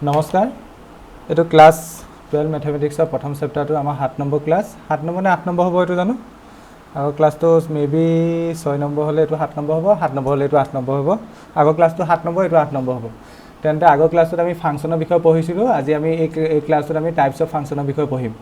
নমস্কাৰ এটো ক্লাস 12 ম্যাথমেটিক্সৰ প্ৰথম চেপ্টাৰটো আমাৰ 7 নম্বৰ ক্লাস 7 নম্বৰ নে 8 নম্বৰ হ'ব এটো জানো আগৰ ক্লাসটো মেবি 6 নম্বৰ হলে এটো 7 নম্বৰ হ'ব 7 নম্বৰ হলে এটো 8 নম্বৰ হ'ব আগৰ ক্লাসটো 7 নম্বৰ এটো 8 নম্বৰ হ'ব তেন্তে আগৰ ক্লাসটোত আমি ফাংচনৰ বিষয়ে পঢ়িছিলো আজি আমি এই ক্লাসটোত আমি টাইপস অফ ফাংচনৰ বিষয়ে পঢ়িম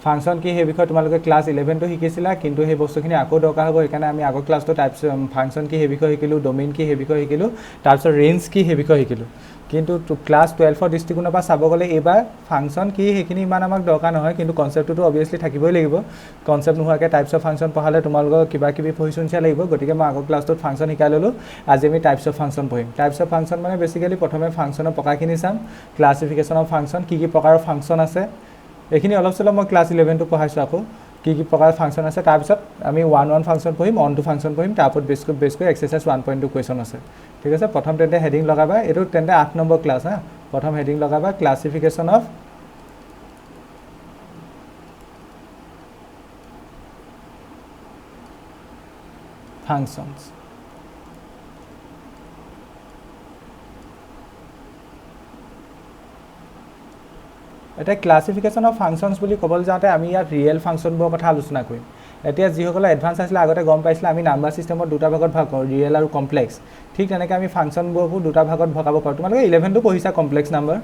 ফাংচন কি হে বিষয়ে তোমালোকে ক্লাস 11 টো শিকিছিলা কিন্তু হে বস্তুখিনি আকৌ দৰকাৰ হ'ব একাৰণে আমি আগৰ ক্লাসটো টাইপস ফাংচন কি হে বিষয়ে শিকিলো ডোমেইন কি হে বিষয়ে শিকিলো তাৰপিছত ৰেঞ্জ কি হে বিষয়ে শিকিলো কিন্তু ক্লাস 12 ৰ দৃষ্টিকোণৰ পৰা চাব গলে এবাৰ ফাংচন কি হেখিনি ইমান আমাক দৰকাৰ নহয় কিন্তু কনসেপ্টটো অবিয়াসলি থাকিবই লাগিব কনসেপ্ট নোহোৱাকে টাইপস অফ ফাংচন পঢ়ালে তোমালোকৰ কিবা কিবি পঢ়িছুনছিয়া লাগিব গতিকে মই আগৰ ক্লাসটোত ফাংচন শিকাই ললো আজি আমি টাইপস অফ ফাংচন পঢ়িম টাইপস অফ ফাংচন মানে বেসিক্যালি প্ৰথমে ফাংচনৰ প্ৰকাৰখিনি চাম ক্লাসিফিকেশন অফ ফাংচন কি প্ৰকাৰৰ ফাংচন আছে এখিনি অলপ চলপ মই ক্লাস 11 টো পঢ়াইছো আকৌ কি প্ৰকাৰৰ ফাংচন আছে তাৰ পিছত আমি 1 ফাংচন পঢ়িম অন টু ফাংচন পঢ়িম তাৰ ওপৰত বেসকৈ এক্সাৰসাইজ 1.2 কোৱেশ্চন আছে ঠিক আছে প্ৰথম তেন্তে হেডিং লগাবা এটো তেন্তে 8 নম্বৰ ক্লাস হা প্ৰথম হেডিং লগাবা ক্লাসিফিকেশন অফ ফাংচনস এটা ক্লাসিফিকেশন অফ ফাংচনস বুলি কবল যাতে আমি ইয়াত ৰিয়েল ফাংচনবোৰ কথা আলোচনা কৰিম এতিয়া যিসকলে এডভান্স আছিল আগতে গম পাইছিল আমি নাম্বাৰ সিস্টেমত দুটা ভাগত ভাগ কৰো ৰিয়েল আৰু কমপ্লেক্স ঠিক তেনেকৈ আমি ফাংচনবোৰকো দুটা ভাগত ভগাব পাৰো তোমালোকে 11 টো পঢ়িছা কমপ্লেক্স নাম্বাৰ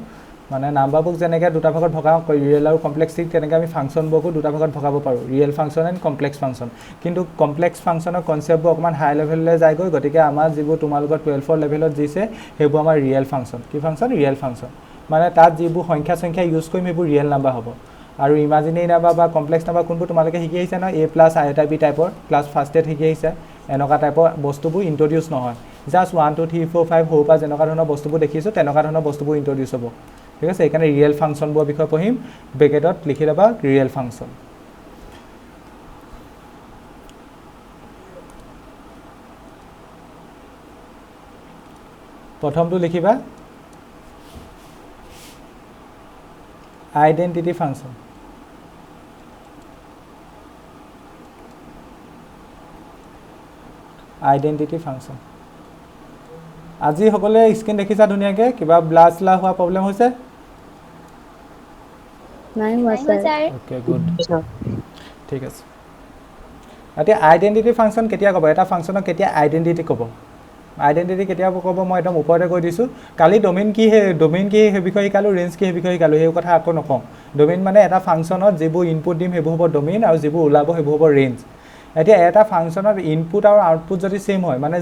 মানে নাম্বাৰবোৰ যেনেকৈ দুটা ভাগত ভগাও ৰিয়েল আৰু কমপ্লেক্স ঠিক তেনেকৈ আমি ফাংচনবোৰকো দুটা ভাগত ভগাব পাৰো real function and complex function কিন্তু কমপ্লেক্স ফাংচনৰ কনসেপ্টবোৰ অকমান হাই লেভেললৈ যায়গৈ গতিকে আমাৰ যিবোৰ তোমালোকৰ 12 ৰ লেভেলত দিছে সেইবোৰ আমাৰ ৰিয়েল ফাংচন কি ফাংচন ৰিয়েল ফাংচন মানে তাত যিবোৰ সংখ্যা ইউজ কৰিম সেইবোৰ ৰিয়েল নাম্বাৰ হ'ব আৰু ইমাজিনাৰী নাম্বাৰ বা কমপ্লেক্স নাম্বাৰ কোনবোৰ তোমালোকে শিকি আহিছা ন a + i + b টাইপৰ ক্লাস ফাৰ্স্টেত শিকি আহিছা এনেকা টাইপৰ বস্তুবোৰ ইন্ট্ৰোডিউস নহয় জাস্ট 1 2 3 4 5 হোপা যেনেকা ধৰণৰ বস্তুবোৰ দেখিছো তেনেকা ধৰণৰ বস্তুবোৰ ইন্ট্ৰোডিউস হ'ব ঠিক আছে এখানে ৰিয়েল ফাংচনবোৰ বিষয়ে পঢ়িম ব্ৰেকেটত লিখি লবা ৰিয়েল ফাংচন প্ৰথমটো লিখিবা আইডেন্টিটি ফাংচন আইডেন্টিটি ফাংচন আজি সকলে স্ক্ৰিন দেখিছা ধুনিয়াকে কিবা ব্লাস লা হোৱা প্ৰবলেম হৈছে নাই হোৱা স্যার ওকে গুড ঠিক আছে এতিয়া আইডেন্টিটি ফাংচন কেতিয়া কব এটা ফাংচনক কেতিয়া আইডেন্টিটি কব আইডেন্টিটি কেতিয়া কব মই একদম ওপৰতে কৈ দিছো কালি ডোমেইন কি হে বিষয় শিকালো ৰেঞ্জ কি হে বিষয় শিকালো সেই কথা আকৌ নকম ডোমেইন মানে এটা ফাংচনত যেবোৰ ইনপুট দিম হেবোৰ হ'ব ডোমেইন আৰু যেবোৰ ওলাব হেবোৰ হ'ব ৰেঞ্জ এতিয়া এটা ফাংচনত ইনপুট আৰু আউটপুট যদি সেম হয় মানে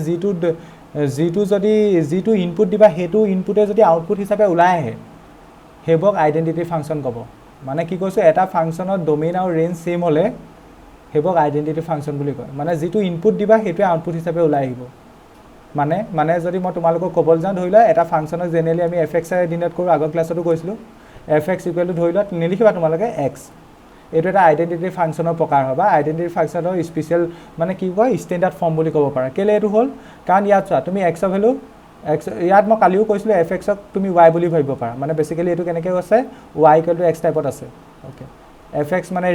যিটো ইনপুট দিবা হেতু ইনপুটে যদি আউটপুট হিচাপে ওলাই আহে হেবক আইডেন্টিটি ফাংচন কব মানে কি কৈছো এটা ফাংচনত ডোমেইন আৰু ৰেঞ্জ সেম হলে হেবক আইডেন্টিটি ফাংচন বুলি কয় মানে যিটো ইনপুট দিবা হেতু আউটপুট হিচাপে ওলাই আহিব মানে যদি মই তোমালোকক কবল যাও ধৰিলা এটা ফাংচনক জেনেৰেলি আমি fx এ ডিনোট কৰো আগৰ ক্লাছতো কৈছিলো fx = ধৰিলা নিলিখিবা তোমালোকে x এটো এটা আইডেন্টিটি ফাংচনৰ প্ৰকাৰ হয় বা আইডেন্টিটি ফাংচনৰ স্পেশাল মানে কি কয় ষ্টেণ্ডাৰ্ড ফৰ্ম বুলি ক'ব পাৰা কেলে এটো হ'ল কাৰণ ইয়াত চোৱা তুমি x ভ্যালু x ইয়াত মই কালিও কৈছিলো fx ক তুমি y বুলি ভাবিব পাৰা মানে বেসিক্যালি এটো কেনেকৈ আছে y = x টাইপত আছে ওকে fx মানে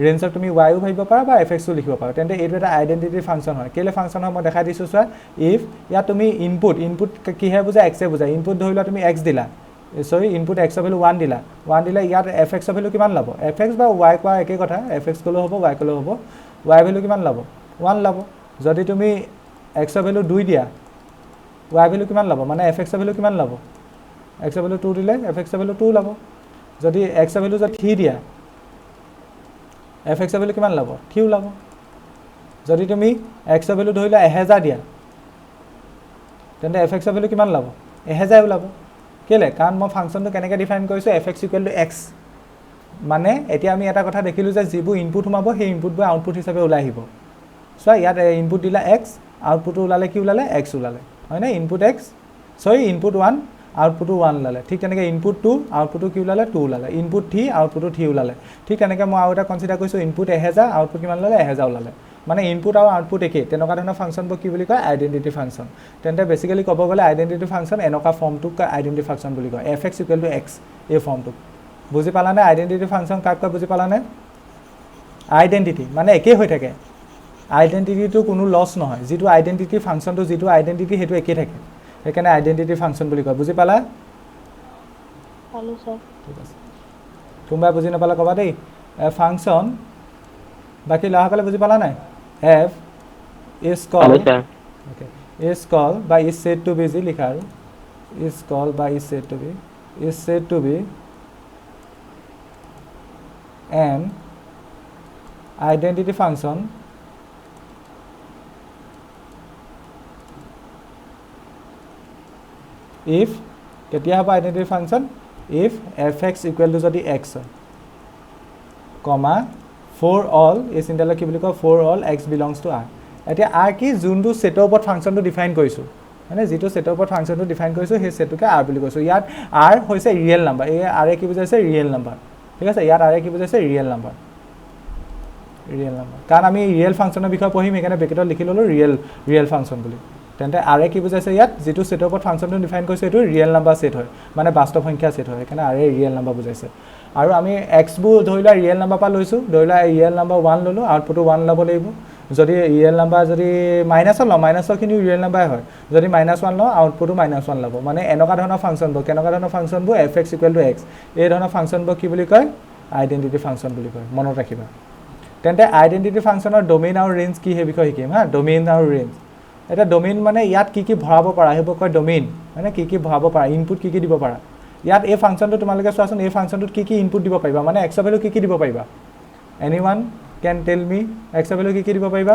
ৰেঞ্জক তুমি y ও ভাবিব পাৰা বা fx ও লিখিব পাৰা তেন্তে এটো এটা আইডেন্টিটি ফাংচন হয় কেলে ফাংচন হয় মই দেখাই দিছো চোৱা ইফ ইয়াত তুমি ইনপুট কি হে বুজা x এ বুজা ইনপুট ধৰিলা তুমি x দিলা সৰি ইনপুট x ভ্যালু 1 দিলা ইয়াত fx ভ্যালু কিমান লব fx বা y কোৱা একে কথা fx কলো হ'ব y কলো হ'ব y ভ্যালু কিমান লব 1 লব যদি তুমি x ভ্যালু 2 দিয়া y ভ্যালু কিমান লব মানে fx ভ্যালু কিমান লব x ভ্যালু 2 দিলে fx ভ্যালু 2 লব যদি x ভ্যালু 3 দিয়া fx ভ্যালু কিমান লব 3 লব যদি তুমি x ভ্যালু ধৰিলা 1000 দিয়া তেন্তে fx ভ্যালু কিমান লব 1000 লব কেলে কাৰণ মই ফাংচনটো কেনেকৈ ডিফাইন কৰিছো fx = x মানে এতিয়া আমি এটা কথা দেখিলো যে যিবোৰ ইনপুট হোমাব সেই ইনপুটবোৰ আউটপুট হিচাপে ওলাই আহিব সো ইয়াত ইনপুট দিলা x আউটপুট ওলালে কি ওলালে x ওলালে হয় না ইনপুট x সৰি ইনপুট 1 আউটপুট 1 ওলালে ঠিক তেনেকৈ ইনপুট 2 আউটপুট কি ওলালে 2 ওলালে ইনপুট 3 আউটপুট 3 ওলালে ঠিক তেনেকৈ মই আৰু এটা কনসিডাৰ কৰিছো ইনপুট 1000 আউটপুট কিমান ওলালে 1000 ওলালে মানে ইনপুট আৰু আউটপুট একে তেনেকুৱা ধৰণৰ ফাংচনবোৰ কি বুলি কয় আইডেন্টিটি ফাংচন তেন্তে বেসিক্যালি ক'ব গলে আইডেন্টিটি ফাংচন এনেকুৱা ফৰ্মটোক আইডেন্টিটি ফাংচন বুলি কয় fx = x এই ফৰ্মটো বুজি পালানে আইডেন্টিটি ফাংচন কাক কয় বুজি পালানে আইডেন্টিটি মানে একে হৈ থাকে আইডেন্টিটিটো কোনো লস নহয় যেটো আইডেন্টিটি ফাংচনটো যেটো আইডেন্টিটি হেতু একে থাকে এখানে আইডেন্টিটি ফাংচন বুলি কয় বুজি পালা পালো স্যার ঠিক আছে কোনোবাই বুজি নাপালে ক'বা দেই ফাংচন বাকী ল'ৰাসকলে বুজি পালা নাই F is call okay is called by is said to be যি লিখা আৰু is called by is said to be an identity function if কেতিয়া হ'ব identity function if fx equal to যদি x হয় comma for all এই চিন্তালৈ কি বুলি কয় for all x belongs to r এতিয়া r কি যোনটো সেটৰ ওপৰত ফাংচনটো ডিফাইন কৰিছো মানে যেটো সেটৰ ওপৰত ফাংচনটো ডিফাইন কৰিছো সেই সেটটোকে r বুলি কৈছো ইয়াত r হৈছে ৰিয়েল নাম্বাৰ এই r কি বুজাইছে ৰিয়েল নাম্বাৰ ঠিক আছে ইয়াত r কি বুজাইছে ৰিয়েল নাম্বাৰ কাৰণ আমি ৰিয়েল ফাংচনৰ বিষয়ে পঢ়িম এখানে ব্ৰেকেটত লিখি ললো ৰিয়েল ফাংচন বুলি তেন্তে r কি বুজাইছে ইয়াত যেটো সেটৰ ওপৰত ফাংচনটো ডিফাইন কৰিছে এটো ৰিয়েল নাম্বাৰ সেট হয় মানে বাস্তৱ সংখ্যা সেট হয় এখানে r ৰিয়েল নাম্বাৰ বুজাইছে আৰু আমি x বোৰ ধৰিলা ৰিয়েল নাম্বাৰ পা লৈছো ধৰিলা ৰিয়েল নাম্বাৰ 1 ললো আউটপুট 1 ল'ব লাগিব যদি ৰিয়েল নাম্বাৰ যদি মাইনাছৰ ল মাইনাছৰ খিনি ৰিয়েল নাম্বাৰ হয় যদি -1 ল আউটপুট -1 ল'ব মানে এনেকা ধৰণৰ ফাংচনবোৰ কেনেকা ধৰণৰ ফাংচনবোৰ fx = x এই ধৰণৰ ফাংচনবোৰ কি বুলি কয় আইডেন্টিটি ফাংচন বুলি কয় মনত ৰাখিবা তেন্তে আইডেন্টিটি ফাংচনৰ ডোমেইন আৰু ৰেঞ্জ কি হে বিষয় শিকিম হা ডোমেইন আৰু ৰেঞ্জ এটা ডোমেইন মানে ইয়াত কি ভৰাব পাৰা হেব কয় ডোমেইন মানে কি ভৰাব পাৰা ইনপুট কি দিব পাৰা ইয়াত এই ফাংচনটো তোমালোকে চোৱাচোন এই ফাংচনটোত কি ইনপুট দিব পাৰিবা মানে x ভ্যালু কি দিব পাৰিবা anyone can tell me x value কি দিব পাৰিবা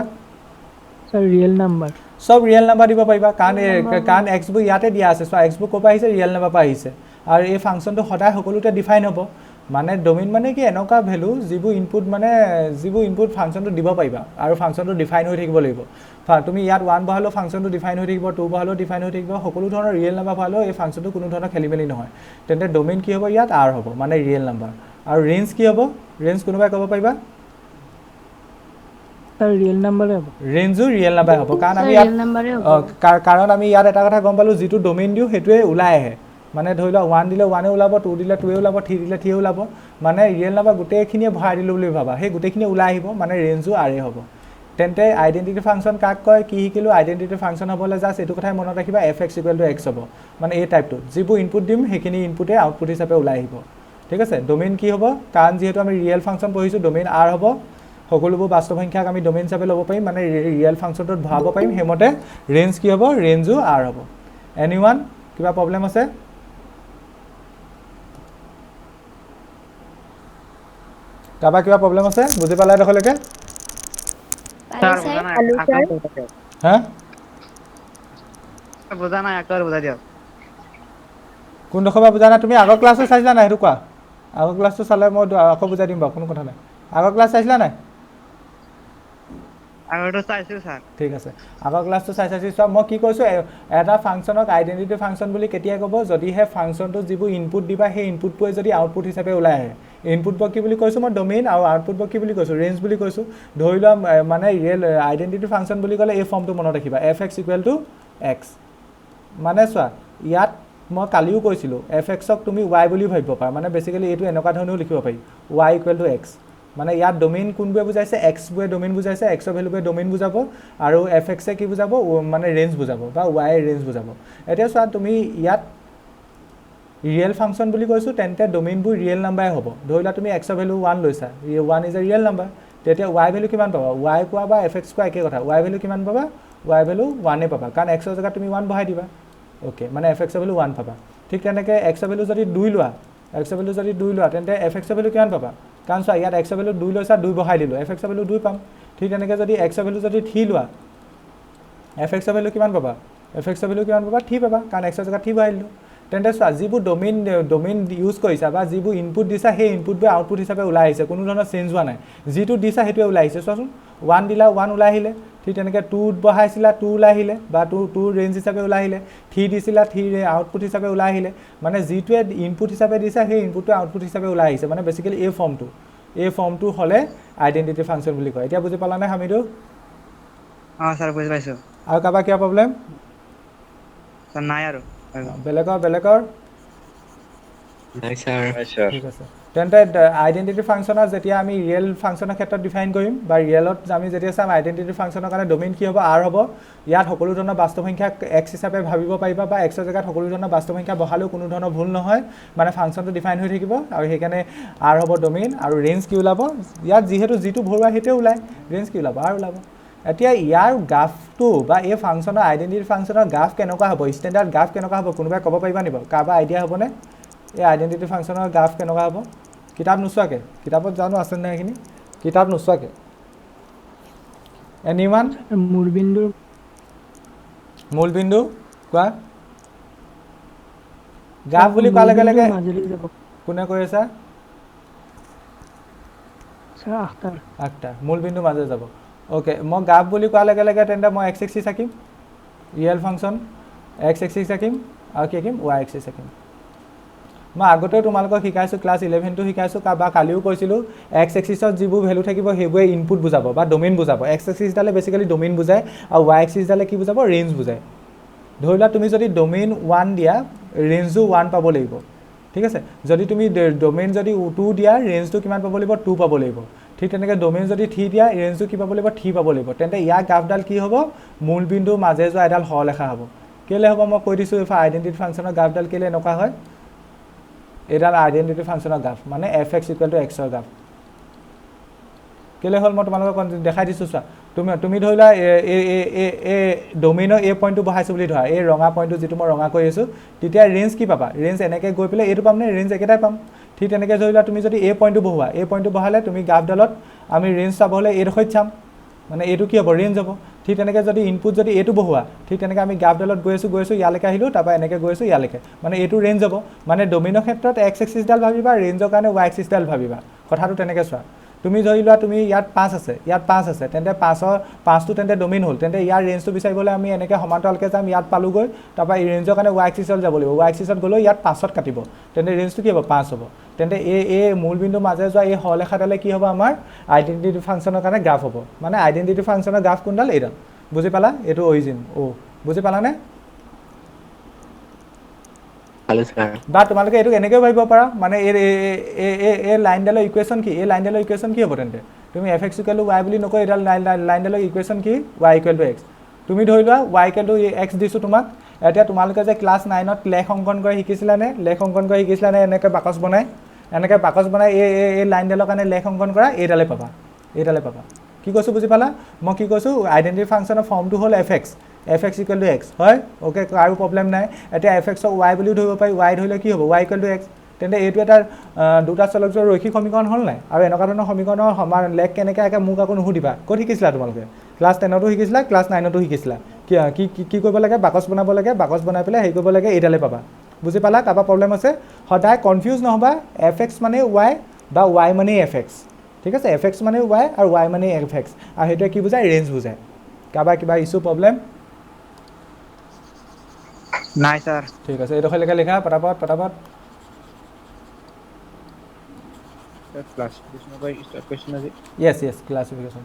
স্যাৰ ৰিয়েল নাম্বাৰ সব ৰিয়েল নাম্বাৰ দিব পাৰিবা কান x বু ইয়াতে দিয়া আছে সো x বু কোপা আহিছে রিয়েল নাম্বার পা আহিছে আৰু এই ফাংচনটো সদায় সকলোতে ডিফাইন হ'ব মানে ডোমেইন মানে কি এনেকা ভ্যালু যিবু ইনপুট ফাংচনটো দিব পাৰিবা আৰু ফাংচনটো ডিফাইন হৈ থাকিব লাগিব তুমি ইয়াত 1 বহালো ফাংচনটো ডিফাইন হৈ থাকিব 2 বহালো ডিফাইন হৈ থাকিব সকলো ধৰণৰ ৰিয়েল নাম্বাৰ বহালো এই ফাংচনটো কোনো ধৰণৰ খেলিমেলি নহয় তেন্তে ডোমেইন কি হ'ব ইয়াত r হ'ব মানে ৰিয়েল নাম্বাৰ আৰু ৰেঞ্জ কি হ'ব ৰেঞ্জ কোনোবাই ক'ব পাৰিবা স্যাৰ ৰিয়েল নাম্বাৰে হবে ৰেঞ্জও ৰিয়েল নাম্বাৰ হ'ব কাৰণ আমি ইয়াত কাৰণ আমি ইয়াত এটা কথা গম পালো যেটো ডোমেইন দিও হেতুৱে উলাই আহে মানে ধৰি লও 1 দিলে 1 এ ওলাব 2 দিলে 2 এ ওলাব 3 দিলে 3 এ ওলাব মানে ৰিয়েল নাম্বাৰ গোটেইখিনিয়ে ভৰাই দিলো বুলি ভাবা সেই গোটেইখিনি উলাই আহিব মানে ৰেঞ্জও r এ হ'ব তেন্তে আইডেন্টিটি ফাংচন কাক কয় কি শিকিলো আইডেন্টিটি ফাংচন হ'বলে জাস্ট এটো কথাই মনত ৰাখিবা fx = x হ'ব মানে এই টাইপটো যিবু ইনপুট দিম হেখিনি ইনপুটে আউটপুট হিচাপে উলাই আহিব ঠিক আছে ডোমেইন কি হ'ব কাৰণ যেহেতু আমি ৰিয়েল ফাংচন পঢ়িছো ডোমেইন r হ'ব সকলোবোৰ বাস্তৱ সংখ্যাক আমি ডোমেইন হিচাপে ল'ব পাৰিম মানে ৰিয়েল ফাংচনটোত ভৰাব পাৰিম হেমতে ৰেঞ্জ কি হ'ব ৰেঞ্জও r হ'ব এনিওয়ান কিবা প্ৰবলেম আছে কাবা কিবা প্ৰবলেম আছে বুজি পালা দেখলৈকে স্যাৰ হ্যাঁ বুজা নাই একবাৰ বুঝা দিও কোন দখবা বুজা না তুমি আগৰ ক্লাসে চাইছিলা নাই হেতু কোৱা আগৰ ক্লাসটো চালে মই আকৌ বুজাই দিম বা কোনো কথা নাই আগৰ ক্লাস চাইছিলা নাই আগৰটো চাইছো স্যাৰ ঠিক আছে আগৰ ক্লাসটো চাইছি সব মই কি কৈছো এটা ফাংচনক আইডেন্টিটি ফাংচন বুলি কেতিয়া ক'ব যদি হে ফাংচনটো যিবু ইনপুট দিবা হে ইনপুট পয়ে যদি আউটপুট হিচাপে ওলাই আহে ইনপুট ব কি বুলি কৈছো মই ডোমেইন আৰু আউটপুট ব কি বুলি কৈছো ৰেঞ্জ বুলি কৈছো ধৰিলা মানে ৰিয়েল আইডেন্টিটি ফাংচন বুলি ক'লে এই ফৰ্মটো মনত ৰাখিবা fx = x মানে চোৱা ইয়াত মই কালিও কৈছিলো fx ক তুমি y বুলি ভাবিব পাৰা মানে বেসিক্যালি এটো এনেকা ধৰণেও লিখিব পাৰি y = x মানে ইয়াত ডোমেইন কোনবে বুজাইছে x বে ডোমেইন বুজাইছে x ৰ ভ্যালু বে ডোমেইন বুজাব আৰু fx এ কি বুজাব মানে ৰেঞ্জ বুজাব বা y এ ৰেঞ্জ বুজাব এতিয়া চোৱা তুমি ইয়াত ৰিয়েল ফাংচন বুলি কৈছো তেন্তে ডোমেইন বু ৰিয়েল নাম্বাৰ হ'ব ধৰিলা তুমি x ৰ ভ্যালু 1 লৈছা 1 ইজ এ ৰিয়েল নাম্বাৰ তেতিয়া y ভ্যালু কিমান পাবা y কোৱা বা fx কোৱা একে কথা y ভ্যালু কিমান পাবা y ভ্যালু 1 এ পাবা কাৰণ x ৰ জায়গা তুমি 1 বহাই দিবা ওকে মানে fx ৰ ভ্যালু 1 পাবা ঠিক তেনেকে x ৰ ভ্যালু যদি 2 লোৱা x ৰ ভ্যালু যদি 2 লোৱা তেন্তে fx ৰ ভ্যালু কিমান পাবা কাৰণ চোৱা ইয়াত x ৰ ভ্যালু 2 লৈছা 2 বহাই দিলো fx ৰ ভ্যালু 2 পাম ঠিক তেনেকে যদি x ৰ ভ্যালু যদি 3 লোৱা fx ৰ ভ্যালু কিমান পাবা fx ৰ ভ্যালু কিমান পাবা 3 পাবা কাৰণ x ৰ জায়গা 3 বহাই দিলো তেন্তে চোৱা যিবু ডোমেইন ইউজ কৰিছা বা যিবু ইনপুট দিছা সেই ইনপুট বে আউটপুট হিচাপে ওলাই আহিছে কোনো ধৰণৰ চেঞ্জ হোৱা নাই যিটো দিছা হেতুৱে ওলাই আহিছে চোৱাচোন 1 দিলা 1 ওলাই আহিলে ঠিক তেনেকে 2 বহাইছিলা 2 ওলাই আহিলে বা 2 ৰেঞ্জ হিচাপে ওলাই আহিলে 3 দিছিলা 3 আউটপুট হিচাপে ওলাই আহিলে মানে যিটোৱে ইনপুট হিচাপে দিছা সেই ইনপুটটো আউটপুট হিচাপে ওলাই আহিছে মানে বেসিক্যালি এই ফৰ্মটো হলে আইডেন্টিটি ফাংচন বুলি কয় এতিয়া বুজি পালা নে হামিদু স্যার বুঝি পাইছো আৰু কাবা কিবা প্ৰবলেম স্যাৰ নাই আৰু বেলেগৰ নাই স্যাৰ ঠিক আছে তেন্তে আইডেন্টিটি ফাংচনৰ যেতিয়া আমি ৰিয়েল ফাংচনৰ ক্ষেত্ৰত ডিফাইন কৰিম বা ৰিয়েলত আমি যেতিয়া চাম আইডেন্টিটি ফাংচনৰ কাৰণে ডোমেইন কি হ'ব r হ'ব ইয়াত সকলো ধৰণৰ বাস্তৱ সংখ্যা x হিচাপে ভাবিব পাৰিবা বা x ৰ জেগাত সকলো ধৰণৰ বাস্তৱ সংখ্যা বহালেও কোনো ধৰণৰ ভুল নহয় মানে ফাংচনটো ডিফাইন হৈ থাকিব আৰু সেইকাৰণে r হ'ব ডোমেইন আৰু ৰেঞ্জ কি ওলাব ইয়াত যিহেতু যিটো ভৰোৱা সেইটোৱে ওলায় ৰেঞ্জ কি ওলাব r ওলাব এতিয়া ইয়াৰ গ্ৰাফটো বা এই ফাংচনৰ আইডেন্টিটি ফাংচনৰ গ্ৰাফ কেনেকুৱা হ'ব ষ্টেণ্ডাৰ্ড গ্ৰাফ কেনেকুৱা হ'ব কোনোবাই ক'ব পাৰিবা নিব কাৰোবাৰ আইডিয়া হ'বনে এই আইডেন্টিটি ফাংচনৰ গ্ৰাফ কেনেকুৱা হ'ব কিতাপ নোচোৱাকৈ কিতাপত জানো আছে নাই এইখিনি কিতাপ নোচোৱাকৈ এনিৱান মূল বিন্দু কোৱা গ্ৰাফ বুলি কোৱাৰ লগে লগে কোনে কৈ আছা আঠটা মূল বিন্দু মাজে যাব ওকে মই গ্ৰাফ বুলি কোৱাৰ লগে লগে তেন্তে মই এক্স এক্সিছ আঁকিম ৰিয়েল ফাংচন এক্স এক্সিছ আঁকিম আৰু কি আঁকিম ৱাই এক্সিছ আঁকিম মই আগতেও তোমালোকক শিকাইছোঁ ক্লাছ 11টো শিকাইছোঁ বা কালিও কৈছিলোঁ এক্স এক্সিছত যিবোৰ ভেলু থাকিব সেইবোৰে ইনপুট বুজাব বা ডোমেইন বুজাব এক্স এক্সিছডালে বেছিকেলি ডোমেইন বুজায় আৰু ৱাই এক্সিছডালে কি বুজাব ৰেঞ্জ বুজায় ধৰি লোৱা তুমি যদি ডোমেইন 1 দিয়া ৰেঞ্জো 1 পাব লাগিব ঠিক আছে যদি তুমি ডোমেইন যদি 2 দিয়া ৰেঞ্জটো কিমান পাব লাগিব 2 পাব লাগিব ঠিক তেনেকৈ ডোমেইন যদি 3 দিয়া ৰেঞ্জটো কি পাব লাগিব 3 পাব লাগিব তেন্তে ইয়াৰ গ্ৰাফডাল কি হ'ব মূল বিন্দু মাজে যোৱা এডাল সৰলেখা হ'ব কেলে হ'ব মই কৈ দিছোঁ আইডেন্টিটি ফাংচনৰ গ্ৰাফডাল কেলে এনেকুৱা হয় এডাল আইডেন্টিটি ফাংচনৰ গ্ৰাফ মানে এফ এক্স ইকুৱেল টু এক্সৰ গ্ৰাফ কেলে হ'ল মই তোমালোকক দেখাই দিছোঁ চোৱা তুমি ধৰি লোৱা এই ডোমেইনৰ এই পইণ্টটো বহাইছোঁ বুলি ধৰা এই ৰঙা পইণ্টটো যিটো মই ৰঙা কৰি আছোঁ তেতিয়া ৰেঞ্জ কি পাবা ৰেঞ্জ এনেকৈ গৈ পেলাই এইটো পামনে ৰেঞ্জ একেটাই পাম ঠিক তেনেকৈ ধৰি লোৱা তুমি যদি এই পইণ্টটো বহোৱা এই পইণ্টটো বহালে তুমি গ্ৰাফডালত আমি ৰেঞ্জ চাব হ'লে এইডোখৰত চাম মানে এইটো কি হ'ব ৰেঞ্জ হ'ব ঠিক তেনেকৈ যদি ইনপুট যদি এইটো বহোৱা ঠিক তেনেকৈ আমি গ্ৰাফডালত গৈ আছোঁ ইয়ালৈকে আহিলোঁ তাৰপৰা এনেকৈ গৈ আছোঁ ইয়ালৈকে মানে এইটো ৰেঞ্জ হ'ব মানে ডোমেইনৰ ক্ষেত্ৰত এক্স এক্সিছডাল ভাবিবা ৰেঞ্জৰ কাৰণে ৱাই এক্সিছডাল ভাবিবা কথাটো তেনেকৈ চোৱা তুমি ধৰি লোৱা তুমি ইয়াত 5 আছে তেন্তে 5টো তেন্তে ডোমেইন হ'ল তেন্তে ইয়াৰ ৰেঞ্জটো বিচাৰিবলৈ আমি এনেকৈ সমান্তৰালকৈ যাম ইয়াত পালোগৈ তাৰপৰা এই ৰেঞ্জৰ কাৰণে ৱাই এক্সিছত যাব লাগিব ৱাই এক্সিছত গ'লেও ইয়াত 5ত কাটিব তেন্তে ৰেঞ্জটো কি হ'ব 5 হ'ব তেন্তে এই মূল বিন্দু মাজে যোৱা এই সৰলেখাডালে কি হ'ব আমাৰ আইডেন্টিটি ফাংচনৰ কাৰণে গ্ৰাফ হ'ব মানে আইডেন্টিটি ফাংচনৰ গ্ৰাফ কোনডাল এইডাল বুজি পালা এইটো অৰিজিন বুজি পালানে বা তোমালোকে এইটো এনেকৈ ভাবিব পাৰা মানে এই লাইনডালৰ ইকুৱেশ্যন কি এই লাইনডালৰ ইকুৱেশ্যন কি হ'ব তেন্তে তুমি F x equal two Y বুলি নকৈ এইডাল লাইনডালৰ ইকুৱেশ্যন কি ৱাই ইকুৱেল টু এক্স তুমি ধৰি লোৱা ৱাই ইকুৱেল টু এক্স দিছোঁ তোমাক এতিয়া তোমালোকে যে ক্লাছ 9ত লেখ অংকন কৰি শিকিছিলানে এনেকৈ বাকচ বনাই এই লাইনডালৰ কাৰণে লেখ অংকন কৰা এইডালে পাবা কি কৈছোঁ বুজি পালা মই কি কৈছোঁ আইডেন্টিটি ফাংচনৰ ফৰ্মটো হ'ল F x equal to x হয় অ'কে আৰু প্ৰব্লেম নাই এতিয়া এফ এক্সক ৱাই বুলিও ধৰিব পাৰি ৱাই ধৰিলে কি হ'ব ৱাই ইকুৱেল টু এক্স তেন্তে এইটো এটা দুটা চলকজোৰ ৰৈখিক সমীকৰণ হ'ল নাই আৰু এনেকুৱা ধৰণৰ সমীকৰণৰ সমান লেখ কেনেকৈ আঁকে মোক আকৌ নুসুধিবা ক'ত শিকিছিলা তোমালোকে ক্লাছ 10তো শিকিছিলা ক্লাছ 9তো শিকিছিলা কি কৰিব লাগে বাকচ বনাব লাগে বাকচ বনাই পেলাই হেৰি কৰিব লাগে এইডালে পাবা বুজি পালা কাৰোবাৰ প্ৰব্লেম আছে সদায় কনফিউজ নহ'বা এফ এক্স মানে ৱাই বা ৱাই মানে এফ এক্স ঠিক আছে এফ এক্স মানে ৱাই আৰু ৱাই মানে এফ এক্স আৰু সেইটোৱে কি বুজায় ৰেঞ্জ বুজায় কাৰোবাৰ কিবা ইছ্যু প্ৰব্লেম নাই স্যাৰ ঠিক আছে এইডোখৰলৈকে লিখা পটাপট ক্লাসিফিকেশন বাই স্টাৰ্ট কোশ্চেন আছে yes ক্লাসিফিকেশন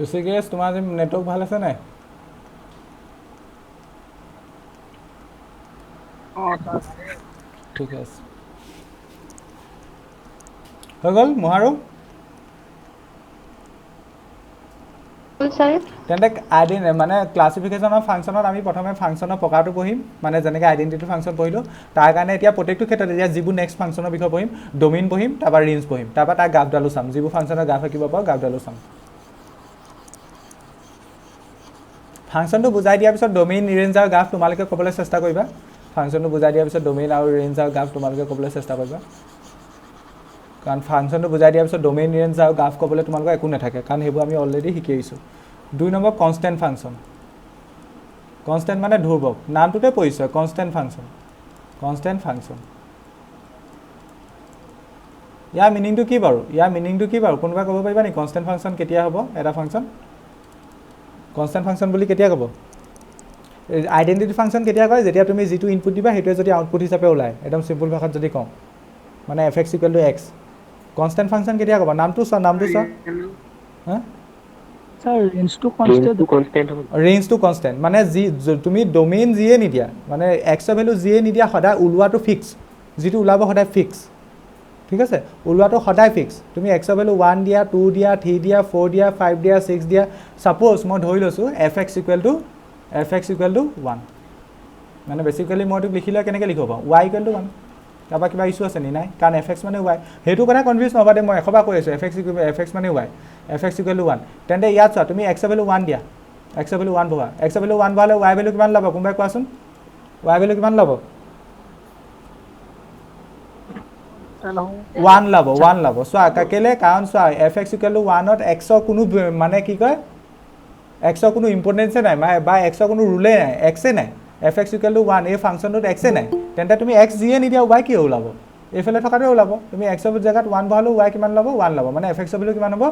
ঋষিকেশ তোমাৰ নেটৱৰ্ক ভাল আছে নাই ঠিক আছে হৈ গ'ল মহাৰু তেন্তে মানে ক্লাছিফিকেশ্যনৰ ফাংচনত আমি প্ৰথমে ফাংচনৰ প্ৰকাৰটো পঢ়িম মানে যেনেকৈ আইডেণ্টিটি ফাংচন পঢ়িলোঁ তাৰ কাৰণে এতিয়া প্ৰত্যেকটো ক্ষেত্ৰত এতিয়া যিবোৰ নেক্সট ফাংচনৰ বিষয়ে পঢ়িম ডোমেইন পঢ়িম তাৰপৰা ৰেঞ্জ পঢ়িম তাৰপৰা তাৰ গ্ৰাফডালো চাম যিবোৰ ফাংচনৰ গ্ৰাফ আঁকিব পাৰোঁ গ্ৰাফডালো চাম ফাংচনটো বুজাই দিয়াৰ পিছত ডোমেইন ৰেঞ্জ আৰু গ্ৰাফ তোমালোকে ক'বলৈ চেষ্টা কৰিবা ফাংচনটো বুজাই দিয়াৰ পিছত ডোমেইন আৰু ৰেঞ্জ আৰু গ্ৰাফ তোমালোকে ক'বলৈ চেষ্টা কৰিবা কাৰণ ফাংচনটো বুজাই দিয়াৰ পিছত ডোমেইন ৰেঞ্জ আৰু গ্ৰাফ ক'বলৈ তোমালোকৰ একো নাথাকে কাৰণ সেইবোৰ আমি অলৰেডি শিকি আহিছোঁ 2 নম্বৰ কনষ্টেণ্ট মানে ধ্ৰুৱক নামটোতে পৰিচয় কনষ্টেণ্ট ফাংচন ইয়াৰ মিনিংটো কি বাৰু কোনোবাই ক'ব পাৰিবা নেকি কনষ্টেণ্ট ফাংচন কেতিয়া হ'ব এটা ফাংচন কনষ্টেণ্ট ফাংচন বুলি কেতিয়া ক'ব আইডেন্টিটি ফাংচন কেতিয়া কয় যেতিয়া তুমি যিটো ইনপুট দিবা সেইটোৱে যদি আউটপুট হিচাপে ওলায় একদম চিম্পল ভাষাত যদি কওঁ মানে fx = x কনষ্টেণ্ট ফাংচন কেতিয়া ক'বা নামটো চোৱা হা স্যাৰ ৰেঞ্জ টু কনস্ট্যান্ট ৰেঞ্জটো কনষ্টেণ্ট মানে তুমি ডোমেইন যিয়ে নিদিয়া মানে এক্সৰ ভেলু যিয়ে নিদিয়া সদায় ওলোৱাটো ফিক্স যিটো ওলাব সদায় ফিক্স ঠিক আছে ওলোৱাটো সদায় ফিক্স তুমি এক্সৰ ভেলু 1 দিয়া 2 দিয়া 3 দিয়া 4 দিয়া 5 দিয়া 6 দিয়া সাপোজ মই ধৰি লৈছোঁ fx = 1 মানে বেসিক্যালি মই এইটো লিখিলে কেনেকৈ লিখিব পাওঁ y = 1 কাৰোবাৰ কিবা ইছ্যু আছে নি নাই কাৰণ fx মানে y সেইটো কথা কনফিউজ নহবা দে মই এশবাৰ কৈ আছোঁ fx মানে y fx = 1 তেন্তে ইয়াত চোৱা তুমি x ৰ ভেলু 1 দিয়া x ৰ ভেলু 1 ভবা x ৰ ভেলু 1 ভৰালে y ভেলু কিমান ল'ব কোনোবাই কোৱাচোন y ভেলু কিমান ল'ব 1 ল'ব চোৱা কেলে কাৰণ চোৱা fx = 1 ত x ৰ কোনো মানে কি কয় x ৰ কোনো ইম্পৰ্টেন্সে নাই বা x ৰ কোনো ৰুলে নাই x এ নাই fx = 1 এই ফাংচনটোত x এ নাই তেন্তে তুমি x যিয়ে নিদিয়া y কি ওলাব এইফালে থকাটোৱে ওলাব তুমি x ৰ জেগাত 1 ভৰালো y কিমান ল'ব 1 ল'ব মানে fx ৰ ভেলু কিমান হ'ব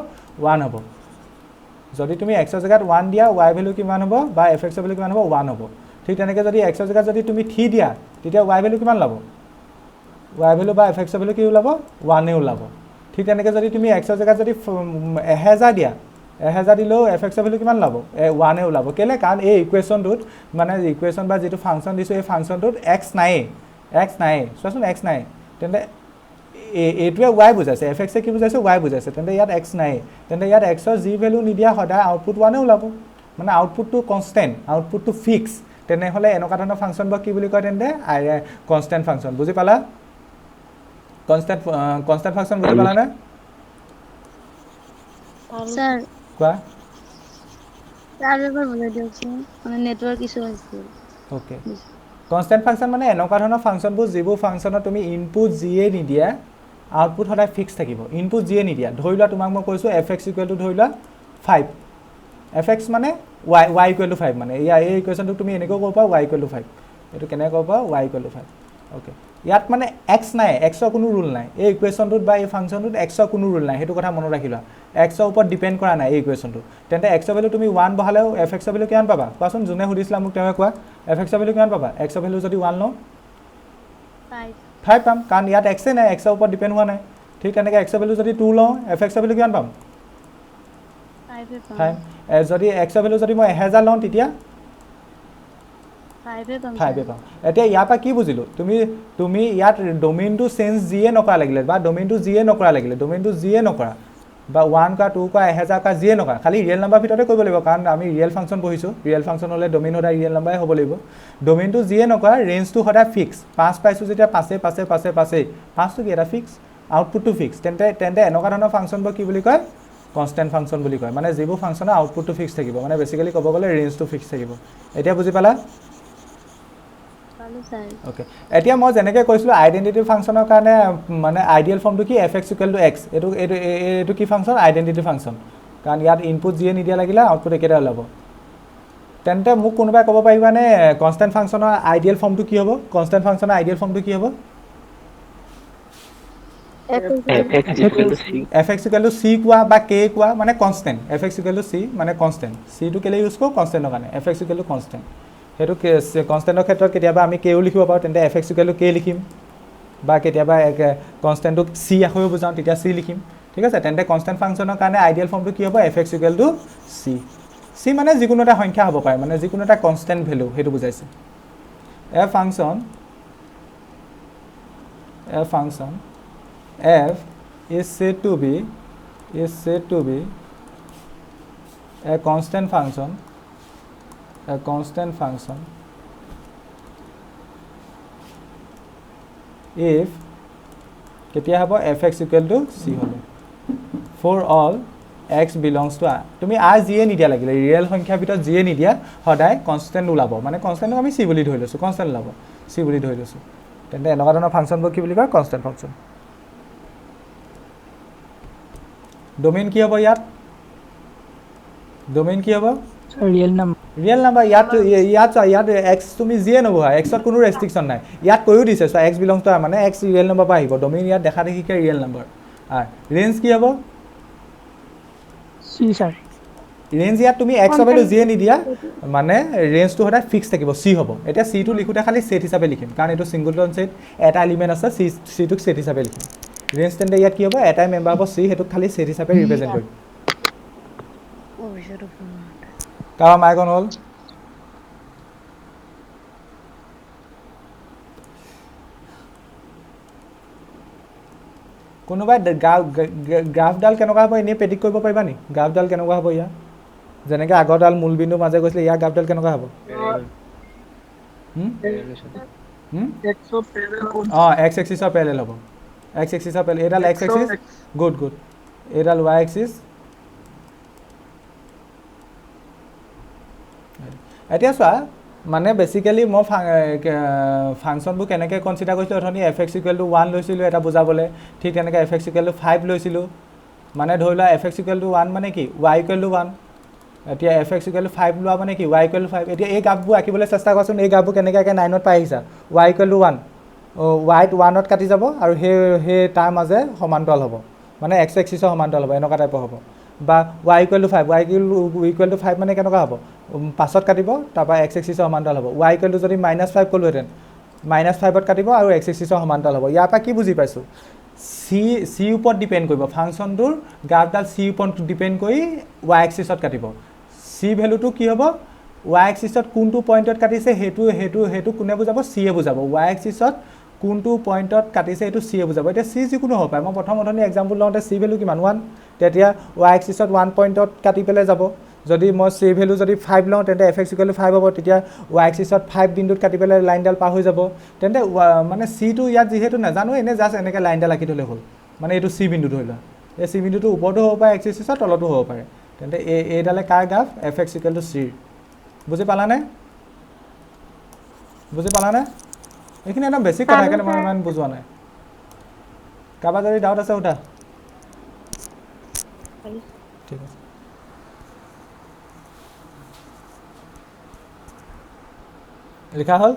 1 হ'ব যদি তুমি x ৰ জেগাত 1 দিয়া y ভেলু কিমান হ'ব বা fx ৰ ভেলু কিমান হ'ব 1 হ'ব ঠিক তেনেকৈ যদি x ৰ জেগাত যদি তুমি 3 দিয়া তেতিয়া y ভেলু কিমান ল'ব y ভেলু বা fx ৰ ভেলু কি ওলাব 1 এ ওলাব ঠিক তেনেকৈ যদি তুমি x ৰ জেগাত যদি 1000 দিয়া 1000 দিলেও fx ৰ ভেলু কিমান ল'ব 1 এ ওলাব কেলে কাৰণ এই ইকুৱেশ্যনটোত মানে ইকুৱেশ্যন বা যিটো ফাংচন দিছোঁ এই ফাংচনটোত x নাই চোৱাচোন x নাই তেন্তে এইটোৱে y বুজাইছে fx এ কি বুজাইছে y বুজাইছে তেন্তে ইয়াত x নাই তেন্তে ইয়াত x ৰ যি ভেলু নিদিয়া সদায় আউটপুট 1 এ ওলাব মানে আউটপুটটো কনষ্টেণ্ট আউটপুটটো ফিক্স তেনেহ'লে এনেকুৱা ধৰণৰ ফাংচনবোৰ কি বুলি কয় তেন্তে কনষ্টেণ্ট ফাংচন বুজি পালা কনষ্টেণ্ট ফাংচন বুজি পালানে স্যার কোৱা স্যাৰ এবাৰ বলে দিওকচোন মানে নেটওয়াৰ্ক ইস্যু আছে ওকে কনষ্টেণ্ট ফাংচন মানে এনেকুৱা ধৰণৰ ফাংচনবোৰ যিবোৰ ফাংচনত তুমি ইনপুট যিয়ে নিদিয়া আউটপুট সদায় ফিক্স থাকিব ইনপুট যিয়ে নিদিয়া ধৰি লোৱা তোমাক মই কৈছোঁ fx = ধৰি লোৱা 5 fx মানে y = 5 মানে এই ইকুৱেশ্যনটো তুমি এনেকৈ ক'ব পাৰা y = 5 এইটো কেনেকৈ ক'ব পাৰা y = 5 ওকে ইয়াত মানে x নাই x ৰ কোনো ৰুল নাই এই ইকুৱেশ্যনটোত বা এই ফাংচনটোত x ৰ কোনো ৰুল নাই সেইটো কথা মনত ৰাখি লোৱা x ৰ ওপৰত ডিপেণ্ড কৰা নাই এই ইকুৱেশ্যনটো তেন্তে x ৰ ভেলু তুমি 1 বহালেও fx ৰ ভেলু কিমান পাবা কোৱাচোন যোনে সুধিছিলা মোক তেওঁৱে কোৱা fx ৰ ভেলু কিমান পাবা x ৰ ভেলু যদি 1 লওঁ 5 পাম কাৰণ ইয়াত x এ নাই x ৰ ওপৰত ডিপেণ্ড হোৱা নাই ঠিক তেনেকৈ x ৰ ভেলু যদি 2 লওঁ fx ৰ ভেলু কিমান পাম 5 যদি x ৰ ভেলু যদি মই 1000 লওঁ তেতিয়া 5 পাম এতিয়া ইয়াৰ পৰা কি বুজিলোঁ তুমি ইয়াত ডোমেইনটো চেঞ্জ যিয়ে নকৰা লাগিলে বা ডোমেইনটো যিয়ে নকৰা বা 1 কৰা 2 কৰা 1000 কৰা যিয়ে নকৰা খালি ৰিয়েল নাম্বাৰ ভিতৰতে কৰিব লাগিব কাৰণ আমি ৰিয়েল ফাংচন পঢ়িছোঁ ৰিয়েল ফাংচন হ'লে ডোমেইন সদায় ৰিয়েল নাম্বাৰে হ'ব লাগিব ডোমেইনটো যিয়ে নকৰা ৰেঞ্জটো সদায় ফিক্স 5 পাইছোঁ যেতিয়া 5টো কি এটা ফিক্স আউটপুটটো ফিক্স তেন্তে এনেকুৱা ধৰণৰ ফাংচনবোৰ কি বুলি কয় কনষ্টেণ্ট ফাংচন বুলি কয় মানে যিবোৰ ফাংচনৰ আউটপুটটো ফিক্স থাকিব মানে বেছিকেলি ক'ব গ'লে ৰেঞ্জটো ফিক্স থাকিব এতিয়া বুজি পালা ওকে এতিয়া মই যেনেকৈ কৈছিলোঁ আইডেণ্টিটি ফাংচনৰ কাৰণে মানে আইডিয়েল ফৰ্মটো কি fx = x এইটো কি ফাংচন আইডেণ্টিটি ফাংচন কাৰণ ইয়াত ইনপুট যিয়ে নিদিয়া লাগিলে আউটপুট একেটা ওলাব তেন্তে মোক কোনোবাই ক'ব পাৰিবানে কনষ্টেণ্ট ফাংচনৰ আইডিয়েল ফৰ্মটো কি হ'ব fx = c কোৱা বা k কোৱা মানে কনষ্টেণ্ট fx = c মানে কনষ্টেণ্ট c টো কেলৈ ইউজ কৰোঁ কনষ্টেণ্টৰ কাৰণে fx = কনষ্টেণ্ট সেইটো কনষ্টেণ্টৰ ক্ষেত্ৰত কেতিয়াবা আমি কেও লিখিব পাৰোঁ তেন্তে fx = k লিখিম বা কেতিয়াবা কনষ্টেণ্টটোক c আখৰেও বুজাওঁ তেতিয়া c লিখিম ঠিক আছে তেন্তে কনষ্টেণ্ট ফাংচনৰ কাৰণে আইডিয়েল ফৰ্মটো কি হ'ব fx = c মানে যিকোনো এটা সংখ্যা হ'ব পাৰে মানে যিকোনো এটা কনষ্টেণ্ট ভেলু সেইটো বুজাইছে a function f is said to be a constant function if কেতিয়া হ'ব fx = c হ'ব for all x belongs to r তুমি r যিয়ে নিদিয়া লাগিলে ৰিয়েল সংখ্যাৰ ভিতৰত যিয়ে নিদিয়া সদায় কনষ্টেণ্ট ওলাব মানে কনষ্টেণ্টক আমি c বুলি ধৰি লৈছোঁ কনষ্টেণ্ট ওলাব c বুলি ধৰি লৈছোঁ তেন্তে এনেকুৱা ধৰণৰ ফাংচনবোৰ কি বুলি কয় কনষ্টেণ্ট ফাংচন ডোমেইন কি হ'ব ইয়াত ৰিয়েল নাম্বাৰ ইয়াত x তুমি যিয়ে নবহা x ত কোনো ৰেষ্ট্ৰিকশ্যন নাই ইয়াত কৈও দিছে চোৱা x বিলংছ টু r মানে x ৰিয়েল নাম্বাৰ পৰা আহিব ডোমেইন ইয়াত দেখা দেখিকে ৰিয়েল নাম্বাৰ আৰু ৰেঞ্জ কি হ'ব ৰেঞ্জ ইয়াত তুমি এক্সৰ ভেলু যিয়ে নিদিয়া মানে ৰেঞ্জটো সদায় ফিক্স থাকিব চি হ'ব এতিয়া চিটো লিখোঁতে খালি ছেট হিচাপে লিখিম কাৰণ এইটো ছিংগলটন ছেট এটা এলিমেণ্ট আছে চিটোক ছেট হিচাপে লিখিম ৰেঞ্জ তেন্তে ইয়াত কি হ'ব এটাই মেম্বাৰ হ'ব চি সেইটোক খালি ছেট হিচাপে ৰিপ্ৰেজেণ্ট কৰিম কাৰোবাৰ মাইক অন হ'ল কোনোবাই গ্ৰাফডাল কেনেকুৱা হ'ব এনেই প্ৰেডিক্ট কৰিব পাৰিবা নি গ্ৰাফডাল কেনেকুৱা হ'ব ইয়াৰ যেনেকৈ আগৰডাল মূলবিন্দুৰ মাজে গৈছিলে ইয়াৰ গ্ৰাফডাল কেনেকুৱা হ'ব অঁ এক্স এক্সিছৰ পেৰেলেল হ'ব এক্স এক্সিছৰ পেৰেলেল এইডাল এক্স এক্সিছ গুড এইডাল ৱাই এক্সিছ এতিয়া চোৱা মানে বেচিকেলি মই ফাংচনবোৰ কেনেকৈ কনচিডাৰ কৰিছিলোঁ অথনি এফ এক্স ইকুৱেল টু 1 লৈছিলোঁ এটা বুজাবলৈ ঠিক তেনেকৈ এফ এক্স ইকুৱেল টু 5 লৈছিলোঁ মানে ধৰি লোৱা এফ এক্স ইকুৱেল টু 1 মানে কি ৱাই ইকুৱেল টু 1 এতিয়া এফ এক্স ইকুৱেল টু 5 লোৱা মানে কি ৱাই ইকুৱেল টু 5 এতিয়া এই গ্ৰাফবোৰ আঁকিবলৈ চেষ্টা কৰাচোন এই গ্ৰাফবোৰ কেনেকৈ 9ত পাই আহিছা ৱাই ইকুৱেল টু 1 ৱাইত 1ত কাটি যাব আৰু সেই তাৰ মাজে সমান্তৰাল হ'ব মানে এক্স এক্সিছৰ সমান্তৰাল হ'ব এনেকুৱা টাইপৰ হ'ব বা Y equal to 5 Y equal to 5 মানে কেনেকুৱা হ'ব 5ত কাটিব তাৰপৰা এক্স এক্সিছৰ সমান্তৰাল হ'ব ৱাই ইকুৱেল টু যদি -5 ক'লোহেঁতেন -5ত কাটিব আৰু এক্স এক্সিছৰ সমান্তৰাল হ'ব ইয়াৰ পৰা কি বুজি পাইছোঁ চি ওপৰত ডিপেণ্ড কৰিব ফাংচনটোৰ গ্ৰাফডাল চি ওপৰত ডিপেণ্ড কৰি ৱাই এক্সিছত কাটিব চি ভেলুটো কি হ'ব ৱাই এক্সিছত কোনটো পইণ্টত কাটিছে সেইটো কোনে বুজাব চিয়ে বুজাব ৱাই এক্সিছত কোনটো পইণ্টত কাটিছে এইটো চিয়ে বুজাব এতিয়া চি যিকোনো হ'ব পাৰে মই প্ৰথম এক্সাম্পল লওঁতে চি ভেলু কিমান 1 তেতিয়া ৱাই এক্সিছত 1 পইণ্টত কাটি পেলাই যাব যদি মই চি ভেলু যদি 5 লওঁ তেন্তে এফ এক্স ইকুৱেল টু 5 হ'ব তেতিয়া ৱাই এক্সিছত 5 বিন্দুত কাটি পেলাই লাইনডাল পাৰ হৈ যাব তেন্তে মানে চিটো ইয়াত যিহেতু নাজানো এনেই জাষ্ট এনেকৈ লাইনডাল আঁকি থ'লে হ'ল মানে এইটো চি বিন্দু ধৰি লোৱা এই চি বিন্দুটো ওপৰতো হ'ব পাৰে এক্স এক্সিছত তলতো হ'ব পাৰে তেন্তে এইডালে কাৰ graph f x equal to চিৰ বুজি পালানে এইখিনি একদম বেছিক কথা সেইকাৰণে মই ইমান বুজোৱা নাই কাৰোবাৰ যদি ডাউট আছে সোধা ঠিক আছে লিখা হ'ল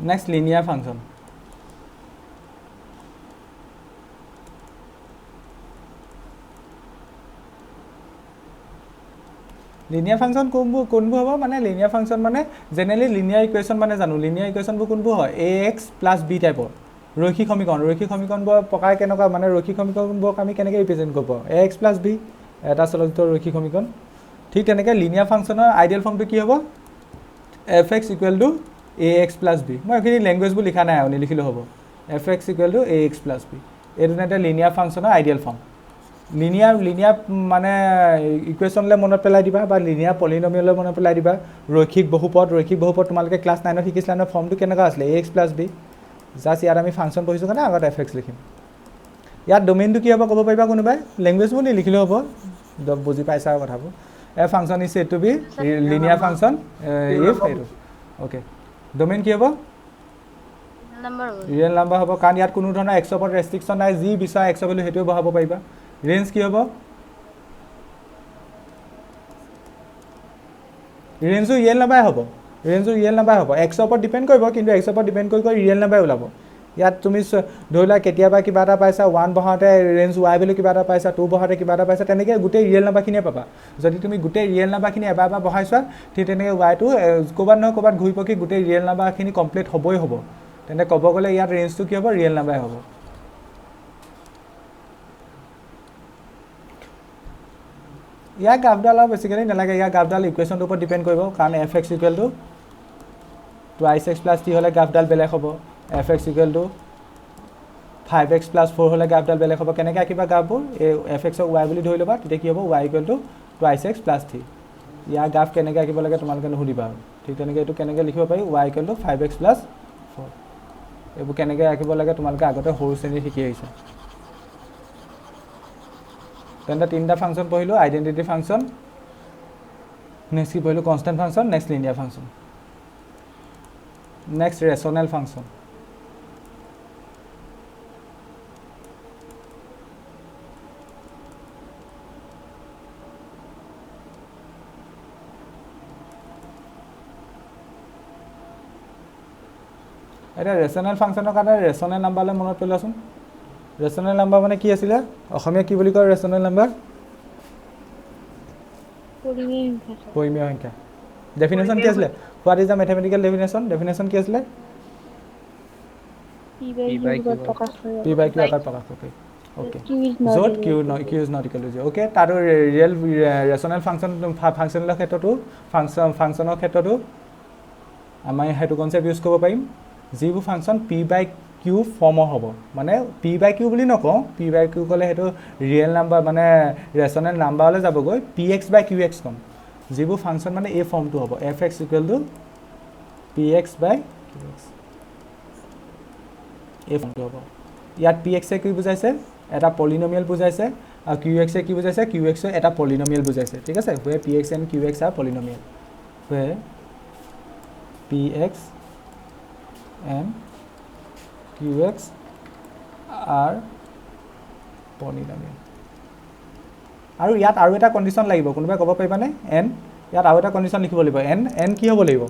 Next, linear function. Linear function কোনবোৰ হ'ব মানে linear function মানে generally linear equation মানে জানো linear equation বোৰ কোনবোৰ হয় ax plus b টাইপৰ ৰৈখিক সমীকৰণবোৰ প্ৰকাৰ কেনেকুৱা মানে ৰৈখিক সমীকৰণবোৰ আমি কেনেকৈ ৰিপ্ৰেজেন্ট কৰিব ax plus b এটা চলন্ত ৰৈখিক সমীকৰণ ঠিক তেনেকৈ linear functionৰ আইডিয়েল ফৰ্মটো কি হ'ব fx equal to ax plus b মই এখিনি ল্যাঙ্গুৱেজবোৰ লিখা নাই আৰু লিখিলে হ'ব fx equal to ax plus b এইটো এটা লিনিয়াৰ ফাংচনৰ আইডিয়েল ফৰ্ম লিনিয়াৰ মানে ইকুৱেশ্যনলৈ মনত পেলাই দিবা বা লিনিয়াৰ পলিনমিয়েললৈ মনত পেলাই দিবা ৰৈখিক বহুপদ তোমালোকে ক্লাছ 9ত শিকিছিলা ন ফৰ্মটো কেনেকুৱা আছিলে ax plus b জাষ্ট ইয়াত আমি ফাংচন পঢ়িছোঁ কাৰণে আগত fx লিখিম ইয়াত ডোমেইনটো কি হ'ব ক'ব পাৰিবা কোনোবাই ল্যাঙ্গুৱেজবোৰ লিখিলে হ'ব বুজি পাইছা কথাবোৰ a function is said to be linear function if এইটো ওকে ডোমেইন কি হ'ব ৰিয়েল নাম্বাৰ হ'ব কাৰণ ইয়াত কোনো ধৰণৰ x ওপৰত ৰেষ্ট্ৰিকশ্যন নাই যি বিচাৰা x ভ্যালু হেতুৱে বহাব পাৰিবা ৰেঞ্জ কি হ'ব ৰেঞ্জটো ৰিয়েল নাম্বাৰ হ'ব x ওপৰত ডিপেন্ড কৰিব কিন্তু x ওপৰত ডিপেন্ড কৰি ৰিয়েল নাম্বাৰ ওলাব ইয়াত তুমি ধৰিলা কেতিয়াবা কিবা এটা পাইছা 1 বহাতে ৰেঞ্জ y ভ্যালু কিবা এটা পাইছা 2 বহাতে কিবা এটা পাইছা তেনেকৈ গোটেই ৰিয়েল নাম্বাৰখিনিয়ে পাবা যদি তুমি গোটেই ৰিয়েল নাম্বাৰখিনি এবাৰ বহাইছা ঠিক তেনেকৈ y টো ক'বাত ঘূৰি পকি গোটেই ৰিয়েল নাম্বাৰখিনি কমপ্লিট হ'বই হ'ব তেনে ক'ব গ'লে ইয়াত ৰেঞ্জটো কি হ'ব ৰিয়েল নাম্বাৰ হ'ব ইয়াৰ গ্ৰাফডাল আৰু বেছিকেলি নালাগে ইয়াৰ গ্ৰাফডাল ইকুৱেশ্যনটোৰ ওপৰত ডিপেণ্ড কৰিব কাৰণ fx equal to 2x + t হ'লে গ্ৰাফডাল বেলেগ হ'ব fx equal to 5x plus 4 হ'লে গ্ৰাফডাল বেলেগ হ'ব কেনেকৈ আঁকিবা গ্ৰাফবোৰ এই fx ক y বুলি ধৰি ল'বা তেতিয়া কি হ'ব y equal to 2x plus 3 year graph কেনেকৈ আঁকিব লাগে তোমালোকে নুসুধিবা আৰু ঠিক তেনেকৈ এইটো কেনেকৈ লিখিব পাৰি y = 5x + 4 এইবোৰ কেনেকৈ আঁকিব লাগে তোমালোকে আগতে সৰু শ্ৰেণীত শিকি আহিছা তেন্তে তিনিটা ফাংচন পঢ়িলোঁ আইডেণ্টিটি ফাংচন নেক্সট কি পঢ়িলোঁ constant function next linear function next rational function এটা ৰেচনেল ফাংচনৰ কাৰণে ৰেচনেল নাম্বাৰলৈ মনত পেলোৱাচোন ৰেচনেল নাম্বাৰ মানে কি আছিলে অসমীয়া কি বুলি কয় ৰেচনেল নাম্বাৰ পৰিমেয় সংখ্যা ডেফিনেশ্যন কি আছিলে what is the mathematical definition কি আছিলে p by q আকাৰত প্ৰকাশ কৰে ওকে য'ত q is not equal to 0 okay তাৰ ৰিয়েল ৰেচনেল ফাংচনৰ ক্ষেত্ৰতো ফাংচনৰ ক্ষেত্ৰতো আমি সেইটো কনচেপ্ট ইউজ কৰিব পাৰিম যিবোৰ ফাংচন p by q ফৰ্মৰ হ'ব মানে p by q বুলি নকওঁ p by q ক'লে সেইটো ৰিয়েল নাম্বাৰ মানে ৰেচনেল নাম্বাৰলৈ যাবগৈ px by qx কম যিবোৰ ফাংচন মানে এই ফৰ্মটো হ'ব fx = px by qx এই ফৰ্মটো হ'ব ইয়াত px এ কি বুজাইছে এটা পলিনমিয়েল বুজাইছে আৰু qx এ কি বুজাইছে qx এটা পলিনমিয়েল বুজাইছে ঠিক আছে where px and qx are polynomial where px and qx are polynomial আৰু ইয়াত আৰু এটা কন্ডিশন লাগিব কোনোবাই ক'ব পাৰিবানে n ইয়াত আৰু এটা কন্ডিশন লিখিব লাগিব n কি হ'ব লাগিব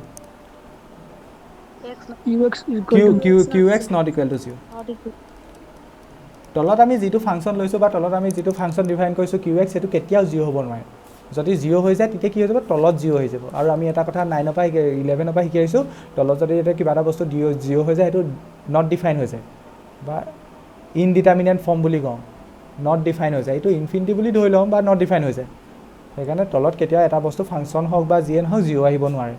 qx not equal to 0 তলত আমি যিটো ফাংচন লৈছোঁ বা তলত আমি যিটো ফাংচন ডিফাইন কৰিছোঁ qx সেইটো কেতিয়াও 0 হ'ব নোৱাৰে যদি 0 হৈ যায় তেতিয়া কি হৈ যাব তলত 0 হৈ যাব আৰু আমি এটা কথা 9 পৰা 11 পৰা শিকি আহিছোঁ তলত যদি এটা কিবা এটা বস্তু 0 হৈ যায় সেইটো নট ডিফাইন হৈ যায় বা ইনডিটাৰমিনেট ফৰ্ম বুলি কওঁ নট ডিফাইন হৈ যায় এইটো ইনফিনিটি বুলি ধৰি লওঁ বা নট ডিফাইন হৈ যায় সেইকাৰণে তলত কেতিয়াও এটা বস্তু ফাংচন হওক বা যিয়ে নহওক 0 আহিব নোৱাৰে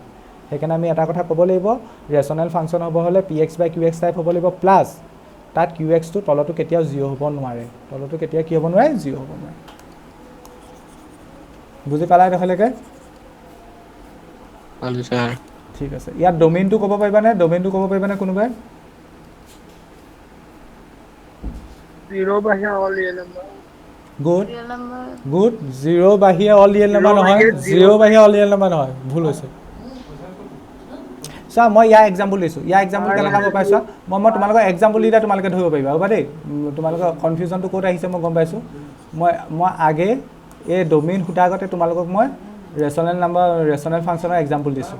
সেইকাৰণে আমি এটা কথা ক'ব লাগিব ৰেচনেল ফাংচন হ'ব হ'লে px by qx টাইপ হ'ব লাগিব প্লাছ তাত qx টো তলতো কেতিয়াও 0 হ'ব নোৱাৰে তলতো কেতিয়াও কি হ'ব নোৱাৰে 0 হ'ব নোৱাৰে বুজি পালাই দেখলৈকে পালো স্যাৰ ঠিক আছে ইয়াত ডোমেইনটো ক'ব পাৰিবানে কোনোবাই 0 বাহিয়া all real number good 0 বাহিয়া all real number নহয় 0 বাহিয়া অল ৰিয়েল নাম্বাৰ নহয় ভুল হৈছে চোৱা মই ইয়াৰ এক্সাম্পল লৈছোঁ ইয়াৰ এক্সাম্পল কেনেকৈ হ'ব পাইছা মই তোমালোকৰ এক্সাম্পল দিলে তোমালোকে ধৰিব পাৰিবা হ'ব দেই তোমালোকৰ কনফিউজনটো ক'ত আহিছে মই গম পাইছোঁ মই আগে এই ডোমেইন সোধাৰ আগতে তোমালোকক মই ৰেচনেল ফাংচনৰ এক্সাম্পল দিছোঁ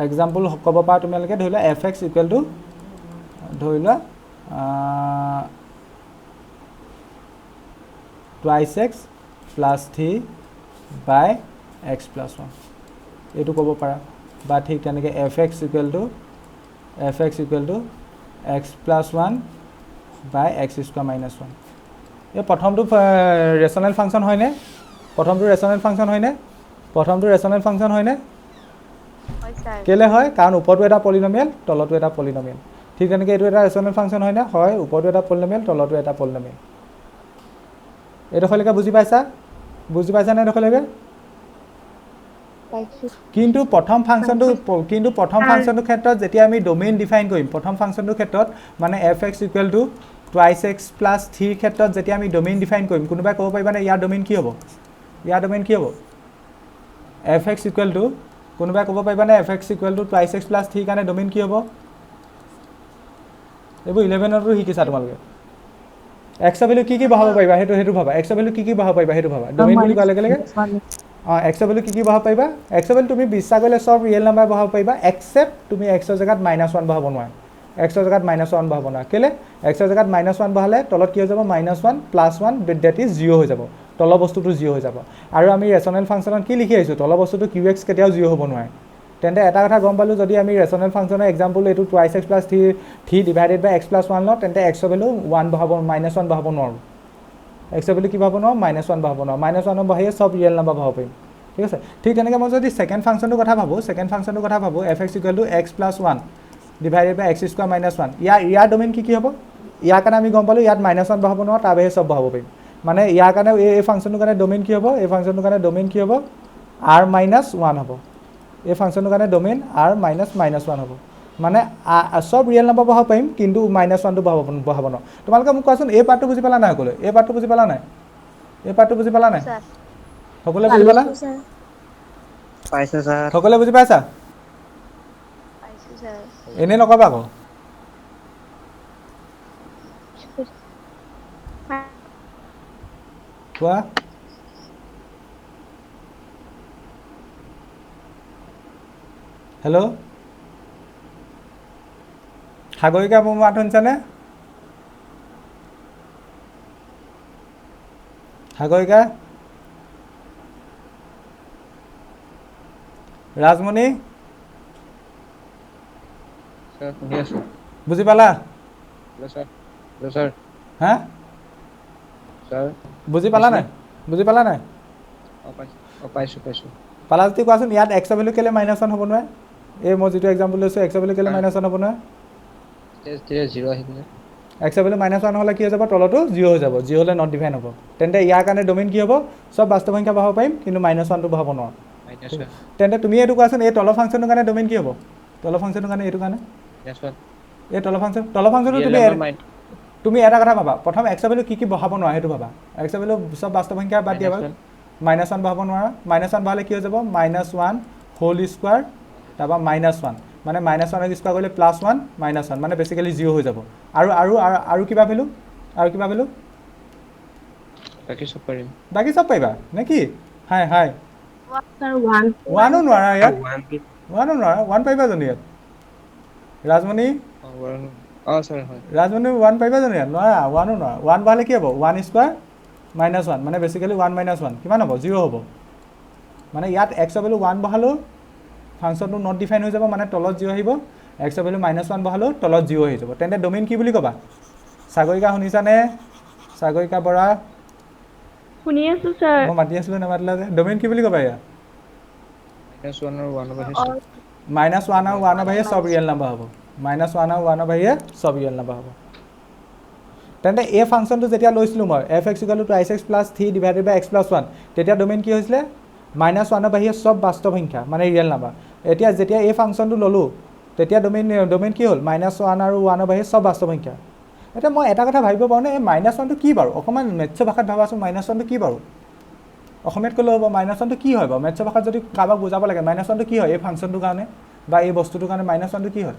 এক্সাম্পল ক'ব পাৰা তোমালোকে ধৰি লোৱা fx = ধৰি লোৱা 2x + 3 by x + 1 এইটো ক'ব পাৰা বা ঠিক তেনেকৈ fx = x + 1 by x² - 1 এই প্ৰথমটো ৰেচনেল ফাংচন হয়নে প্ৰথমটো ৰেচনেল ফাংচন হয়নে কেলে হয় কাৰণ ওপৰটো এটা পলিনমিয়েল তলতো এটা পলিনমিয়েল ঠিক তেনেকৈ এইটো এটা ৰেচনেল ফাংচন হয়নে হয় ওপৰটো এটা পলিনমিয়েল তলতো এটা পলিনমিয়েল এইডোখৰলৈকে বুজি পাইছানে এইডোখৰলৈকে কিন্তু প্ৰথম ফাংচনটো ক্ষেত্ৰত যেতিয়া আমি ডোমেইন ডিফাইন কৰিম প্ৰথম ফাংচনটোৰ ক্ষেত্ৰত মানে fx = 2x + 3 ক্ষেত্ৰত যেতিয়া আমি ডোমেইন ডিফাইন কৰিম কোনোবাই ক'ব পাৰিবানে ইয়াৰ ডোমেইন কি হ'ব fx = কোনোবাই ক'ব পাৰিবানে fx = 2x + 3 কাৰণে ডোমেইন কি হ'ব এইবোৰ 11টো শিকিছা তোমালোকে x ৰ ভ্যালু কি বহাব পাৰিবা সেইটো ভাবা x ৰ ভ্যালু কি বহাব পাৰিবা সেইটো ভাবা ডোমেইন বুলি কোৱাৰ লগে লগে x ৰ ভ্যালু কি বহাব পাৰিবা x ৰ ভ্যালু তুমি বিশ্বাস কৰিলে সব ৰিয়েল নাম্বাৰ বহাব পাৰিবা এক্সেপ্ট তুমি x ৰ জেগাত -1 বহাব নোৱাৰা x ৰ জেগাত -1 বহাব নোৱাৰা কেলে x ৰ জেগাত -1 বহালে তলত কি হৈ যাব -1 + 1 দ্যাট ইজ 0 হৈ যাব তলৰ বস্তুটো 0 হৈ যাব আৰু আমি ৰেচনেল ফাংচনত কি লিখি আহিছোঁ তলৰ বস্তুটো qx কেতিয়াও 0 হ'ব নোৱাৰে তেন্তে এটা কথা গম পালোঁ যদি আমি ৰেচনেল ফাংচনৰ এক্সাম্পল এইটো 2x + 3 ডিভাইডেড বাই x + 1 লওঁ তেন্তে x ৰ ভ্যালু -1 বহাব নোৱাৰোঁ x ৰ ভ্যালু কি বহাব নোৱাৰোঁ -1 বহাব নোৱাৰোঁ -1 বহাইয়ে সব ৰিয়েল নাম্বাৰ বহাব পাৰিম ঠিক আছে ঠিক তেনেকৈ মই যদি সেকেন্ড ফাংচনটোৰ কথা ভাবোঁ fx = x + 1 ডিভাইডেড বাই x² - 1 ইয়াৰ ডোমেইন কি হ'ব ইয়াৰ কাৰণে আমি গম পালোঁ ইয়াত -1 বহাব নোৱাৰোঁ তাৰ বাহিৰে সব বহাব পাৰিম মানে ইয়াৰ কাৰণে এই ফাংচনটোৰ কাৰণে ডোমেইন কি হ'ব এই ফাংচনটোৰ কাৰণে ডোমেইন কি হ'ব r - 1 হ'ব এই ফাংচনটোৰ কাৰণে ডোমেইন r - -1 হ'ব মানে সব ৰিয়েল নাম্বাৰ বহাব পাৰিম কিন্তু -1টো বহাব নোৱাৰোঁ তোমালোকে মোক কোৱাচোন এই পাৰ্টটো বুজি পালা নাই সকলোৱে এই পাৰ্টটো বুজি পালা নাই এই পাৰ্টটো বুজি পালা নাই স্যাৰ সকলোৱে বুজি পালা স্যাৰ পাইছে স্যাৰ সকলোৱে বুজি পাইছা পাইছো স্যাৰ এনেই নকবা আকৌ কোৱা হেল্ল' সাগৰিকা মোৰ মাত শুনিছানে সাগৰিকা ৰাজমণি স্যাৰ শুনি আছো বুজি পালা হেল্ল' স্যাৰ হা স্যাৰ বুজি পালা নাই বুজি পালা নাই পাইছো পালা যদি কোৱাচোন ইয়াত এক্সৰ ভেলু কেলে -1 হ'ব নোৱাৰে এই মই যিটো এক্সাম্পল লৈছোঁ এক্সৰ ভেলু কেলে -1 হ'ব নোৱাৰে তেতিয়া 0 আহিব এক্সৰ ভেলু -1 হ'লে কি হৈ যাব তলতো 0 হৈ যাব 0 হ'লে নট ডিফাইন হ'ব তেন্তে ইয়াৰ কাৰণে ডোমেইন কি হ'ব চব বাস্তৱ সংখ্যা বহাব পাৰিম কিন্তু -1টো বহাব নোৱাৰোঁ তেন্তে তুমি এইটো কোৱাচোন এই তলৰ ফাংচনটোৰ কাৰণে ডোমেইন কি হ'ব তলৰ ফাংচনটোৰ কাৰণে এইটো কাৰণে এই তলৰ ফাংচনটো তুমি এটা কথা ভাবা প্ৰথম এক্সৰ ভেলু কি বহাব নোৱাৰা সেইটো ভাবা এক্সৰ ভেলু চব বাস্তৱ সংখ্যা বাদ দিয়া -1 বহাব নোৱাৰা -1 বহালে কি হৈ যাব -1 হোল স্কোৱাৰ তাৰপৰা -1 মানে -1 স্কোৱাৰ কৰিলে +1 -1 মানে বেছিকেলি 0 হৈ যাব আৰু কিবা ভেলু বাকী চব পাৰিবা নে কি হাই স্যাৰ 1 1ও নোৱাৰা ইয়াত 1 পাৰিবা জানো ইয়াত ৰাজমণি স্যাৰ হয় ৰাজমণি 1 পাৰিবা জানো ইয়াত নোৱাৰা 1ও নোৱাৰা 1 বহালে কি হ'ব 1 স্কোৱাৰ -1 মানে বেছিকেলি 1 - 1 কিমান হ'ব 0 হ'ব মানে ইয়াত এক্সৰ ভেলু 1 বহালেও ফাংচনটো নট ডিফাইন হৈ যাব মানে তলত 0 আহিব এক্সৰ ভেলু -1 বহালেও তলত 0 হৈ যাব তেন্তে ডোমেইন কি বুলি ক'বা সাগৰিকা শুনিছানে সাগৰিকা বৰা শুনি আছো স্যার মই মাতি আছিলোঁ নামাতিলা যে ডোমেইন কি বুলি ক'বা ইয়াত -1 আৰু 1 -1 আৰু 1 বাহিৰে চব ৰিয়েল নাম্বাৰ হ'ব -1 আৰু 1 বাহিৰে চব ৰিয়েল নাম্বাৰ হ'ব তেন্তে এই ফাংচনটো যেতিয়া লৈছিলোঁ মই f(x = 2x + 3 / x + 1 তেতিয়া ডোমেইন কি হৈছিলে -1 বাহিৰে চব বাস্তৱ সংখ্যা মানে ৰিয়েল নাম্বাৰ এতিয়া যেতিয়া এই ফাংচনটো ল'লোঁ তেতিয়া ডোমেইন কি হ'ল -1 আৰু 1 বাহিৰে চব বাস্তৱ সংখ্যা এতিয়া মই এটা কথা ভাবিব পাৰোঁ নে এই -1টো কি বাৰু অকণমান মেথছৰ ভাষাত ভাবাচোন -1টো কি বাৰু অসমীয়াত ক'লেও হ'ব -1টো কি হয় বাৰু মেথছৰ ভাষাত যদি কাৰোবাক বুজাব লাগে -1টো কি হয় এই ফাংচনটোৰ কাৰণে বা এই বস্তুটোৰ কাৰণে -1টো কি হয়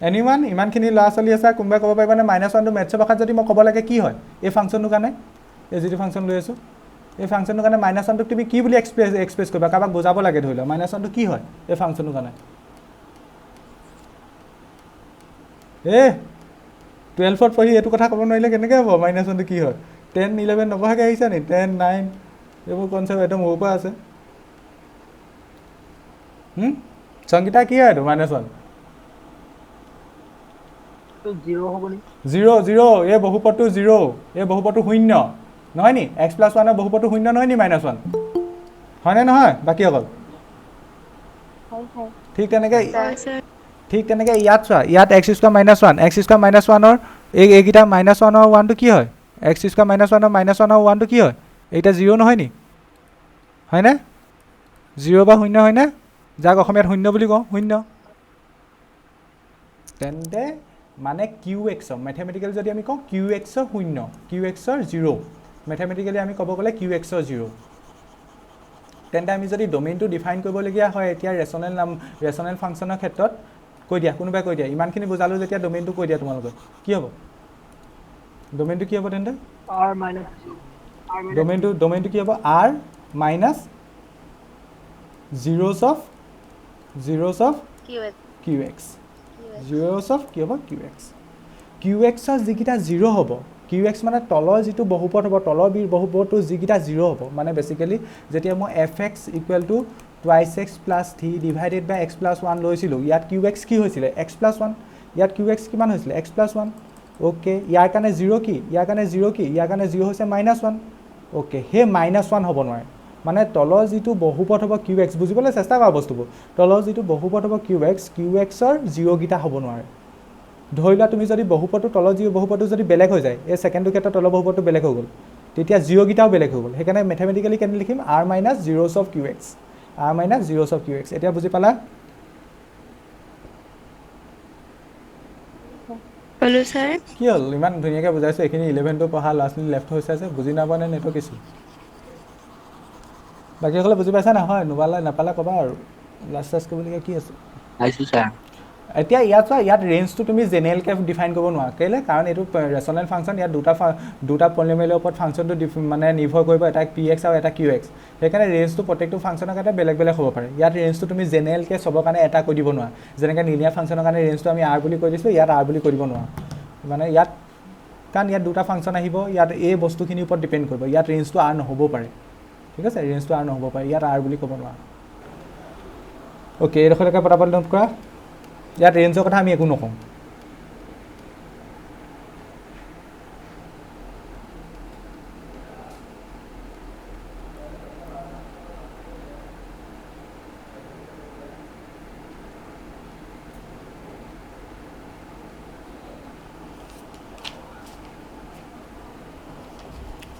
এনিৱান ইমানখিনি ল'ৰা ছোৱালী আছে কোনোবাই ক'ব পাৰিবানে -1টো মেথছৰ ভাষাত যদি মই ক'ব লাগে কি হয় এই ফাংচনটোৰ কাৰণে এই যিটো ফাংচন লৈ আছোঁ এই ফাংচনটোৰ কাৰণে -1টোক তুমি কি বুলি এক্সপ্ৰেছ কৰিবা কাৰোবাক বুজাব লাগে ধৰি লোৱা -1টো কি হয় এই ফাংচনটোৰ কাৰণে 12ত পঢ়ি এইটো কথা ক'ব নোৱাৰিলে কেনেকৈ হ'ব -1টো কি হয় 10, 11 নপঢ়াকৈ আহিছা নি 10, 9 এইবোৰ কনচেপ্ট একদম মোৰ পৰা আছে সংগীতা কি হয় এইটো -1 0 হ'ব নি 0 এই বহুপদটো 0 এই বহুপদটো 0 নহয় নি x + 1 বহুপদটো 0 নহয় নি -1 হয়নে নহয় বাকী অকল ঠিক তেনেকৈ ইয়াত চোৱা ইয়াত x² - 1 x² - 1ৰ এইকেইটা -1 আৰু 1টো কি হয় x² - 1 আৰু -1 আৰু 1টো কি হয় এইটা 0 নহয় নি হয়নে 0 বা 0 হয়নে যাক অসমীয়াত 0 বুলি কওঁ 0 তেন্তে মানে QX মেথমেটিকেলি যদি আমি কওঁ QX 0 QX 0 মেথমেটিকেলি আমি ক'ব গ'লে QX 0 তেন্তে আমি যদি ডোমেইনটো ডিফাইন কৰিবলগীয়া হয় এতিয়া ৰেচনেল ফাংচনৰ ক্ষেত্ৰত কৈ দিয়া কোনোবাই কৈ দিয়া ইমানখিনি বুজালোঁ যেতিয়া ডোমেইনটো কৈ দিয়া তোমালোকে কি হ'ব ডোমেইনটো কি হ'ব তেন্তে ডোমেইনটো কি হ'ব r - zeros of QX zeros of কি হ'ব QX যিকেইটা 0 হ'ব QX মানে তলৰ যিটো বহুপদ হ'ব তলৰ বহুপদটো যিকেইটা 0 হ'ব মানে বেছিকেলি যেতিয়া মই fx = 2x + 3 / x + 1 লৈছিলোঁ ইয়াত QX কি হৈছিলে x + 1 ইয়াত QX কিমান হৈছিলে x + 1 অ'কে ইয়াৰ কাৰণে 0 কি ইয়াৰ কাৰণে 0 হৈছে -1 অ'কে সেই -1 হ'ব নোৱাৰে মানে তলৰ যিটো বহুপদ হ'ব QX বুজিবলৈ চেষ্টা কৰা বস্তুবোৰ তলৰ যিটো বহুপদ হ'ব QX ৰ 0 গিটা হ'ব নোৱাৰে ধৰি লোৱা তুমি যদি বহুপদটো তলৰ যি বহুপদটো যদি বেলেগ হৈ যায় এই ছেকেণ্ডটোৰ ক্ষেত্ৰত তলৰ বহুপদটো বেলেগ হৈ গ'ল তেতিয়া জিৰ'কেইটাও বেলেগ হৈ গ'ল সেইকাৰণে মেথমেটিকেলি কেনে লিখিম r minus zeros of q x r minus zeros of q x এতিয়া বুজি পালা হলো স্যার কি হ'ল ইমান ধুনীয়াকৈ বুজাইছোঁ এইখিনি 11টো পঢ়া ল'ৰা ছোৱালী লেফ্ট হৈছে আছে বুজি নাপোৱা নে নেটৱৰ্ক ইছ্যু বাকীসকলে বুজি পাইছা নহয় নাপালে ক'বা আৰু লাষ্ট চাৰ্জ কৰিবলগীয়া কি আছে পাইছোঁ ছাৰ এতিয়া ইয়াত চোৱা ইয়াত ৰেঞ্জটো তুমি জেনেৰেলকৈ ডিফাইন কৰিব নোৱাৰা কেলৈ কাৰণ এইটো ৰেচনেল ফাংচন ইয়াত দুটা পলিনমিয়েলৰ ওপৰত ফাংচনটো মানে নিৰ্ভৰ কৰিব এটা পি এক্স আৰু এটা কিউ এক্স সেইকাৰণে ৰেঞ্জটো প্ৰত্যেকটো ফাংচনৰ কাৰণে বেলেগ বেলেগ হ'ব পাৰে ইয়াত ৰেঞ্জটো তুমি জেনেৰেলকৈ চবৰ কাৰণে এটা কৈ দিব নোৱাৰা যেনেকৈ লিনিয়াৰ ফাংচনৰ কাৰণে ৰেঞ্জটো আমি আৰ বুলি কৈ দিছিলোঁ ইয়াত আৰ বুলি কৈ দিব নোৱাৰা মানে ইয়াত কাৰণ ইয়াত দুটা ফাংচন আহিব ইয়াত এই বস্তুখিনিৰ ওপৰত ডিপেণ্ড কৰিব ইয়াত ৰেঞ্জটো আৰ নহ'ব পাৰে ঠিক আছে ৰেঞ্জটো আৰ নহ'ব পাৰে ইয়াত আৰ বুলি ক'ব নোৱাৰা অ'কে এইডোখৰলৈকে পটাপট নোট কৰা ইয়াত ৰেঞ্জৰ কথা আমি একো নকওঁ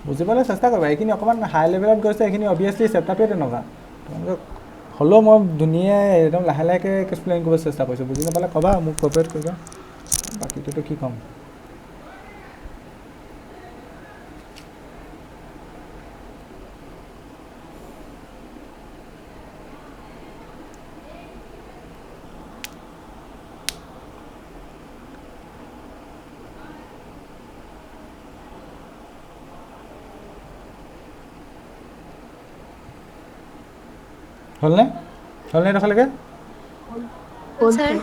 বুজি পালে চেষ্টা কৰিবা এইখিনি অকণমান হাই লেভেলত গৈছে এইখিনি অভিয়াছলি চেপ্টাৰটোৱে তেনেকুৱা তোমালোকে হ'লেও মই ধুনীয়াই একদম লাহে লাহেকৈ এক্সপ্লেইন কৰিব চেষ্টা কৰিছোঁ বুজি নাপালে ক'বা মোক কপাৰেট কৰিবা বাকীটোতো কি ক'ম হ'লনে এইডোখৰলৈকে স্যাৰ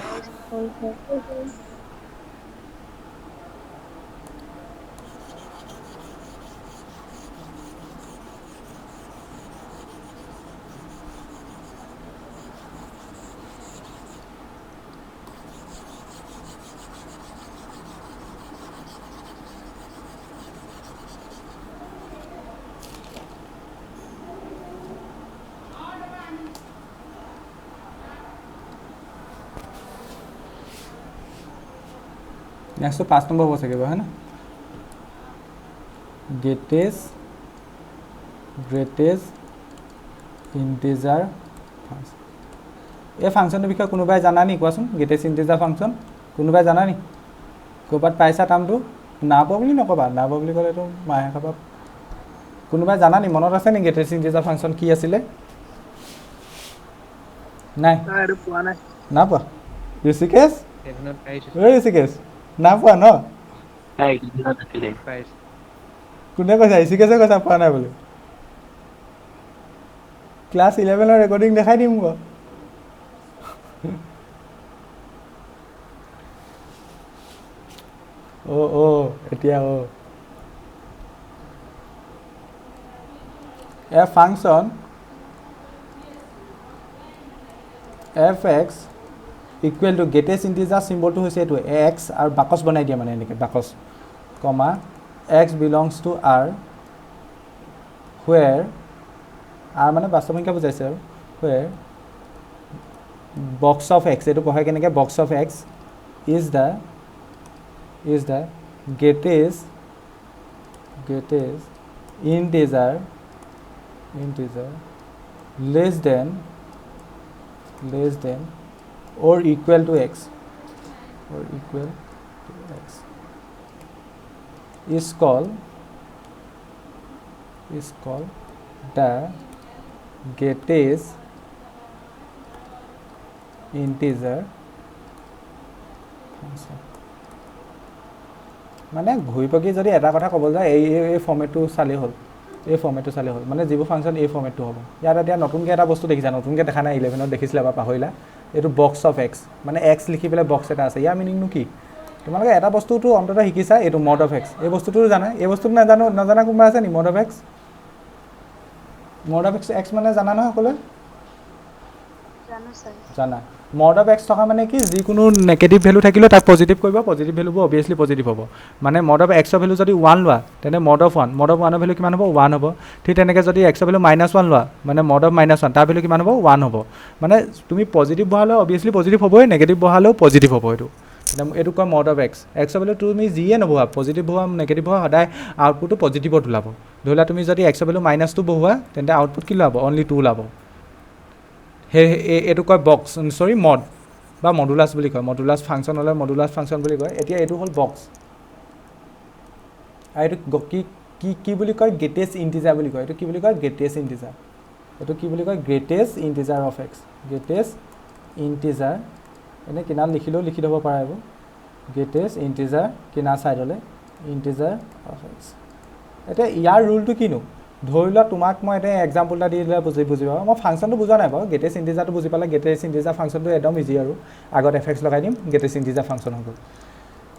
নেক্সটটো 5 নম্বৰ হ'ব চাগে হয় না গ্ৰেটেষ্ট ইণ্টিজাৰ ফাংচন এই ফাংচনটোৰ বিষয়ে কোনোবাই জানা নি কোৱাচোন গ্ৰেটেষ্ট ইণ্টিজাৰ ফাংচন কোনোবাই জানা নি ক'ৰবাত পাইছা টাৰ্মটো নাপাব বুলি নক'বা নাপাব বুলি ক'লেতো মাহে খাবা কোনোবাই জানা নি মনত আছে নি গ্ৰেটেষ্ট ইণ্টিজাৰ ফাংচন কি আছিলে নাই এইটো পোৱা নাই নাপোৱা ঋষিকেশ 7ত পাইছোঁ ঋষিকেশ নাপোৱা ন পাইছোঁ কোনে কৈছা ঋষিকেশে কৈছা পোৱা নাই বুলি ক্লাছ 11ৰ ৰেকৰ্ডিং দেখাই দিম আকৌ এতিয়া a function f x equal to greatest integer চিম্বলটো হৈছে এইটো এক্স আৰু বাকচ বনাই দিয়ে মানে এনেকৈ box comma x belongs to R where R মানে বাস্তৱ সংখ্যা বুজাইছে আৰু হুৱেৰ বক্স অফ এক্স এইটো পঢ়াই কেনেকৈ box of x is the greatest integer less than or equal to x is called the greatest integer function মানে ঘূৰি পকি যদি এটা কথা ক'ব যায় এই ফৰ্মেটটো চালেই হ'ল মানে যিবোৰ ফাংচন এই ফৰ্মেটটো হ'ব ইয়াত এতিয়া নতুনকৈ এটা বস্তু দেখিছা নতুনকৈ দেখা নাই 11ত দেখিছিলে বা পাহৰিলা এইটো বক্স অফ এক্স মানে এক্স লিখি পেলাই বক্স এটা আছে ইয়াৰ মিনিংনো কি তোমালোকে এটা বস্তুটো অন্ততঃ শিকিছা এইটো মড অফ এক্স এই বস্তুটো জানা এই বস্তুটো নজনা কোনোবা আছে নি মড অফ এক্স এক্স মানে জানা নহয় সকলোৱে জানো স্যার জানা মড অফ এক্স থকা মানে কি যিকোনো নেগেটিভ ভেলু থাকিলেও তাক পজিটিভ কৰিব পজিটিভ ভেলুবোৰ অভিয়াছলি পজিটিভ হ'ব মানে মড অফ এক্সৰ ভেলু যদি 1 লোৱা তেনে মড অফ 1ৰ ভেলু কিমান হ'ব 1 হ'ব ঠিক তেনেকৈ যদি এক্সৰ ভেলু -1 লোৱা মানে মড অফ -1 তাৰ ভেলু কিমান হ'ব 1 হ'ব মানে তুমি পজিটিভ বহালেও অভিয়াছলি পজিটিভ হ'বই নেগেটিভ বহালেও পজিটিভ হ'ব এইটো এইটো কয় মড অফ এক্স এক্সৰ ভেলু তুমি যিয়ে নবহোৱা পজিটিভ বহোৱা নেগেটিভ বহোৱা সদায় আউটপুটটো পজিটিভত ওলাব ধৰি লোৱা তুমি যদি এক্সৰ ভেলু -2 বহোৱা তেন্তে আউটপুট কি ওলাব অনলি 2 ওলাব সেই এইটো কয় বক্স সৰি মড বা মডুলাছ বুলি কয় মডুলাছ ফাংচন হ'লে মডুলাছ ফাংচন বুলি কয় এতিয়া এইটো হ'ল বক্স আৰু এইটো কি বুলি কয় গ্ৰেটেষ্ট ইণ্টিজাৰ বুলি কয় এইটো কি বুলি কয় গ্ৰেটেষ্ট ইণ্টিজাৰ এইটো কি বুলি কয় greatest integer of x greatest integer এনে কিনাৰত লিখিলেও লিখি দিব পৰা হ'ব গ্ৰেটেষ্ট ইণ্টিজাৰ কিনাৰ ছাইডলৈ ইণ্টিজাৰ অফ এক্স এতিয়া ইয়াৰ ৰুলটো কিনো ধৰি লোৱা তোমাক মই এটা এক্সাম্পল এটা দি দিলে বুজি পাবা মই ফাংচনটো বুজা নাই বাৰু গ্ৰেটেষ্ট ইণ্টিজাৰটো বুজি পালে গ্ৰেটেষ্ট ইণ্টিজাৰ ফাংচনটো একদম ইজি আৰু আগত এফ এক্স লগাই দিম গ্ৰেটেষ্ট ইণ্টিজাৰ ফাংচন হ'ব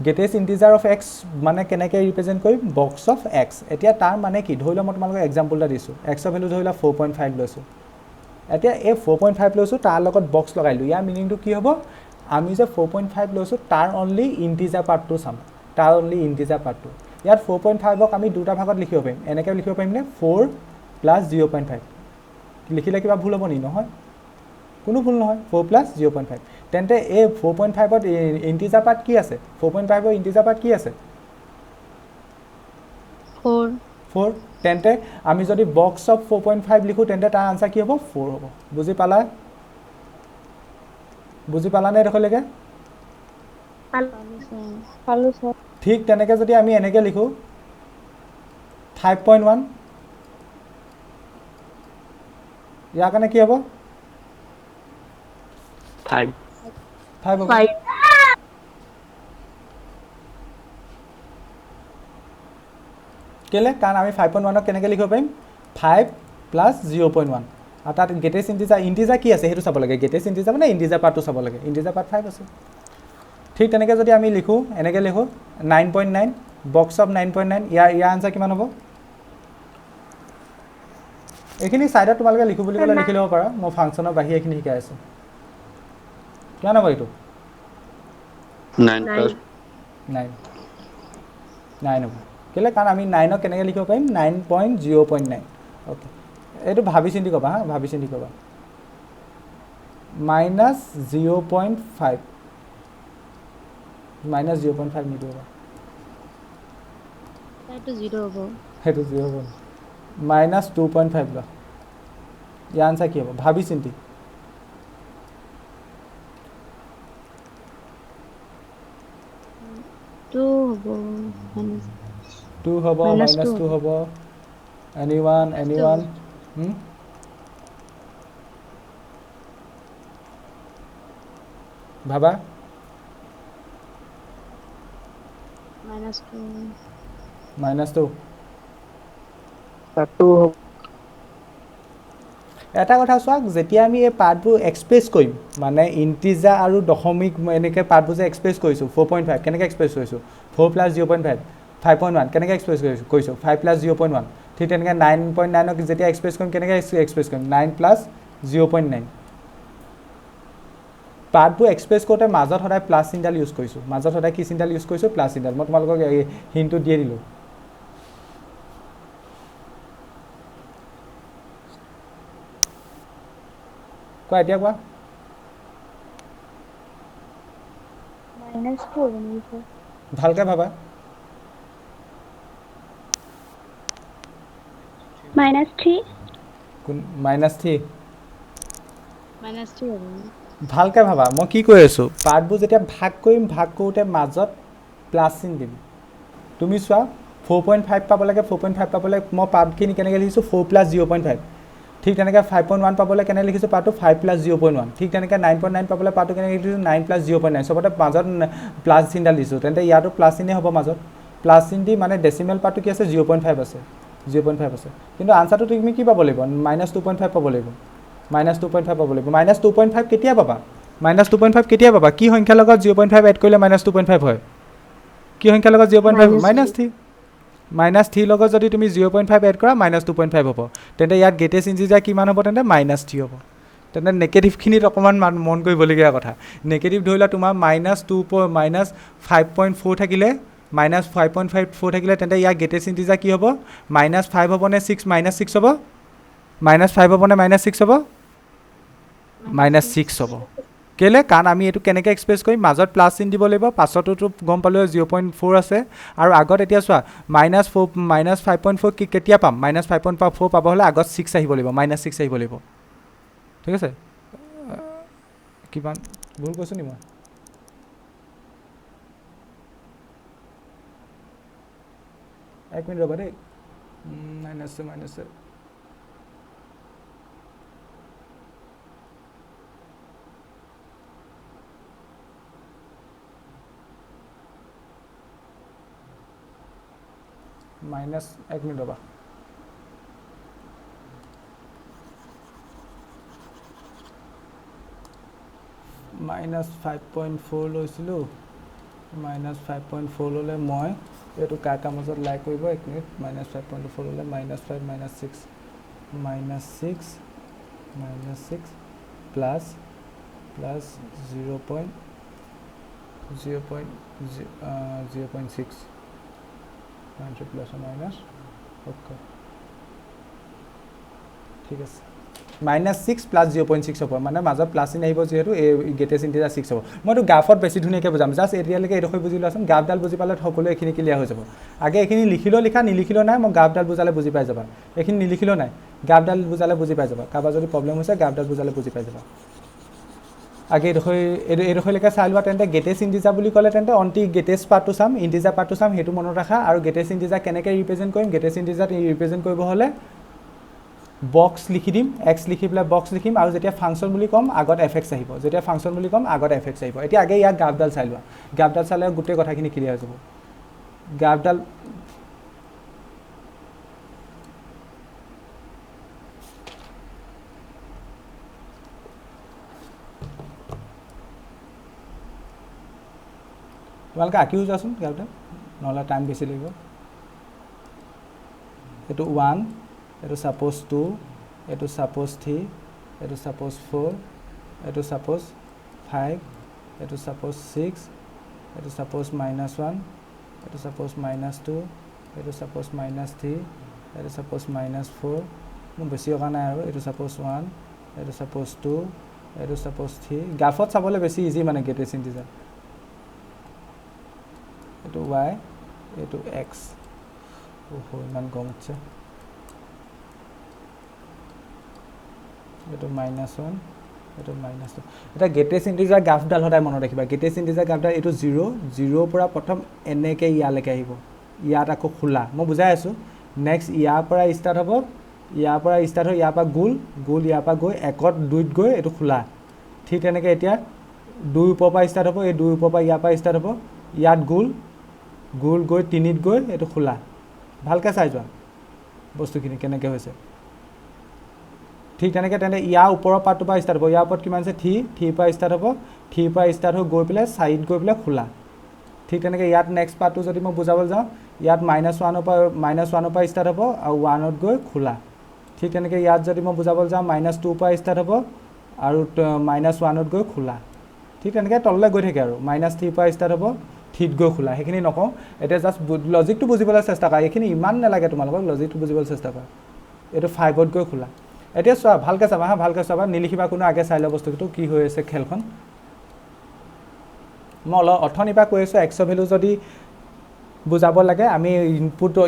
গ্ৰেটেষ্ট ইণ্টিজাৰ অফ এক্স মানে কেনেকৈ ৰিপ্ৰেজেণ্ট কৰিম বক্স অফ এক্স এতিয়া তাৰ মানে কি ধৰি লোৱা মই তোমালোকক এক্সাম্পল এটা দিছোঁ এক্সৰ ভেলু ধৰি লোৱা 4.5 লৈছোঁ এতিয়া এই 4.5 লৈছোঁ তাৰ লগত বক্স লগাই দিলোঁ ইয়াৰ মিনিংটো কি হ'ব আমি যে 4.5 লৈছোঁ তাৰ অনলি ইণ্টিজাৰ পাৰ্টটো চাম তাৰ অনলি ইণ্টিজাৰ পাৰ্টটো ইয়াত 4.5ক আমি দুটা ভাগত লিখিব পাৰিম এনেকৈ লিখিব পাৰিমনে 4 + 0.5 লিখিলে কিবা ভুল হ'ব নেকি নহয় কোনো ভুল নহয় 4 + 0.5 তেন্তে এই 4.5ত ইণ্টিজাৰ পাৰ্ট কি আছে 4.5ৰ ইণ্টিজাৰ পাৰ্ট কি আছে 4 তেন্তে আমি যদি বক্স অফ 4.5 লিখোঁ তেন্তে তাৰ আনচাৰ কি হ'ব 4 হ'ব বুজি পালানে এইডোখৰলৈকে পালোঁ স্যাৰ ঠিক তেনেকৈ যদি আমি এনেকৈ লিখোঁ 5.1 ইয়াৰ কাৰণে কি হ'ব 5 5 হ'ব কেলে কাৰণ আমি 5.1ক কেনেকৈ লিখিব পাৰিম 5 + 0.1 আৰু তাত গ্ৰেটেষ্ট ইণ্টিজাৰ কি আছে সেইটো চাব লাগে গ্ৰেটেষ্ট ইণ্টিজাৰ মানে ইণ্টিজাৰ পাৰ্টটো চাব লাগে ইণ্টিজাৰ পাৰ্ট 5 আছে ঠিক তেনেকৈ যদি আমি লিখোঁ এনেকৈ লিখোঁ 9.9 বক্স অফ 9.9 ইয়াৰ আনচাৰ কিমান হ'ব এইখিনি ছাইডত তোমালোকে লিখোঁ বুলি ক'লে লিখি ল'ব পাৰা মই ফাংচনৰ বাহিৰে এইখিনি শিকাই আছোঁ কিমান হ'ব এইটো 9 হ'ব কেলৈ কাৰণ আমি 9ক কেনেকৈ লিখিব পাৰিম 9.0.9 অ'কে এইটো ভাবি চিন্তি ক'বা হা ভাবি চিন্তি ক'বা -0.5 -0.5 নিদিব সেইটো 0 হ'ব সেইটো 0 হ'ব -2.5 লোৱা ইয়াৰ আনচাৰ কি হ'ব ভাবি চিন্তি 2 হ'ব 2 হ'ব -2 হ'ব anyone ভাবা -2 এটা কথা চোৱা যেতিয়া আমি এই পাৰ্টবোৰ এক্সপ্ৰেছ কৰিম মানে ইণ্টিজাৰ আৰু দশমিক এনেকৈ পাৰ্টবোৰ যে এক্সপ্ৰেছ কৰিছোঁ 4.5 কেনেকৈ এক্সপ্ৰেছ কৰিছোঁ 4 + 0.5 5.1 কেনেকৈ এক্সপ্ৰেছ কৰিছোঁ 5 + 0.1 ঠিক তেনেকৈ 9.9ক যেতিয়া এক্সপ্ৰেছ কৰিম কেনেকৈ এক্সপ্ৰেছ কৰিম 9 + 0.9 পাৰ্টবোৰ এক্সপ্ৰেছ কৰোঁতে মাজত সদায় প্লাছ চিনডাল ইউজ কৰিছোঁ মাজত সদায় কি চিনডাল ইউজ কৰিছোঁ প্লাছ চিনডাল মই তোমালোকক এই হিণ্টটো দিয়ে দিলোঁ কোৱা এতিয়া কোৱা ভালকৈ ভাবা -3 -3 -2 হ'ব ভালকৈ ভাবা মই কি কৈ আছোঁ পাৰ্টবোৰ যেতিয়া ভাগ কৰিম ভাগ কৰোঁতে মাজত প্লাছ চিন দিম তুমি চোৱা 4.5 পাব লাগে 4.5 পাবলৈ মই পাৰ্টখিনি কেনেকৈ লিখিছোঁ 4 + 0.5 ঠিক তেনেকৈ 5.1 পাবলৈ কেনেকৈ লিখিছোঁ পাৰ্টটো 5 + 0.1 ঠিক তেনেকৈ 9.9 পাবলৈ পাৰ্টটো কেনেকৈ লিখিছোঁ 9 + 0.9 চবতে মাজত প্লাছ চিনডাল দিছোঁ তেন্তে ইয়াতো প্লাছ চিনেই হ'ব মাজত প্লাছ চিন দি মানে ডেচিমেল পাৰ্টটো কি আছে 0.5 আছে 0.5 আছে কিন্তু আনচাৰটো তুমি কি পাব লাগিব -2.5 পাব লাগিব -2.5 পাব লাগিব -2.5 কেতিয়া পাবা -2.5 কেতিয়া পাবা কি সংখ্যাৰ লগত 0.5 এড কৰিলে -2.5 হয় কি সংখ্যাৰ লগত 0.5 -3 -3 লগত যদি তুমি 0.5 এড কৰা -2.5 হ'ব তেন্তে ইয়াত গ্ৰেটেষ্ট ইণ্টিজাৰ কিমান হ'ব তেন্তে -3 হ'ব তেন্তে নেগেটিভখিনিত অকণমান মন কৰিবলগীয়া কথা নেগেটিভ ধৰি লোৱা তোমাৰ -5.4 থাকিলে -5.4 থাকিলে তেন্তে ইয়াৰ গ্ৰেটেষ্ট ইণ্টিজাৰ কি হ'ব -5 হ'ব নে 6 -6 হ'ব -5 হ'ব নে -6 হ'ব -6 হ'ব কেলে কাৰণ আমি এইটো কেনেকৈ এক্সপ্ৰেছ কৰিম মাজত প্লাছ চিন দিব লাগিব পাছতোতো গম পালোঁ 0.4 আছে আৰু আগত এতিয়া চোৱা -5.4 কেতিয়া পাম -5.4 পাব হ'লে আগত 6 আহিব লাগিব -6 আহিব লাগিব ঠিক আছে কিমান ভুল কৈছোঁ নি মই এক মিনিট ৰ'বা দেই মাইনাছ এক মিনিট ৰ'বা -5.4 লৈছিলোঁ -5.4 ল'লে মই এইটো কাটা মাজত লাইক কৰিব এক মিনিট -5.4 ল'লে -5 -6 প্লাছ 0.6 প্লাছ মাইনাছ অ'কে ঠিক আছে -6 প্লাছ 0.6 হ'ব মানে মাজত প্লাছ চিন আহিব যিহেতু এই গেটেজ ইণ্টিজাৰ 6 হ'ব মইতো গ্ৰাফত বেছি ধুনীয়াকৈ বুজাম জাষ্ট এতিয়ালৈকে এইডোখৰ বুজি লোৱাচোন গ্ৰাফডাল বুজি পালে সকলোৱে এইখিনি ক্লিয়াৰ হৈ যাব আগে এইখিনি লিখিলেও লিখা নিলিখিলেও নাই মই গ্ৰাফডাল বুজালে বুজি পাই যাবা এইখিনি নিলিখিলেও নাই গ্ৰাফডাল বুজালে বুজি পাই যাবা কাৰোবাৰ যদি প্ৰব্লেম হৈছে গ্ৰাফডাল বুজালে বুজি পাই যাবা আগে এইডোখৰলৈকে চাই লোৱা তেন্তে গেটেজ ইণ্টিজাৰ বুলি ক'লে তেন্তে অন্তি গেটেজ পাৰ্টটো চাম ইণ্টিজাৰ পাৰ্টটো চাম সেইটো মনত ৰাখা আৰু গেটেজ ইণ্টিজাৰ কেনেকৈ ৰিপ্ৰেজেণ্ট কৰিম গেটেজ ইণ্টিজাৰ ৰিপ্ৰেজেণ্ট কৰিব হ'লে বক্স লিখি দিম এক্স লিখি পেলাই বক্স লিখিম আৰু যেতিয়া ফাংচন বুলি ক'ম আগত এফএক্স আহিব যেতিয়া ফাংচন বুলি ক'ম আগত এফএক্স আহিব এতিয়া আগে ইয়াত গ্ৰাফডাল চাই লোৱা গ্ৰাফডাল চালে গোটেই কথাখিনি ক্লিয়াৰ হৈ যাব গ্ৰাফডাল তোমালোকে আঁকিও যোৱাচোন গ্ৰাফডাল নহ'লে টাইম বেছি লাগিব এইটো 1 এইটো সাপোজ 2 এইটো সাপোজ 3 এইটো সাপোজ 4 এইটো সাপোজ 5 এইটো সাপোজ 6 এইটো সাপোজ -1 এইটো সাপোজ -2 এইটো সাপোজ -3 এইটো সাপোজ -4 মোৰ বেছি অকা নাই আৰু এইটো সাপোজ 1 এইটো সাপোজ 2 এইটো সাপোজ 3 গ্ৰাফত চাবলৈ বেছি ইজি মানে গেটেজ ইণ্টিজাৰ এইটো y এইটো x ওহো ইমান কম হচ্ছে এইটো -1 এইটো -2 এটা গেটেজ ইণ্টিজাৰ গ্ৰাফডাল সদায় মনত ৰাখিবা গেটেজ ইণ্টিজাৰ গ্ৰাফডাল এইটো 0 পৰা প্ৰথম এনেকৈ ইয়ালৈকে আহিব ইয়াত আকৌ খোলা মই বুজাই আছোঁ নেক্সট ইয়াৰ পৰা ষ্টাৰ্ট হ'ব ইয়াৰ পৰা গোল ইয়াৰ পৰা গৈ 1ত 2ত গৈ এইটো খোলা ঠিক তেনেকৈ এতিয়া 2 ওপৰৰ পৰা ষ্টাৰ্ট হ'ব এই 2 ওপৰৰ পৰা ইয়াৰ পৰা ষ্টাৰ্ট হ'ব ইয়াত গোল গৈ 3ত গৈ এইটো খোলা ভালকৈ চাই যোৱা বস্তুখিনি কেনেকৈ হৈছে ঠিক তেনেকৈ তেন্তে ইয়াৰ ওপৰৰ পাৰ্টটোৰ পৰা ষ্টাৰ্ট হ'ব ইয়াৰ ওপৰত কিমান আছে 3 পৰা ষ্টাৰ্ট হ'ব 3 পৰা ষ্টাৰ্ট হৈ গৈ পেলাই 4ত গৈ পেলাই খোলা ঠিক তেনেকৈ ইয়াত নেক্সট পাৰ্টটো যদি মই বুজাবলৈ যাওঁ ইয়াত -1ৰ পৰা ষ্টাৰ্ট হ'ব আৰু 1ত গৈ খোলা ঠিক তেনেকৈ ইয়াত যদি মই বুজাবলৈ যাওঁ -2 পৰা ষ্টাৰ্ট হ'ব আৰু -1ত গৈ খোলা ঠিক তেনেকৈ তললৈ গৈ থাকে আৰু -3 পৰা ষ্টাৰ্ট হ'ব 3ত গৈ খোলা সেইখিনি নকওঁ এতিয়া জাষ্ট লজিকটো বুজিবলৈ চেষ্টা কৰা এইখিনি ইমান নালাগে তোমালোকক লজিকটো বুজিবলৈ চেষ্টা কৰা এইটো 5ত গৈ খোলা এতিয়া চোৱা ভালকৈ চাবা ভালকৈ চাবা নিলিখিবা কোনো আগে চাই লোৱা বস্তুটো কি হৈ আছে খেলখন মই অলপ অথনিৰ পৰা কৈ আছোঁ এক্সৰ ভেলু যদি বুজাব লাগে আমি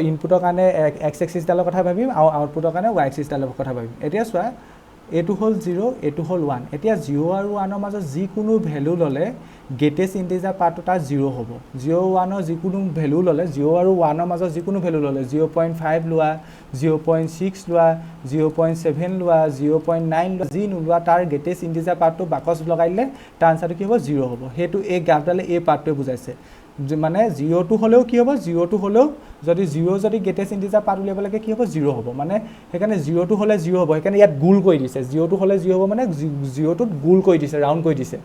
ইনপুটৰ কাৰণে এক্স এক্সিছডালৰ কথা ভাবিম আৰু আউটপুটৰ কাৰণে ৱাই এক্সিছডালৰ কথা ভাবিম এতিয়া চোৱা এইটো হ'ল 0 এইটো হ'ল 1 এতিয়া 0 আৰু 1ৰ মাজত যিকোনো ভেলু ল'লে গেটেজ ইণ্টিজাৰ পাৰ্টটো তাৰ 0 হ'ব 0 1ৰ যিকোনো ভেলু ল'লে 0 আৰু 1ৰ মাজত যিকোনো ভেলু ল'লে 0.5 লোৱা 0.6 লোৱা 0.7 লোৱা 0.9 লোৱা যি নোলোৱা তাৰ গেটেজ ইণ্টিজাৰ পাৰ্টটো বাকচ লগাই দিলে তাৰ আনচাৰটো কি হ'ব 0 হ'ব সেইটো এই গ্ৰাফডালে এই পাৰ্টটোৱে বুজাইছে মানে 0টো হ'লেও কি হ'ব 0টো হ'লেও যদি 0 যদি গেটেজ ইণ্টিজাৰ পাৰ্ট উলিয়াব লাগে কি হ'ব 0 হ'ব মানে সেইকাৰণে 0টো হ'লে 0 হ'ব সেইকাৰণে ইয়াত গোল কৰি দিছে 0টো হ'লে 0 হ'ব মানে 0টোত গোল কৰি দিছে ৰাউণ্ড কৰি দিছে